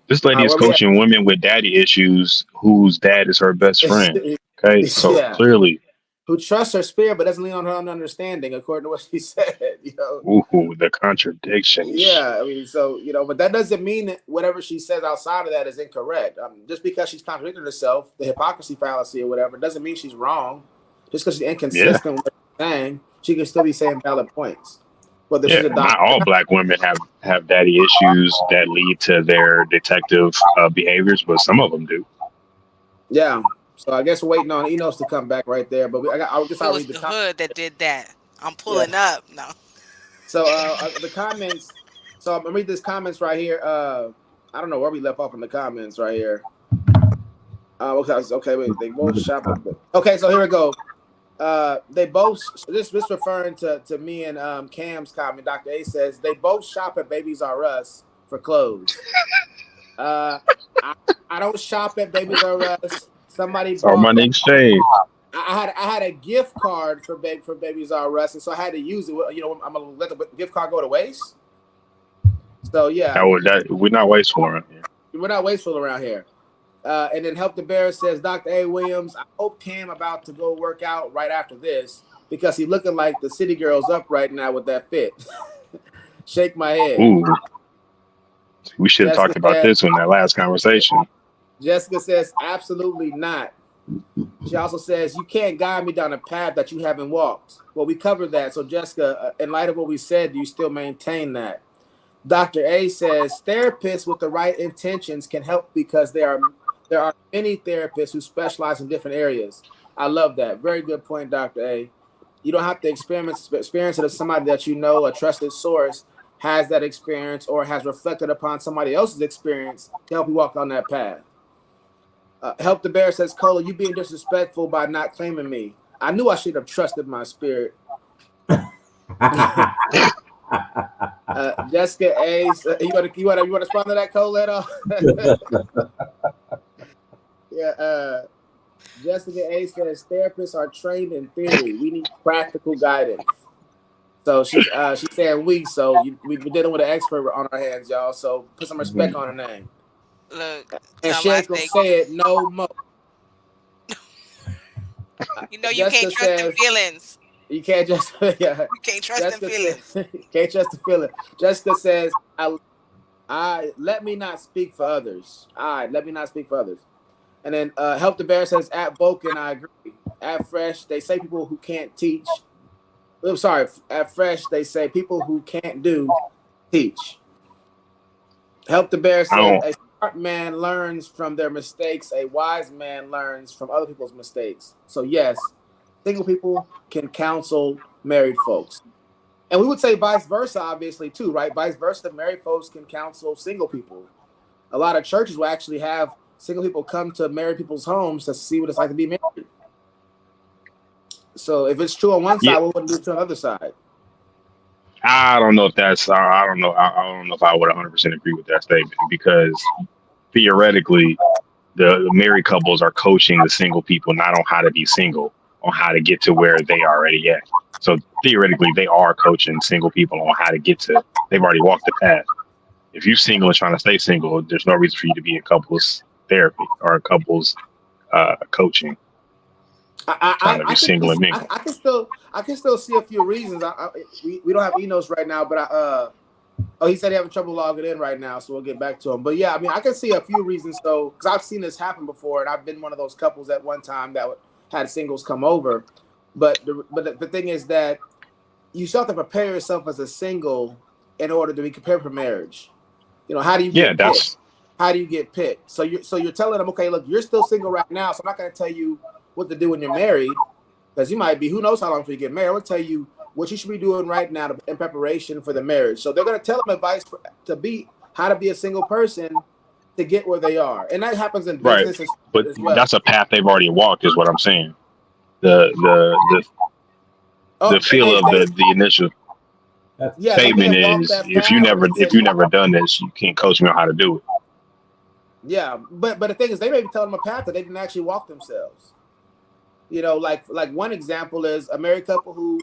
This lady is coaching women with daddy issues whose dad is her best friend. Okay, so clearly who trusts her spirit but doesn't lean on her own understanding, according to what she said. Ooh, the contradictions. Yeah, I mean, so but that doesn't mean that whatever she says outside of that is incorrect. Just because she's contradicting herself, the hypocrisy fallacy or whatever, doesn't mean she's wrong. Just because she's inconsistent with what she's saying, she can still be saying valid points. Whether she's a Not doctor, all black women have daddy issues that lead to their detective behaviors, but some of them do. yeah. So I guess we're waiting on Enos to come back right there. But I guess It I'll was read the the comments. hood that did that. I'm pulling up. No. So the comments. So I'm gonna read this comments right here. I don't know where we left off in the comments right here. Okay, wait. They both shop at. Okay, so here we go. They both. This referring to me and Cam's comment. Dr. A says they both shop at Babies R Us for clothes. I don't shop at Babies R Us. Somebody Our bought money exchange. I had a gift card for Babies R Us, and so I had to use it. I'm gonna let the gift card go to waste. So yeah, We're not wasteful around here. we're not wasteful around here. And then Help the Bear says, Dr. A. Williams, I hope Cam about to go work out right after this because he looking like the city girls up right now with that fit. Shake my head. Ooh, we should have talked about this in that last conversation. Jessica says, absolutely not. She also says, you can't guide me down a path that you haven't walked. Well, we covered that. So Jessica, in light of what we said, do you still maintain that? Dr. A says, therapists with the right intentions can help because there are many therapists who specialize in different areas. I love that. Very good point, Dr. A. You don't have to experience it as somebody that you know, a trusted source, has that experience or has reflected upon somebody else's experience to help you walk on that path. Help the Bear says, Cola, you being disrespectful by not claiming me. I knew I should have trusted my spirit. Jessica A, you want to respond to that, Cola, at all? Yeah. Jessica A says therapists are trained in theory. We need practical guidance. So she's saying we. So we're dealing with an expert on our hands, y'all. So put some respect on her name. Look, And Sheikh said no more. You can't trust them feelings. You can't just yeah. You can't trust them feelings. Can't trust the feeling. Jessica says, I let me not speak for others. Let me not speak for others. And then Help the Bear says at Vulcan, I agree. At Fresh, they say people who can't teach. I'm sorry, at Fresh, they say people who can't do teach. Help the Bear says a smart man learns from their mistakes. A wise man learns from other people's mistakes. So yes, single people can counsel married folks. And we would say vice versa, obviously, too, right? Vice versa, married folks can counsel single people. A lot of churches will actually have single people come to married people's homes to see what it's like to be married. So if it's true on one side, we wouldn't do it to the other side. I don't know if that's. I don't know. I don't know if I would 100% agree with that statement because theoretically, the married couples are coaching the single people not on how to be single, on how to get to where they already at. So theoretically, they are coaching single people on how to get to. They've already walked the path. If you're single and trying to stay single, there's no reason for you to be in couples therapy or couples coaching. I can still see a few reasons. We don't have Enos right now, but he said he having trouble logging in right now, so we'll get back to him. But yeah, I mean, I can see a few reasons though, because I've seen this happen before, and I've been one of those couples at one time that had singles come over. But the thing is that you still have to prepare yourself as a single in order to be prepared for marriage. How do you get picked? How do you get picked? So you're telling them, okay, look, you're still single right now, so I'm not going to tell you what to do when you're married, because you might be, who knows how long before you get married. I'm going to tell you what you should be doing right now in preparation for the marriage. So they're going to tell them advice how to be a single person to get where they are. And that happens in business as well. That's a path they've already walked is what I'm saying. The feel of the initial statement is if you never done this, you can't coach me on how to do it. Yeah, but the thing is, they may be telling them a path that they didn't actually walk themselves. Like one example is a married couple who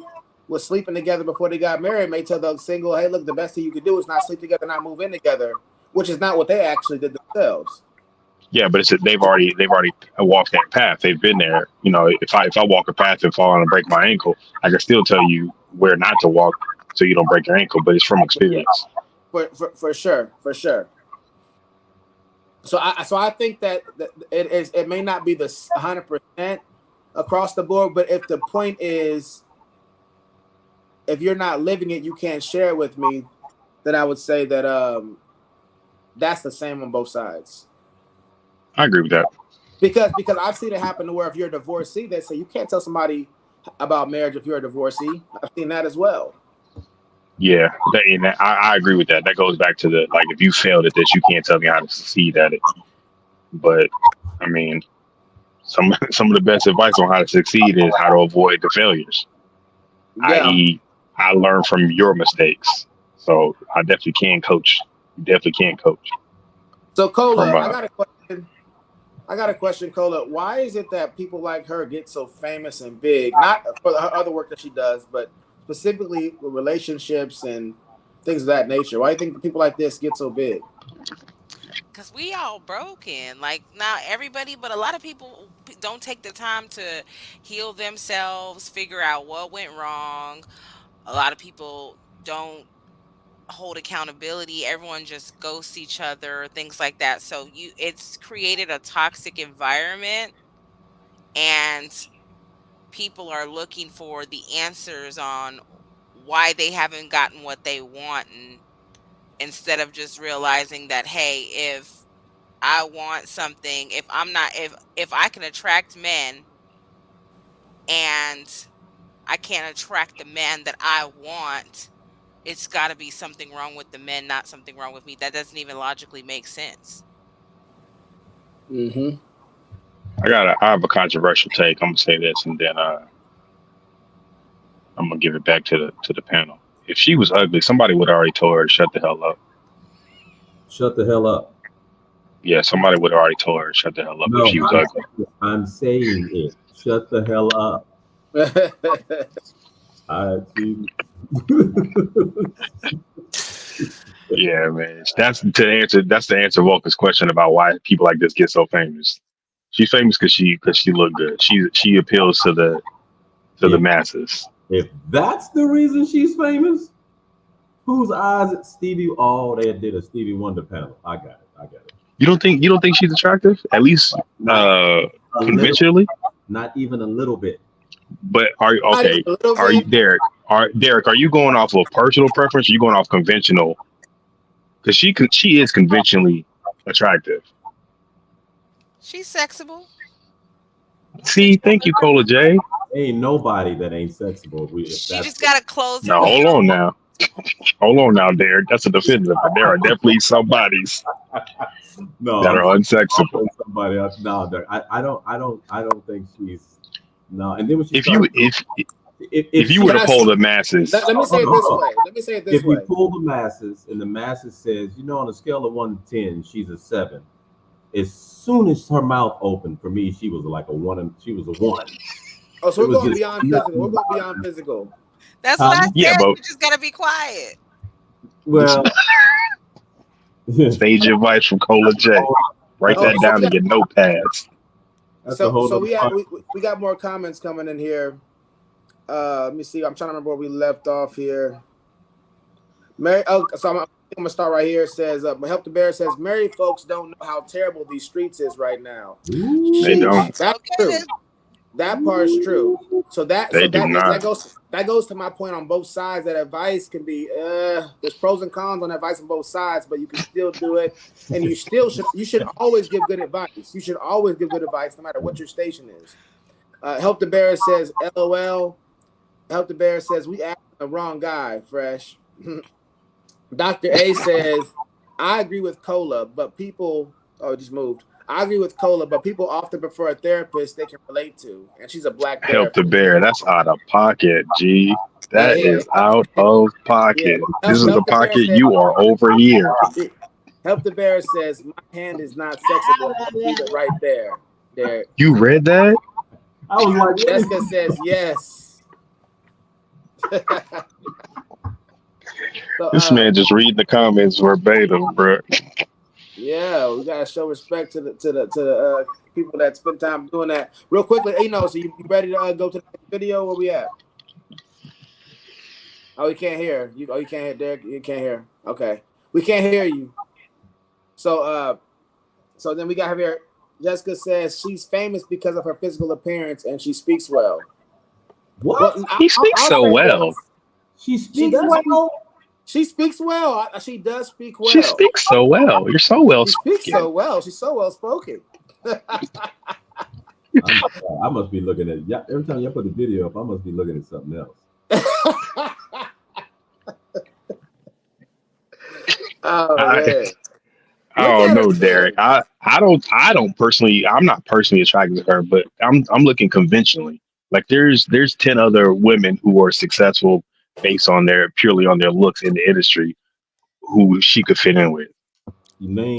was sleeping together before they got married may tell the single, hey, look, the best thing you could do is not sleep together, not move in together, which is not what they actually did themselves. Yeah, but they've already walked that path. They've been there. You know, if I walk a path and fall and break my ankle, I can still tell you where not to walk so you don't break your ankle. But it's from experience. For sure. So I think that it may not be the 100% across the board, but if the point is, if you're not living it, you can't share it with me, then I would say that that's the same on both sides. I agree with that. Because I've seen it happen to where if you're a divorcee, they say you can't tell somebody about marriage if you're a divorcee. I've seen that as well. Yeah, I agree with that. That goes back to the, like, if you failed at this, you can't tell me how to succeed at it. But I mean, some of the best advice on how to succeed is how to avoid the failures. Yeah. I.e., I learned from your mistakes. So I definitely can coach. So Cola, From, I got a question, Cola. Why is it that people like her get so famous and big? Not for her other work that she does, but specifically with relationships and things of that nature. Why do you think people like this get so big? Because we all broken. Like, not everybody, but a lot of people don't take the time to heal themselves, figure out what went wrong. A lot of people don't hold accountability. Everyone just ghosts each other, things like that. So it's created a toxic environment, and people are looking for the answers on why they haven't gotten what they want, and instead of just realizing that, hey, if I want something, if I can attract men and I can't attract the man that I want, it's got to be something wrong with the men, not something wrong with me. That doesn't even logically make sense. Mm-hmm. I have a controversial take. I'm gonna say this, and then I'm gonna give it back to the panel. If she was ugly, somebody would already told her to shut the hell up. Shut the hell up. Yeah, somebody would already told her to shut the hell up if she was ugly. I'm saying it. Shut the hell up. Yeah, man. That's the answer Vulcan's question about why people like this get so famous. She's famous because she looked good. She appeals to the masses. If that's the reason she's famous, whose eyes Stevie? Oh, they did a Stevie Wonder panel. I got it. You don't think she's attractive? At least conventionally? Not even a little bit. But are you okay? Are you Derek? Derek, are you going off of personal preference? Or are you going off conventional? Because she is conventionally attractive. She's sexable. See, thank you, Cola J. Ain't nobody that ain't sexable. She just got to close her. No, hold on now, Derek. That's a definitive. But there are definitely some bodies that are unsexable. Somebody else. No, Derek, I don't think she's no. And then when she if you were to poll the masses, let me say it this way. If you poll the masses and the masses says, on a scale of 1 to 10, she's a 7. As soon as her mouth opened, for me, she was like a 1. She was a 1. Oh, so we're going beyond physical. We're going beyond physical. That's what I said. Yeah, but you just gotta be quiet. Well, stage advice from Cola J. Write that down in your notepads. So we got more comments coming in here. Let me see. I'm trying to remember where we left off here. Mary. Oh, so I'm gonna start right here. It says, "Help the Bear says married folks don't know how terrible these streets is right now." They don't. That's true. That part is true. So that goes to my point on both sides. That advice can be there's pros and cons on advice on both sides, but you can still do it, and you should always give good advice. You should always give good advice, no matter what your station is. Help the Bear says, "LOL." Help the Bear says, "We asked the wrong guy." Fresh. Dr. A says, "I agree with Cola, but people." Oh, it just moved. I agree with Cola, but people often prefer a therapist they can relate to, and she's a black therapist. Help the Bear. That's out of pocket, G. That is out of pocket. This is the pocket you are over here. Help the Bear says, "My hand is not sexable." Leave it right there. There. You read that? I was like, Jessica says yes. This man just reading the comments verbatim, bro. Yeah, we gotta show respect to the people that spend time doing that. Real quickly, so you ready to go to the video? Where we at? Oh, you can't hear. You can't hear, Derek. You can't hear. Okay, we can't hear you. So so then we got here. Jessica says she's famous because of her physical appearance and she speaks well. What? Well, He speaks I'll so say well. She She speaks does. well. She speaks well. She does speak well. She speaks so well. You're so well She speaks spoken. so well. She's so well spoken. I must be looking at every time y'all put the video up. I must be looking at something else. Oh I, man. I Look don't at her, know, man. Derek. I don't personally. I'm not personally attracted to her, but I'm looking conventionally. Like there's 10 other women who are successful based on purely on their looks in the industry who she could fit in with.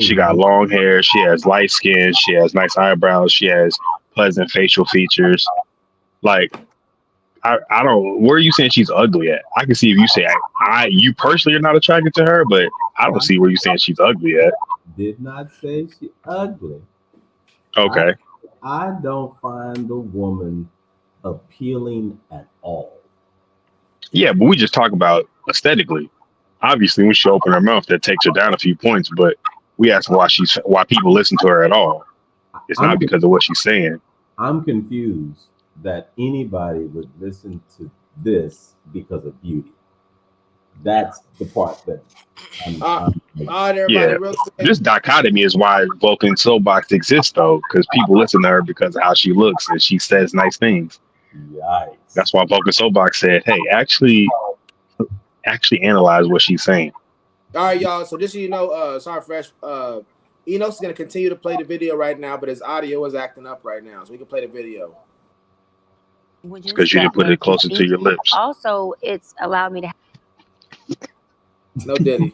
She got long hair. She has light skin. She has nice eyebrows. She has pleasant facial features. Like I don't. Where are you saying she's ugly at? I can see if you say you personally are not attracted to her, but I don't see where you saying she's ugly at. Did not say she ugly. Okay. I don't find the woman appealing at all. Yeah, but we just talk about aesthetically. Obviously, when she opened her mouth, that takes her down a few points. But we ask why people listen to her at all. It's not because of what she's saying. I'm confused that anybody would listen to this because of beauty. That's the part that all right, everybody. Yeah, Real quick. this dichotomy is why Vulcan Soapbox exists, though, because people listen to her because of how she looks and she says nice things. Yikes. That's why Vulcan Soapbox said, "Hey, actually analyze what she's saying." All right, y'all. So just so you know, sorry, Fresh. Enos is gonna continue to play the video right now, but his audio is acting up right now, so we can play the video. Because you didn't put it closer to your lips. Also, it's allowed me to. No Diddy.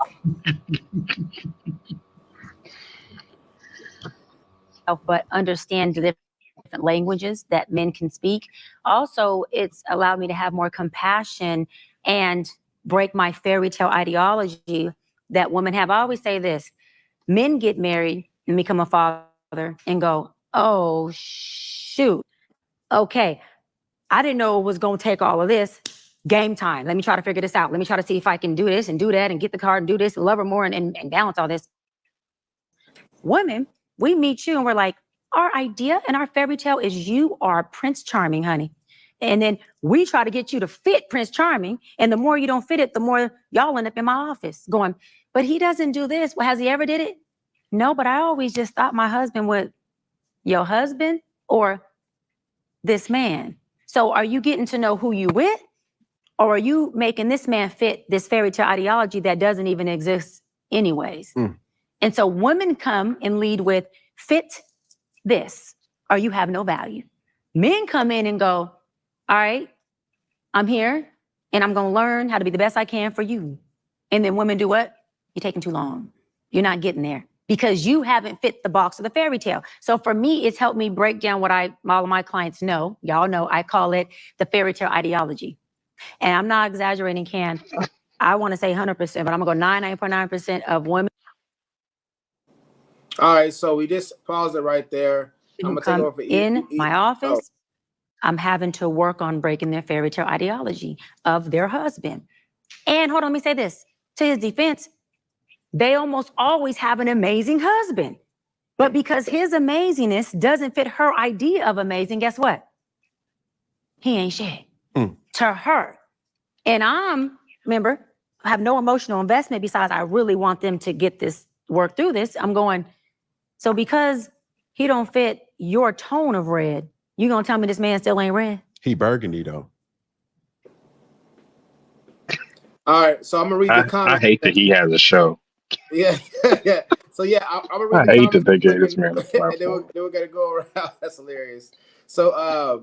But understand the different languages that men can speak. Also, it's allowed me to have more compassion and break my fairy tale ideology that women have. I always say this: men get married and become a father and go, "Oh shoot, okay, I didn't know it was going to take all of this. Game time. Let me try to figure this out. Let me try to see if I can do this and do that and get the card and do this and love her more and balance all this." Women, we meet you and we're like, our idea and our fairy tale is you are Prince Charming, honey. And then we try to get you to fit Prince Charming. And the more you don't fit it, the more y'all end up in my office going, but he doesn't do this. Well, has he ever did it? No, but I always just thought my husband would. Your husband or this man? So are you getting to know who you with? Or are you making this man fit this fairy tale ideology that doesn't even exist anyways? And so women come and lead with fit this, or you have no value. Men come in and go, all right, I'm here and I'm going to learn how to be the best I can for you. And then women do what? You're taking too long. You're not getting there because you haven't fit the box of the fairy tale. So for me, it's helped me break down what all of my clients know. Y'all know I call it the fairy tale ideology. And I'm not exaggerating, Can. I want to say 100%, but I'm going to go 99.9% of women. All right, so we just paused it right there. I'm gonna take over for in my office. I'm having to work on breaking their fairy tale ideology of their husband. And hold on, let me say this. To his defense, they almost always have an amazing husband. But because his amazingness doesn't fit her idea of amazing, guess what? He ain't shit to her. And remember, I have no emotional investment besides I really want them to get this, work through this. I'm going, so because he don't fit your tone of red, you gonna tell me this man still ain't red? He burgundy though. All right, so I'm gonna read the comments. I hate that he has a show. Yeah, yeah. So yeah, I'm gonna read I the hate that comments. they gave this man a And then platform. we're gonna go around. That's hilarious. So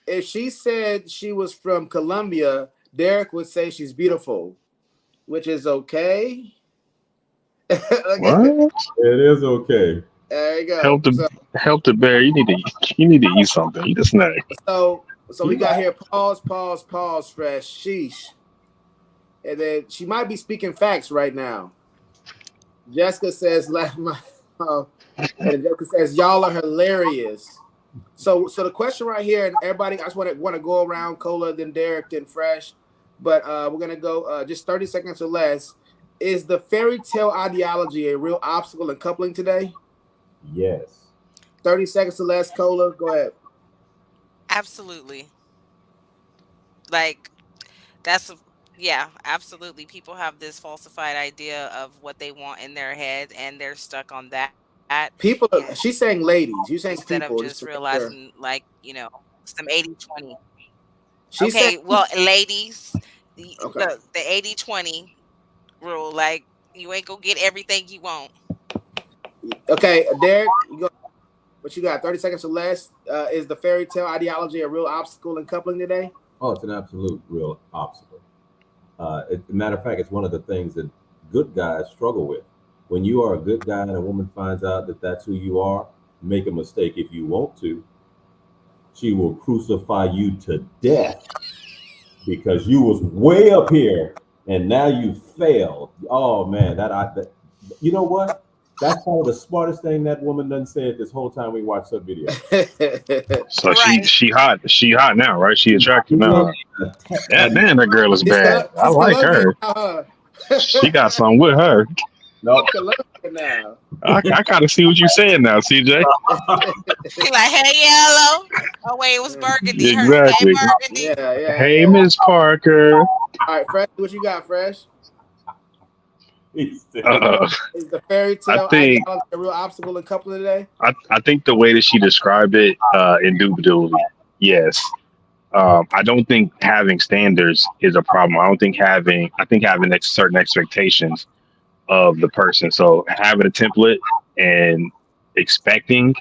if she said she was from Colombia, Derek would say she's beautiful, which is okay. What? It is okay. There you go. Help the bear. You need to eat something. Eat a snack. So we got here. Pause. Fresh. Sheesh. And then she might be speaking facts right now. Jessica says, and Jessica says, y'all are hilarious. So the question right here, and everybody, I just want to go around, Cola, then Derek, then Fresh, but we're gonna go just 30 seconds or less. Is the fairy tale ideology a real obstacle in coupling today? Yes. 30 seconds or less, Cola. Go ahead. Absolutely. Like that's a, yeah, absolutely. People have this falsified idea of what they want in their head, and they're stuck on that. People, And she's saying ladies. You saying instead of people? Just just to make sure. realizing, like, some 80/20. She's saying Okay, well, ladies, okay. the 80/20 rule, like, you ain't gonna get everything you want. Okay, Derek, you go. What you got? 30 seconds or less. Is the fairy tale ideology a real obstacle in coupling today? Oh, it's an absolute real obstacle. Matter of fact, it's one of the things that good guys struggle with. When you are a good guy and a woman finds out that that's who you are, make a mistake if you want to. She will crucify you to death because you was way up here and now you failed. Oh man, you know what? That's probably the smartest thing that woman done said this whole time we watched that video. So Right. she hot. She hot now, right? She attractive now. That damn, that girl is bad. I She's like Colombian her. now. She got something with her. No, She's Colombian now. I kind of see what you're saying now, CJ. He like, hey, yellow. Oh wait, it was burgundy. Hey, Exactly. burgundy. Hey, Miss Parker. All right, Fresh, what you got, Fresh? Is the fairy tale ideology a real obstacle in coupling today? I think the way that she described it, indubitably, yes. I don't think having standards is a problem. I think having certain expectations of the person. So having a template and expecting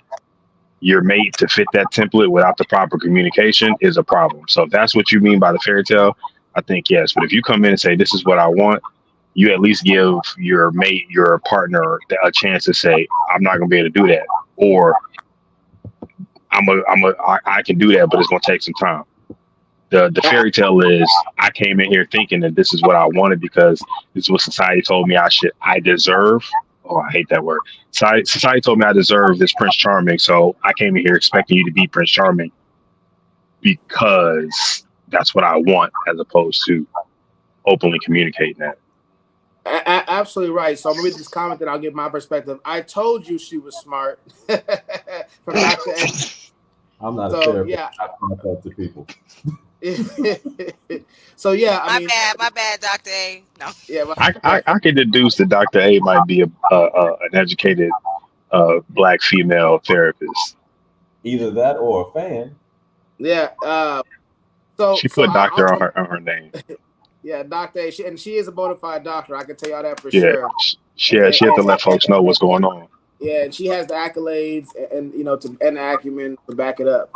your mate to fit that template without the proper communication is a problem. So if that's what you mean by the fairy tale, I think yes. But if you come in and say, this is what I want, you at least give your mate, your partner, a chance to say, I'm not going to be able to do that. Or I can do that, but it's going to take some time. The fairy tale is I came in here thinking that this is what I wanted because this is what society told me I deserve. Oh, I hate that word. Society told me I deserve this Prince Charming, so I came in here expecting you to be Prince Charming because that's what I want, as opposed to openly communicating that. Absolutely right. So I'm gonna read this comment and I'll give my perspective. I told you she was smart. From Dr. A. I'm not So, a therapist. yeah. I talk that to people. So yeah, My bad, Dr. A. No. Yeah, I could deduce that Dr. A might be an educated black female therapist. Either that or a fan. Yeah. So she put doctor on her name. Yeah, Dr. A. She is a bona fide doctor. I can tell y'all that for Yeah, sure. she had to let folks know what's going on. Yeah, and she has the accolades and the acumen to back it up.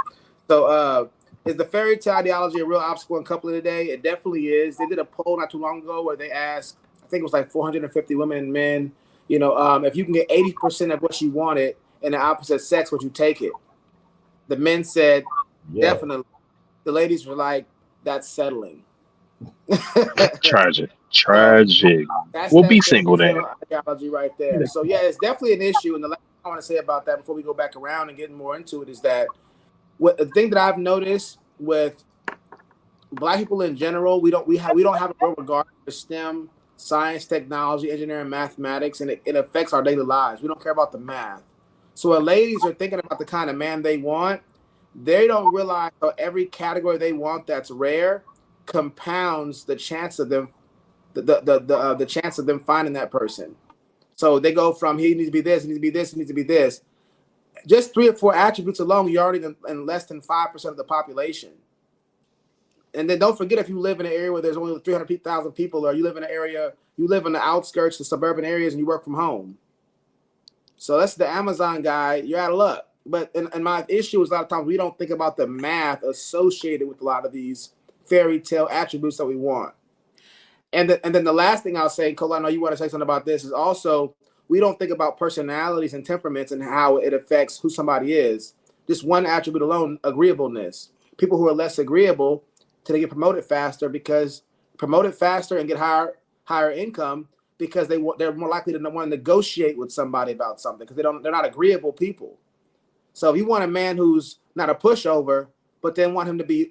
So is the fairy tale ideology a real obstacle in coupling today? It definitely is. They did a poll not too long ago where they asked, I think it was like 450 women and men, if you can get 80% of what you wanted in the opposite sex, would you take it? The men said, definitely. The ladies were like, that's settling. Tragic. That's We'll be single then. Ideology right there. So yeah, it's definitely an issue. And the last thing I want to say about that before we go back around and get more into it is that the thing that I've noticed with Black people in general, we don't have a real regard for STEM, science, technology, engineering, mathematics, and it affects our daily lives. We don't care about the math. So when ladies are thinking about the kind of man they want, they don't realize how every category they want that's rare compounds the chance of them, the chance of them finding that person. So they go from he needs to be this, he needs to be this, he needs to be this. Just 3 or 4 attributes alone, you're already in less than 5% of the population. And then don't forget, if you live in an area where there's only 300,000 people, or you live in an area, you live in the outskirts, the suburban areas, and you work from home. So that's the Amazon guy. You're out of luck. But and my issue is a lot of times we don't think about the math associated with a lot of these fairy tale attributes that we want. And then the last thing I'll say, Cole, I know you want to say something about this, is also we don't think about personalities and temperaments and how it affects who somebody is. Just one attribute alone, agreeableness. People who are less agreeable tend to get promoted faster because promoted faster and get higher income, because they're more likely to want to negotiate with somebody about something because they're not agreeable people. So if you want a man who's not a pushover, but then want him to be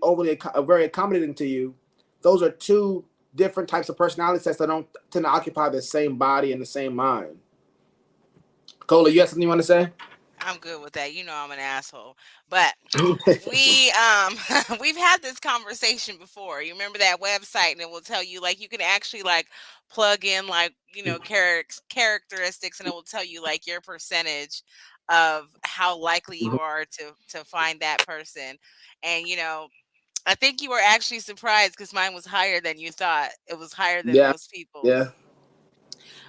very accommodating to you, those are two different types of personality sets that don't tend to occupy the same body and the same mind. Cola, you have something you want to say? I'm good with that. You know I'm an asshole. But we we've had this conversation before. You remember that website, and it will tell you like you can actually like plug in like, characteristics, and it will tell you like your percentage of how likely you are to find that person. And I think you were actually surprised because mine was higher than you thought. It was higher than Yeah, most people's. yeah,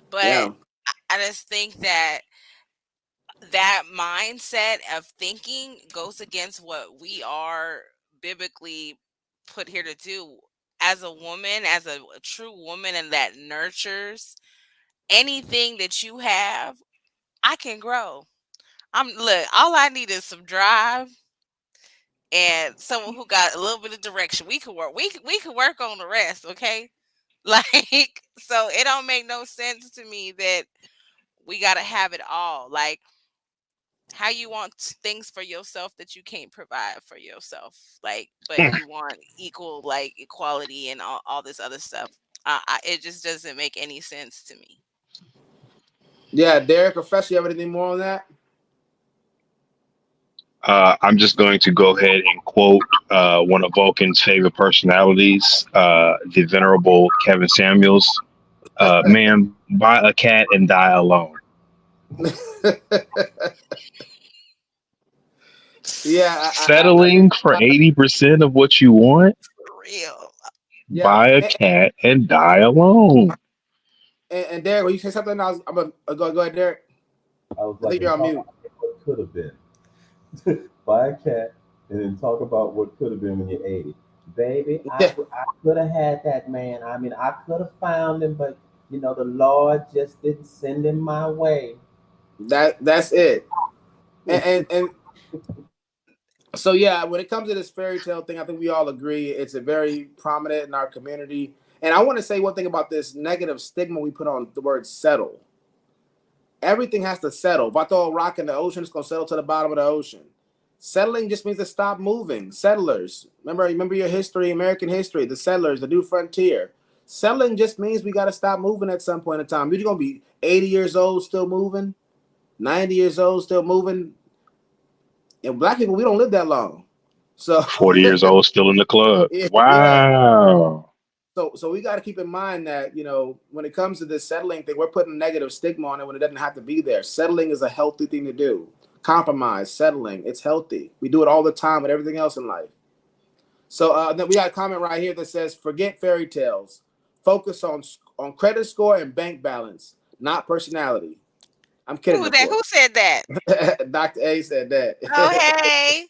But yeah. I just think that mindset of thinking goes against what we are biblically put here to do as a woman, as a true woman, and that nurtures anything that you have. I can grow. All I need is some drive and someone who got a little bit of direction. We could work. We could work on the rest, okay? Like, so it don't make no sense to me that we got to have it all. Like, how you want things for yourself that you can't provide for yourself, like, but you want equal, like, equality and all this other stuff. It just doesn't make any sense to me. Yeah, Derek, Professor, you have anything more on that? I'm just going to go ahead and quote one of Vulcan's favorite personalities, the venerable Kevin Samuels. Man, buy a cat and die alone. Yeah, Settling for 80% of what you want? For real. yeah. Buy a cat and die alone. And Derek, when you say something, I'm gonna go ahead, Derek. I was I like, think you're on mute. what could have been. Buy a cat and then talk about what could have been when you're 80. Baby, I could have had that man. I mean, I could have found him, but the Lord just didn't send him my way. That's it. And so yeah, when it comes to this fairy tale thing, I think we all agree it's a very prominent in our community. And I want to say one thing about this negative stigma we put on the word settle. Everything has to settle. If I throw a rock in the ocean, it's gonna settle to the bottom of the ocean. Settling just means to stop moving. Settlers. Remember your history, American history, the settlers, the new frontier. Settling just means we gotta stop moving at some point in time. You're gonna be 80 years old still moving, 90 years old still moving. And black people, we don't live that long. So 40 years old, still in the club. yeah. Wow. So we got to keep in mind that, when it comes to this settling thing, we're putting negative stigma on it when it doesn't have to be there. Settling is a healthy thing to do. Compromise, settling, it's healthy. We do it all the time with everything else in life. So then we got a comment right here that says, forget fairy tales. Focus on credit score and bank balance, not personality. I'm kidding. Who said that? Dr. A said that. Oh, hey.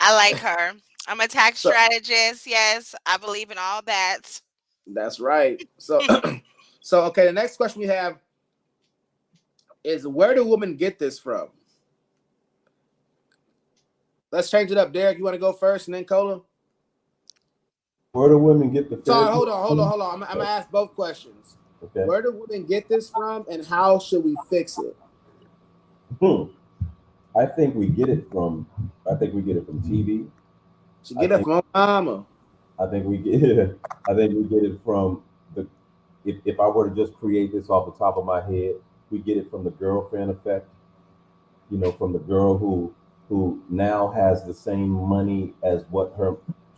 I like her. I'm a tax strategist. Yes, I believe in all that. That's right. So, okay, the next question we have is, where do women get this from? Let's change it up. Derek, you want to go first and then Cola? Where do women get the Sorry, hold on. I'm going to ask both questions. Okay. Where do women get this from and how should we fix it? I think we get it from TV. She get it from mama. I think we get it from if I were to just create this off the top of my head, we get it from the girlfriend effect. From the girl who now has the same money as what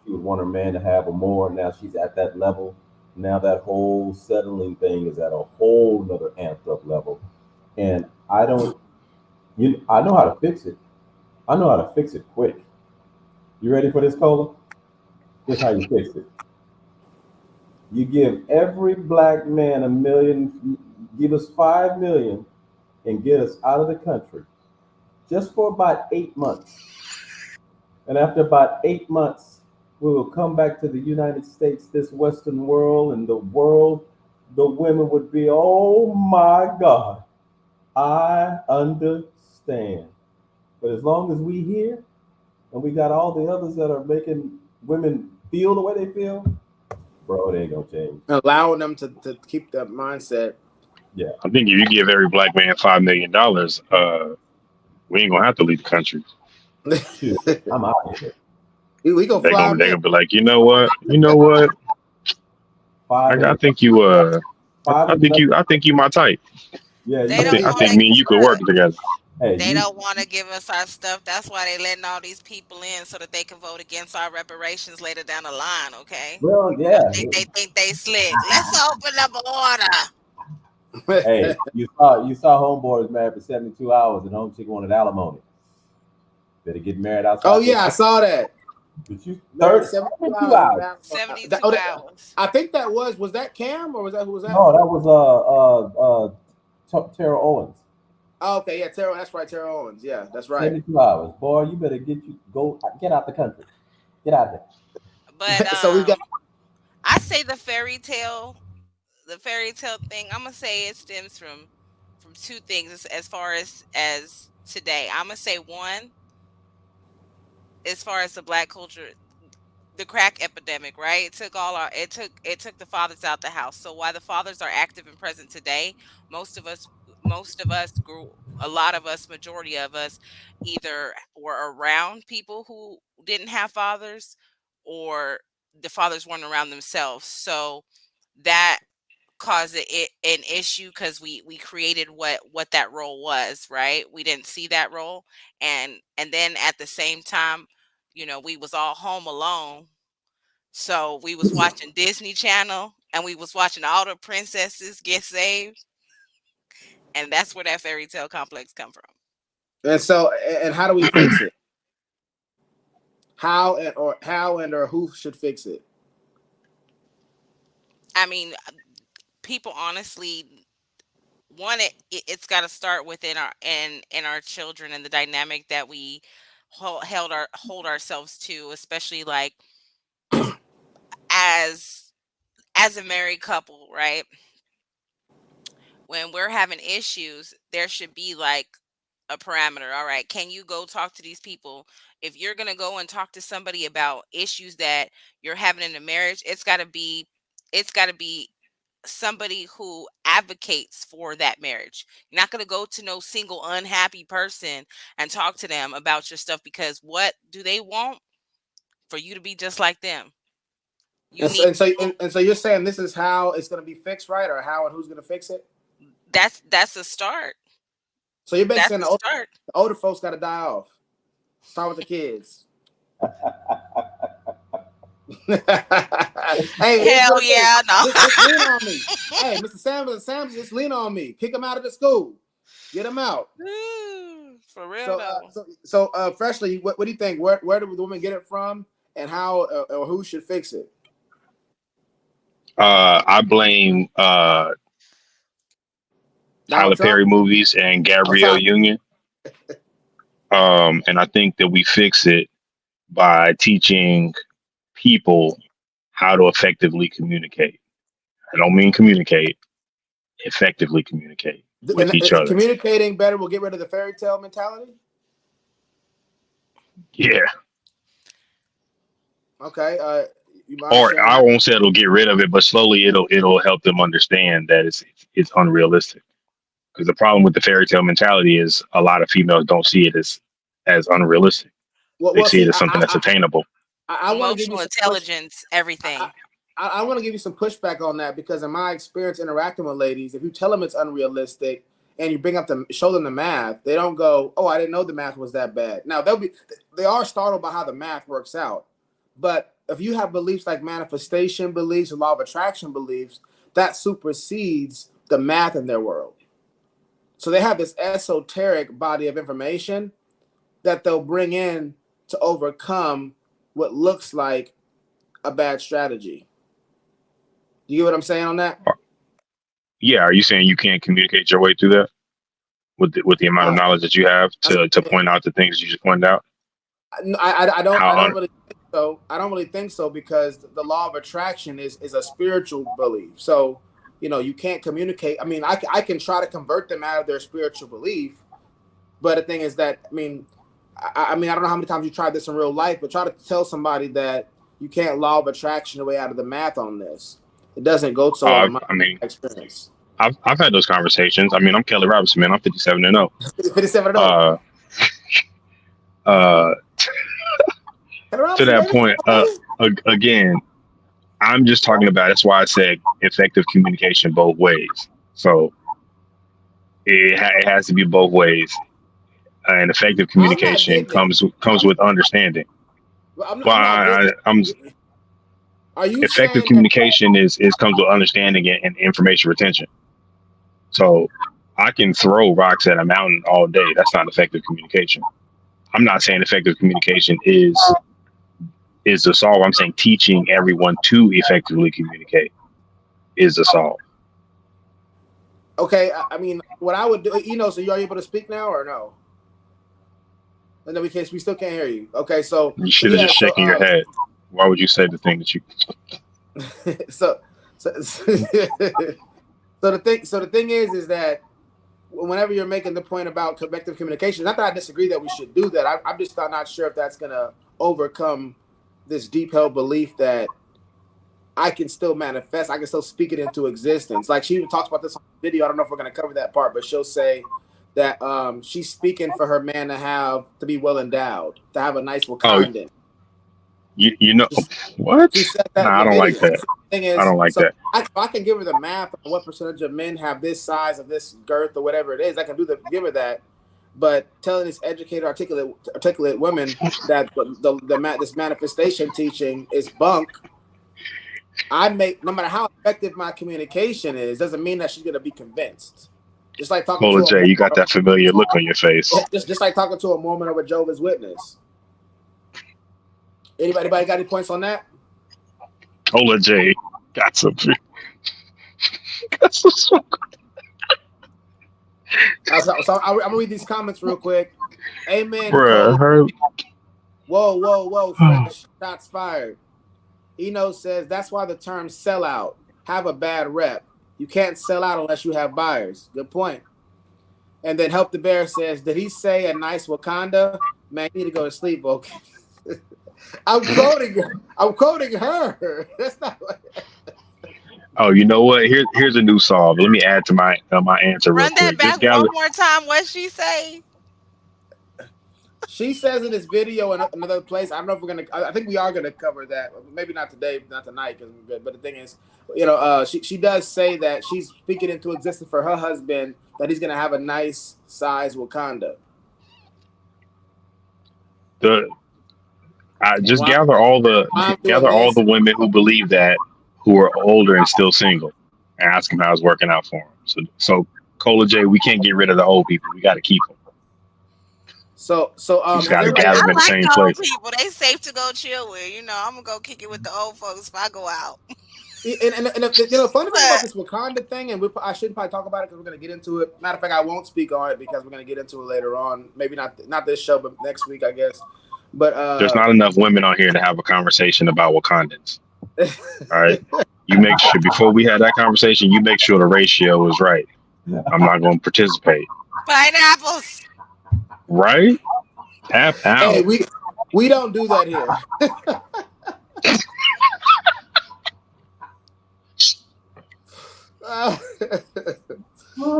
she would want her man to have or more. Now she's at that level. Now that whole settling thing is at a whole nother amped up level. And I know how to fix it. I know how to fix it quick. You ready for this, Cola? Here's how you fix it. You give every black man $1 million, give us 5 million and get us out of the country just for about 8 months. And after about 8 months, we will come back to the United States, this Western world, and the women would be, oh my God, I understand. But as long as we here and we got all the others that are making women feel the way they feel, bro. It ain't gonna change. Allowing them to keep that mindset. Yeah. I think if you give every black man $5 million, we ain't gonna have to leave the country. Shoot, I'm out of here. We gonna They fly gonna them they in. gonna be like, you know what? I think you I think you my type. Yeah, They you don't I want think to. me and you could work together. Hey, They don't want to give us our stuff. That's why they letting all these people in so that they can vote against our reparations later down the line. Okay. well, yeah. They think they slick. Let's open up order. Hey, you saw Homeboy was married for 72 hours and home chick wanted alimony. Better get married outside. Oh yeah, I saw that. But you 72 hours. 72 hours. I think that was that Cam or was that who was that? No, that was Tara Owens. Oh, okay, yeah, Tara. That's right, Tara Owens. Yeah, that's right. 72 hours, boy. You better get out the country. Get out there. But So we got. I say the fairy tale thing. I'm gonna say it stems from two things as far as today. I'm gonna say one, as far as the black culture, the crack epidemic, right? It took the fathers out the house. So while the fathers are active and present today, most of us grew, a lot of us, majority of us, either were around people who didn't have fathers, or the fathers weren't around themselves. So that caused an issue because we created what that role was, right? We didn't see that role, and then at the same time, we was all home alone. So we was watching Disney Channel and we was watching all the princesses get saved. And that's where that fairy tale complex come from. And so, and how do we fix it? How and or who should fix it? I mean, people honestly want it's got to start within our children and the dynamic that we hold ourselves to, especially like as a married couple, right? When we're having issues, there should be like a parameter. All right, can you go talk to these people? If you're going to go and talk to somebody about issues that you're having in a marriage, it's got to be somebody who advocates for that marriage. You're not going to go to no single unhappy person and talk to them about your stuff, because what do they want? For you to be just like them. And so you're saying this is how it's going to be fixed, right? Or how and who's going to fix it? That's a start. So you're basically saying the older folks got to die off. Start with the kids. Hey, hell yeah, no. Just lean on me. Hey, Mr. Sanders, just lean on me. Kick them out of the school. Get them out. For real, so Freshly, what do you think? Where do the women get it from, and how or who should fix it? I blame Tyler Perry movies and Gabrielle Union. And I think that we fix it by teaching people how to effectively communicate. I don't mean communicate, effectively communicate with each other. Communicating better will get rid of the fairy tale mentality? Yeah. Okay. Or I won't say it'll get rid of it, but slowly it'll help them understand that it's unrealistic. Because the problem with the fairy tale mentality is a lot of females don't see it as unrealistic. They see it as something that's attainable. I want to give you intelligence, everything. I want to give you some pushback on that, because in my experience interacting with ladies, if you tell them it's unrealistic and you show them the math, they don't go, "Oh, I didn't know the math was that bad." Now they are startled by how the math works out, but if you have beliefs like manifestation beliefs and law of attraction beliefs, that supersedes the math in their world. So they have this esoteric body of information that they'll bring in to overcome what looks like a bad strategy. You get what I'm saying on that? Yeah. Are you saying you can't communicate your way through that with the amount of knowledge that you have to point out the things you just pointed out? I don't really think so. I don't really think so, because the law of attraction is a spiritual belief. So, you can't communicate. I mean, I can try to convert them out of their spiritual belief, but the thing is that, I don't know how many times you tried this in real life, but try to tell somebody that you can't law of attraction the way out of the math on this. It doesn't go so well in my I mean, experience. I've had those conversations. I mean, I'm Kelly Robinson, man. I'm 57 and 0. 57 and 0. To that point, again, I'm just talking about. That's why I said effective communication both ways. So it has to be both ways, and effective communication comes with understanding. I'm Are you effective saying communication is comes with understanding and information retention? So I can throw rocks at a mountain all day. That's not effective communication. I'm not saying effective communication is the solve. I'm saying teaching everyone to effectively communicate is the solve. Okay, I mean, what I would do, so you are able to speak now or no? And then we still can't hear you. Okay, so you should have just shaken your head. Why would you say the thing that you? so the thing is that whenever you're making the point about effective communication, not that I disagree that we should do that. I'm just not sure if that's gonna overcome this deep held belief that I can still manifest, I can still speak it into existence. Like she even talks about this on the video. I don't know if we're going to cover that part, but she'll say that she's speaking for her man to be well endowed, to have a nice Wakandan. You know what? She said that I don't like that. Thing is, I don't like that. I can give her the math on what percentage of men have this size of this girth or whatever it is. I can give her that. But telling this educated, articulate women that this manifestation teaching is bunk. No matter how effective my communication is, doesn't mean that she's gonna be convinced. Just like talking to Jay, you got that familiar look on your face. Just like talking to a Mormon or a Jehovah's Witness. Anybody got any points on that? Ola J got some. Got some smoke. So I'm gonna read these comments real quick. Amen. Bruh, Whoa! Fresh shots fired. Eno says that's why the term sellout have a bad rep. You can't sell out unless you have buyers. Good point. And then Help the Bear says, did he say a nice Wakanda? Man, you need to go to sleep, Vulcan. I'm quoting her. That's not what. Oh, you know what? Here's a new solve. Let me add to my answer real Run that quick. back one more time. What she say? She says in this video in another place. I don't know if we're gonna. I think we are gonna cover that. Maybe not today, not tonight. But the thing is, she does say that she's speaking into existence for her husband that he's gonna have a nice size Wakanda. Gather all the women who believe that, who are older and still single, and ask them how it's working out for them. So Cola J, we can't get rid of the old people. We got to keep them. So you got to gather them in the same place. People, they safe to go chill with. I'm gonna go kick it with the old folks if I go out. And the funny thing about this Wakanda thing, and I shouldn't probably talk about it because we're gonna get into it. Matter of fact, I won't speak on it because we're gonna get into it later on. Maybe not this show, but next week, I guess. But there's not enough women on here to have a conversation about Wakandans. All right, you make sure before we have that conversation, you make sure the ratio is right. I'm not going to participate. Pineapples. Right? Tap out. Hey, we don't do that here.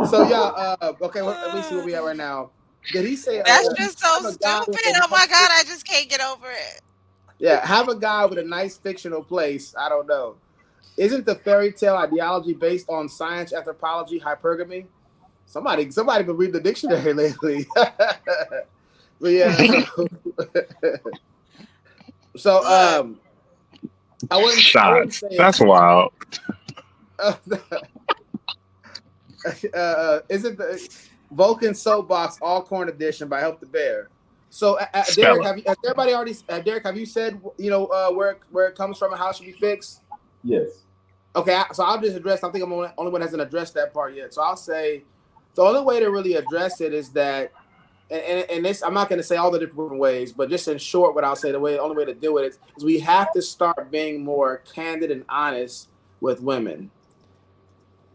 So yeah, okay. Let me see where we at right now. Did he say that's just so stupid? Oh my god, I just can't get over it. Yeah, have a guy with a nice fictional place. I don't know. Isn't the fairy tale ideology based on science, anthropology, hypergamy? Somebody been reading the dictionary lately. But yeah. So I wouldn't say that's wild. Isn't the Vulcan Soapbox All Corn Edition by Help the Bear? So Derek, Derek, have you said where it comes from and how it should be fixed? Yes. Okay, so I'll just address. I think I'm the only one that hasn't addressed that part yet. So I'll say the only way to really address it is that, and this, I'm not going to say all the different ways, but just in short, what I'll say, the only way to do it is we have to start being more candid and honest with women.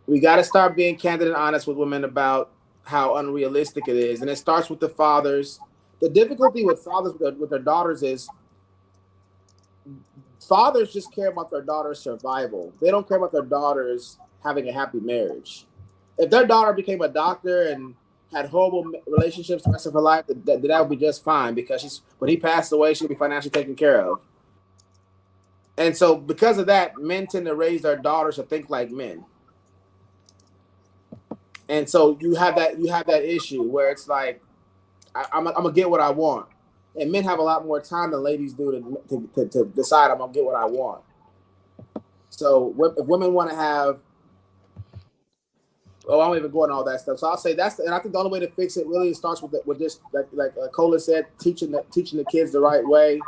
We got to start being candid and honest with women about how unrealistic it is, and it starts with the fathers. The difficulty with fathers with their daughters is fathers just care about their daughter's survival. They don't care about their daughters having a happy marriage. If their daughter became a doctor and had horrible relationships the rest of her life, that would be just fine, because when he passed away, she'll be financially taken care of. And so because of that, men tend to raise their daughters to think like men. And so you have that issue where it's like, I'm gonna get what I want. And men have a lot more time than ladies do to decide I'm gonna get what I want. So if women want to have, I won't even go into all that stuff. So I'll say and I think the only way to fix it really starts with just like Cola said, teaching the kids the right way,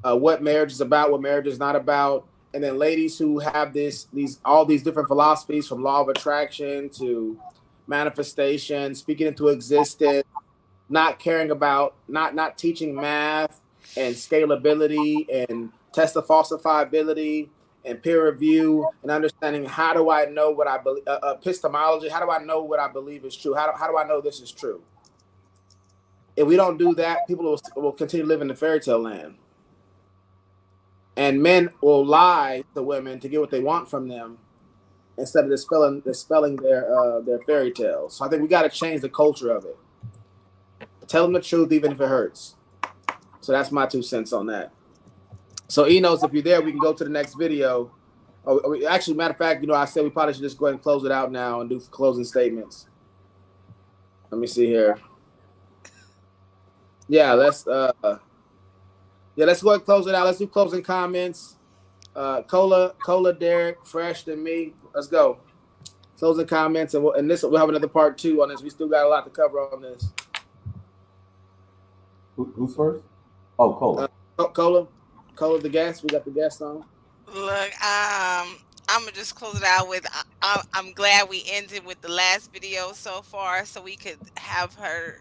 what marriage is about, what marriage is not about. And then ladies who have all these different philosophies, from law of attraction to manifestation, speaking into existence, not caring about, not teaching math and scalability and test of falsifiability and peer review, and understanding how do I know what I believe, epistemology, how do I know what I believe is true? How do I know this is true? If we don't do that, people will continue to live in the fairy tale land. And men will lie to women to get what they want from them, instead of dispelling their fairy tales. So I think we got to change the culture of it. Tell them the truth, even if it hurts. So that's my 2 cents on that. So Enos, if you're there, we can go to the next video. Actually, matter of fact, I said we probably should just go ahead and close it out now and do closing statements. Let me see here. Yeah, let's go ahead and close it out. Let's do closing comments. Cola, Derek, Fresh, and me. Let's go. Closing comments, and we'll have another part 2 on this. We still got a lot to cover on this. Who's first? Oh, Cola. Cola, the guest. We got the guest on. Look, I'm gonna just close it out with I'm glad we ended with the last video so far, so we could have her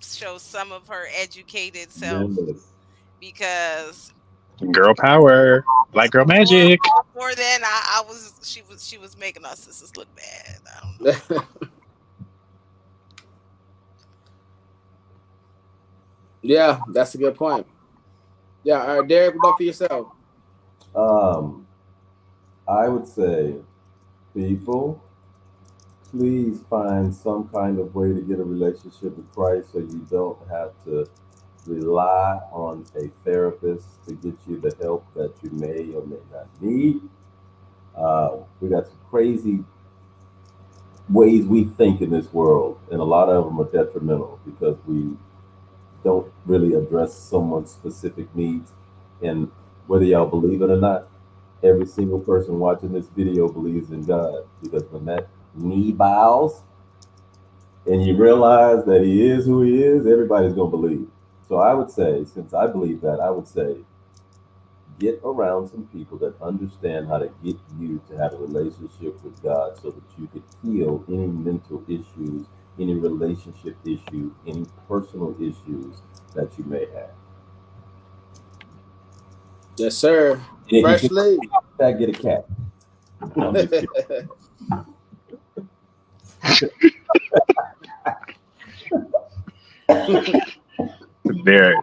show some of her educated self, Yes. because Girl power, black girl magic. Before then, she was making us sisters look bad. I don't know. Yeah, that's a good point. Yeah, all right, Derek, what about for yourself? I would say, people, please find some kind of way to get a relationship with Christ, so you don't have to rely on a therapist to get you the help that you may or may not need. We got some crazy ways we think in this world, and a lot of them are detrimental because we don't really address someone's specific needs. And whether y'all believe it or not, every single person watching this video believes in God, because when that knee bows and you realize that he is who he is, everybody's going to believe. So I would say, since I believe that, I would say get around some people that understand how to get you to have a relationship with God, so that you could heal any mental issues, any relationship issues, any personal issues that you may have. Yes, sir. And Freshly. Get a cat. I'm just kidding.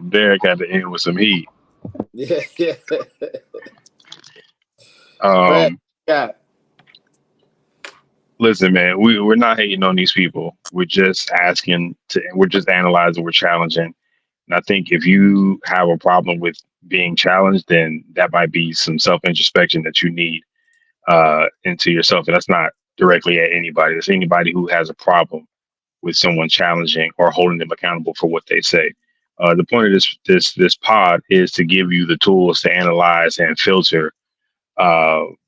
Derek had to end with some heat. Yeah. Yeah. Listen, man, we're not hating on these people. We're just we're just analyzing, we're challenging. And I think if you have a problem with being challenged, then that might be some self-introspection that you need into yourself. And that's not directly at anybody. It's anybody who has a problem with someone challenging or holding them accountable for what they say. The point of this pod is to give you the tools to analyze and filter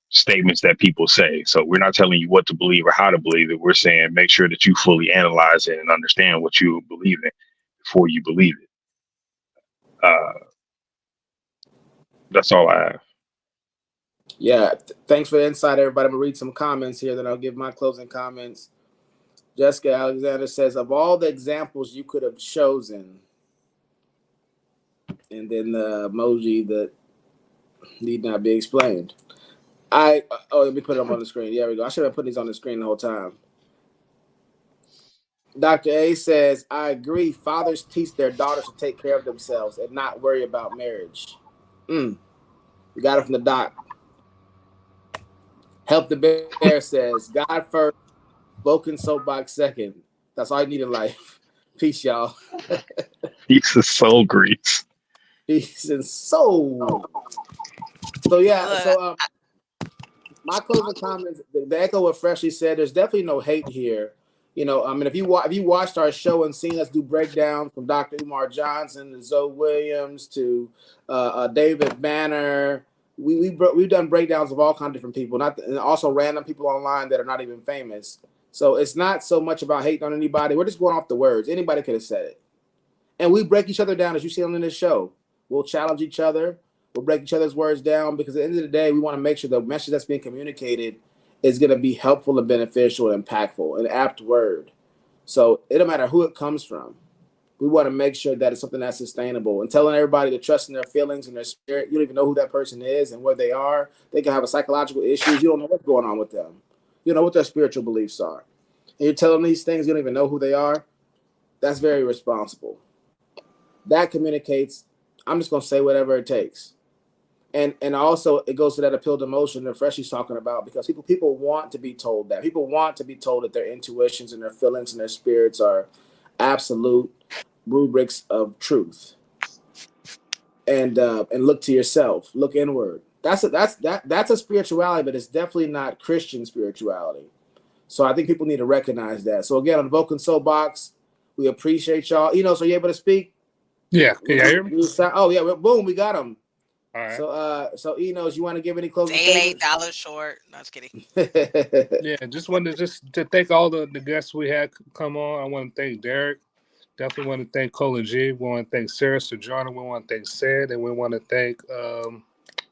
statements that people say. So we're not telling you what to believe or how to believe it. We're saying make sure that you fully analyze it and understand what you believe in before you believe it. That's all I have. Yeah, thanks for the insight, everybody. I'm gonna read some comments here, then I'll give my closing comments. Jessica Alexander says, of all the examples you could have chosen, and then the emoji that need not be explained. Let me put them on the screen. There we go. I should have put these on the screen the whole time. Dr. A says, I agree. Fathers teach their daughters to take care of themselves and not worry about marriage. We got it from the doc. Help the Bear says, God first, Vulcan Soapbox second. That's all I need in life. Peace, y'all. Peace is soul grease. Peace and soul. So yeah, Look, so my closing comments, the echo what Freshly said, there's definitely no hate here. You know, I mean, if you watched our show and seen us do breakdowns from Dr. Umar Johnson to Zoe Williams to David Banner, we've done breakdowns of all kinds of different people, and also random people online that are not even famous. So it's not so much about hating on anybody. We're just going off the words. Anybody could have said it, and we break each other down as you see on this show. We'll challenge each other. We'll break each other's words down because at the end of the day, we want to make sure the message that's being communicated is going to be helpful and beneficial and impactful, an apt word. So it don't matter who it comes from. We want to make sure that it's something that's sustainable and telling everybody to trust in their feelings and their spirit. You don't even know who that person is and where they are. They can have a psychological issues. You don't know what's going on with them. You don't know what their spiritual beliefs are. And you're telling these things, you don't even know who they are. That's very irresponsible. That communicates, I'm just going to say whatever it takes. And also it goes to that appeal to emotion that Freshy's talking about, because people want to be told that. People want to be told that their intuitions and their feelings and their spirits are absolute rubrics of truth. And look to yourself, look inward. That's a spirituality, but it's definitely not Christian spirituality. So I think people need to recognize that. So again, on the Vulcan Soapbox, we appreciate y'all. So you able to speak? Yeah, can you hear me? Oh yeah, boom, we got him. All right. So Enos, you want to give any closing $88 statements? short. No, just kidding. Yeah, just wanted to thank all the guests we had come on. I want to thank Derek. Definitely want to thank Colin G. We want to thank Sarah Sojourner. We want to thank Sid, and we want to thank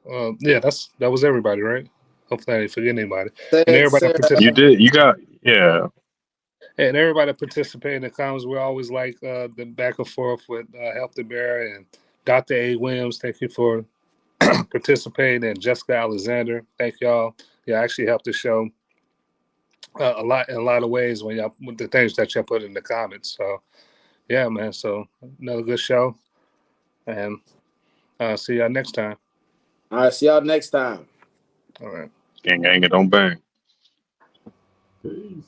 that was everybody, right? Hopefully I didn't forget anybody. And everybody that You participated. did. You got. Yeah. And everybody that participated in the comments. We always like the back and forth with Help the Bear and Dr. A. Williams. Thank you for participating, and Jessica Alexander. Thank y'all. Yeah, actually helped the show a lot in a lot of ways with the things that y'all put in the comments. So yeah, man. So another good show, and see y'all next time. All right, see y'all next time. All right. Gang, gang, it don't bang. Peace.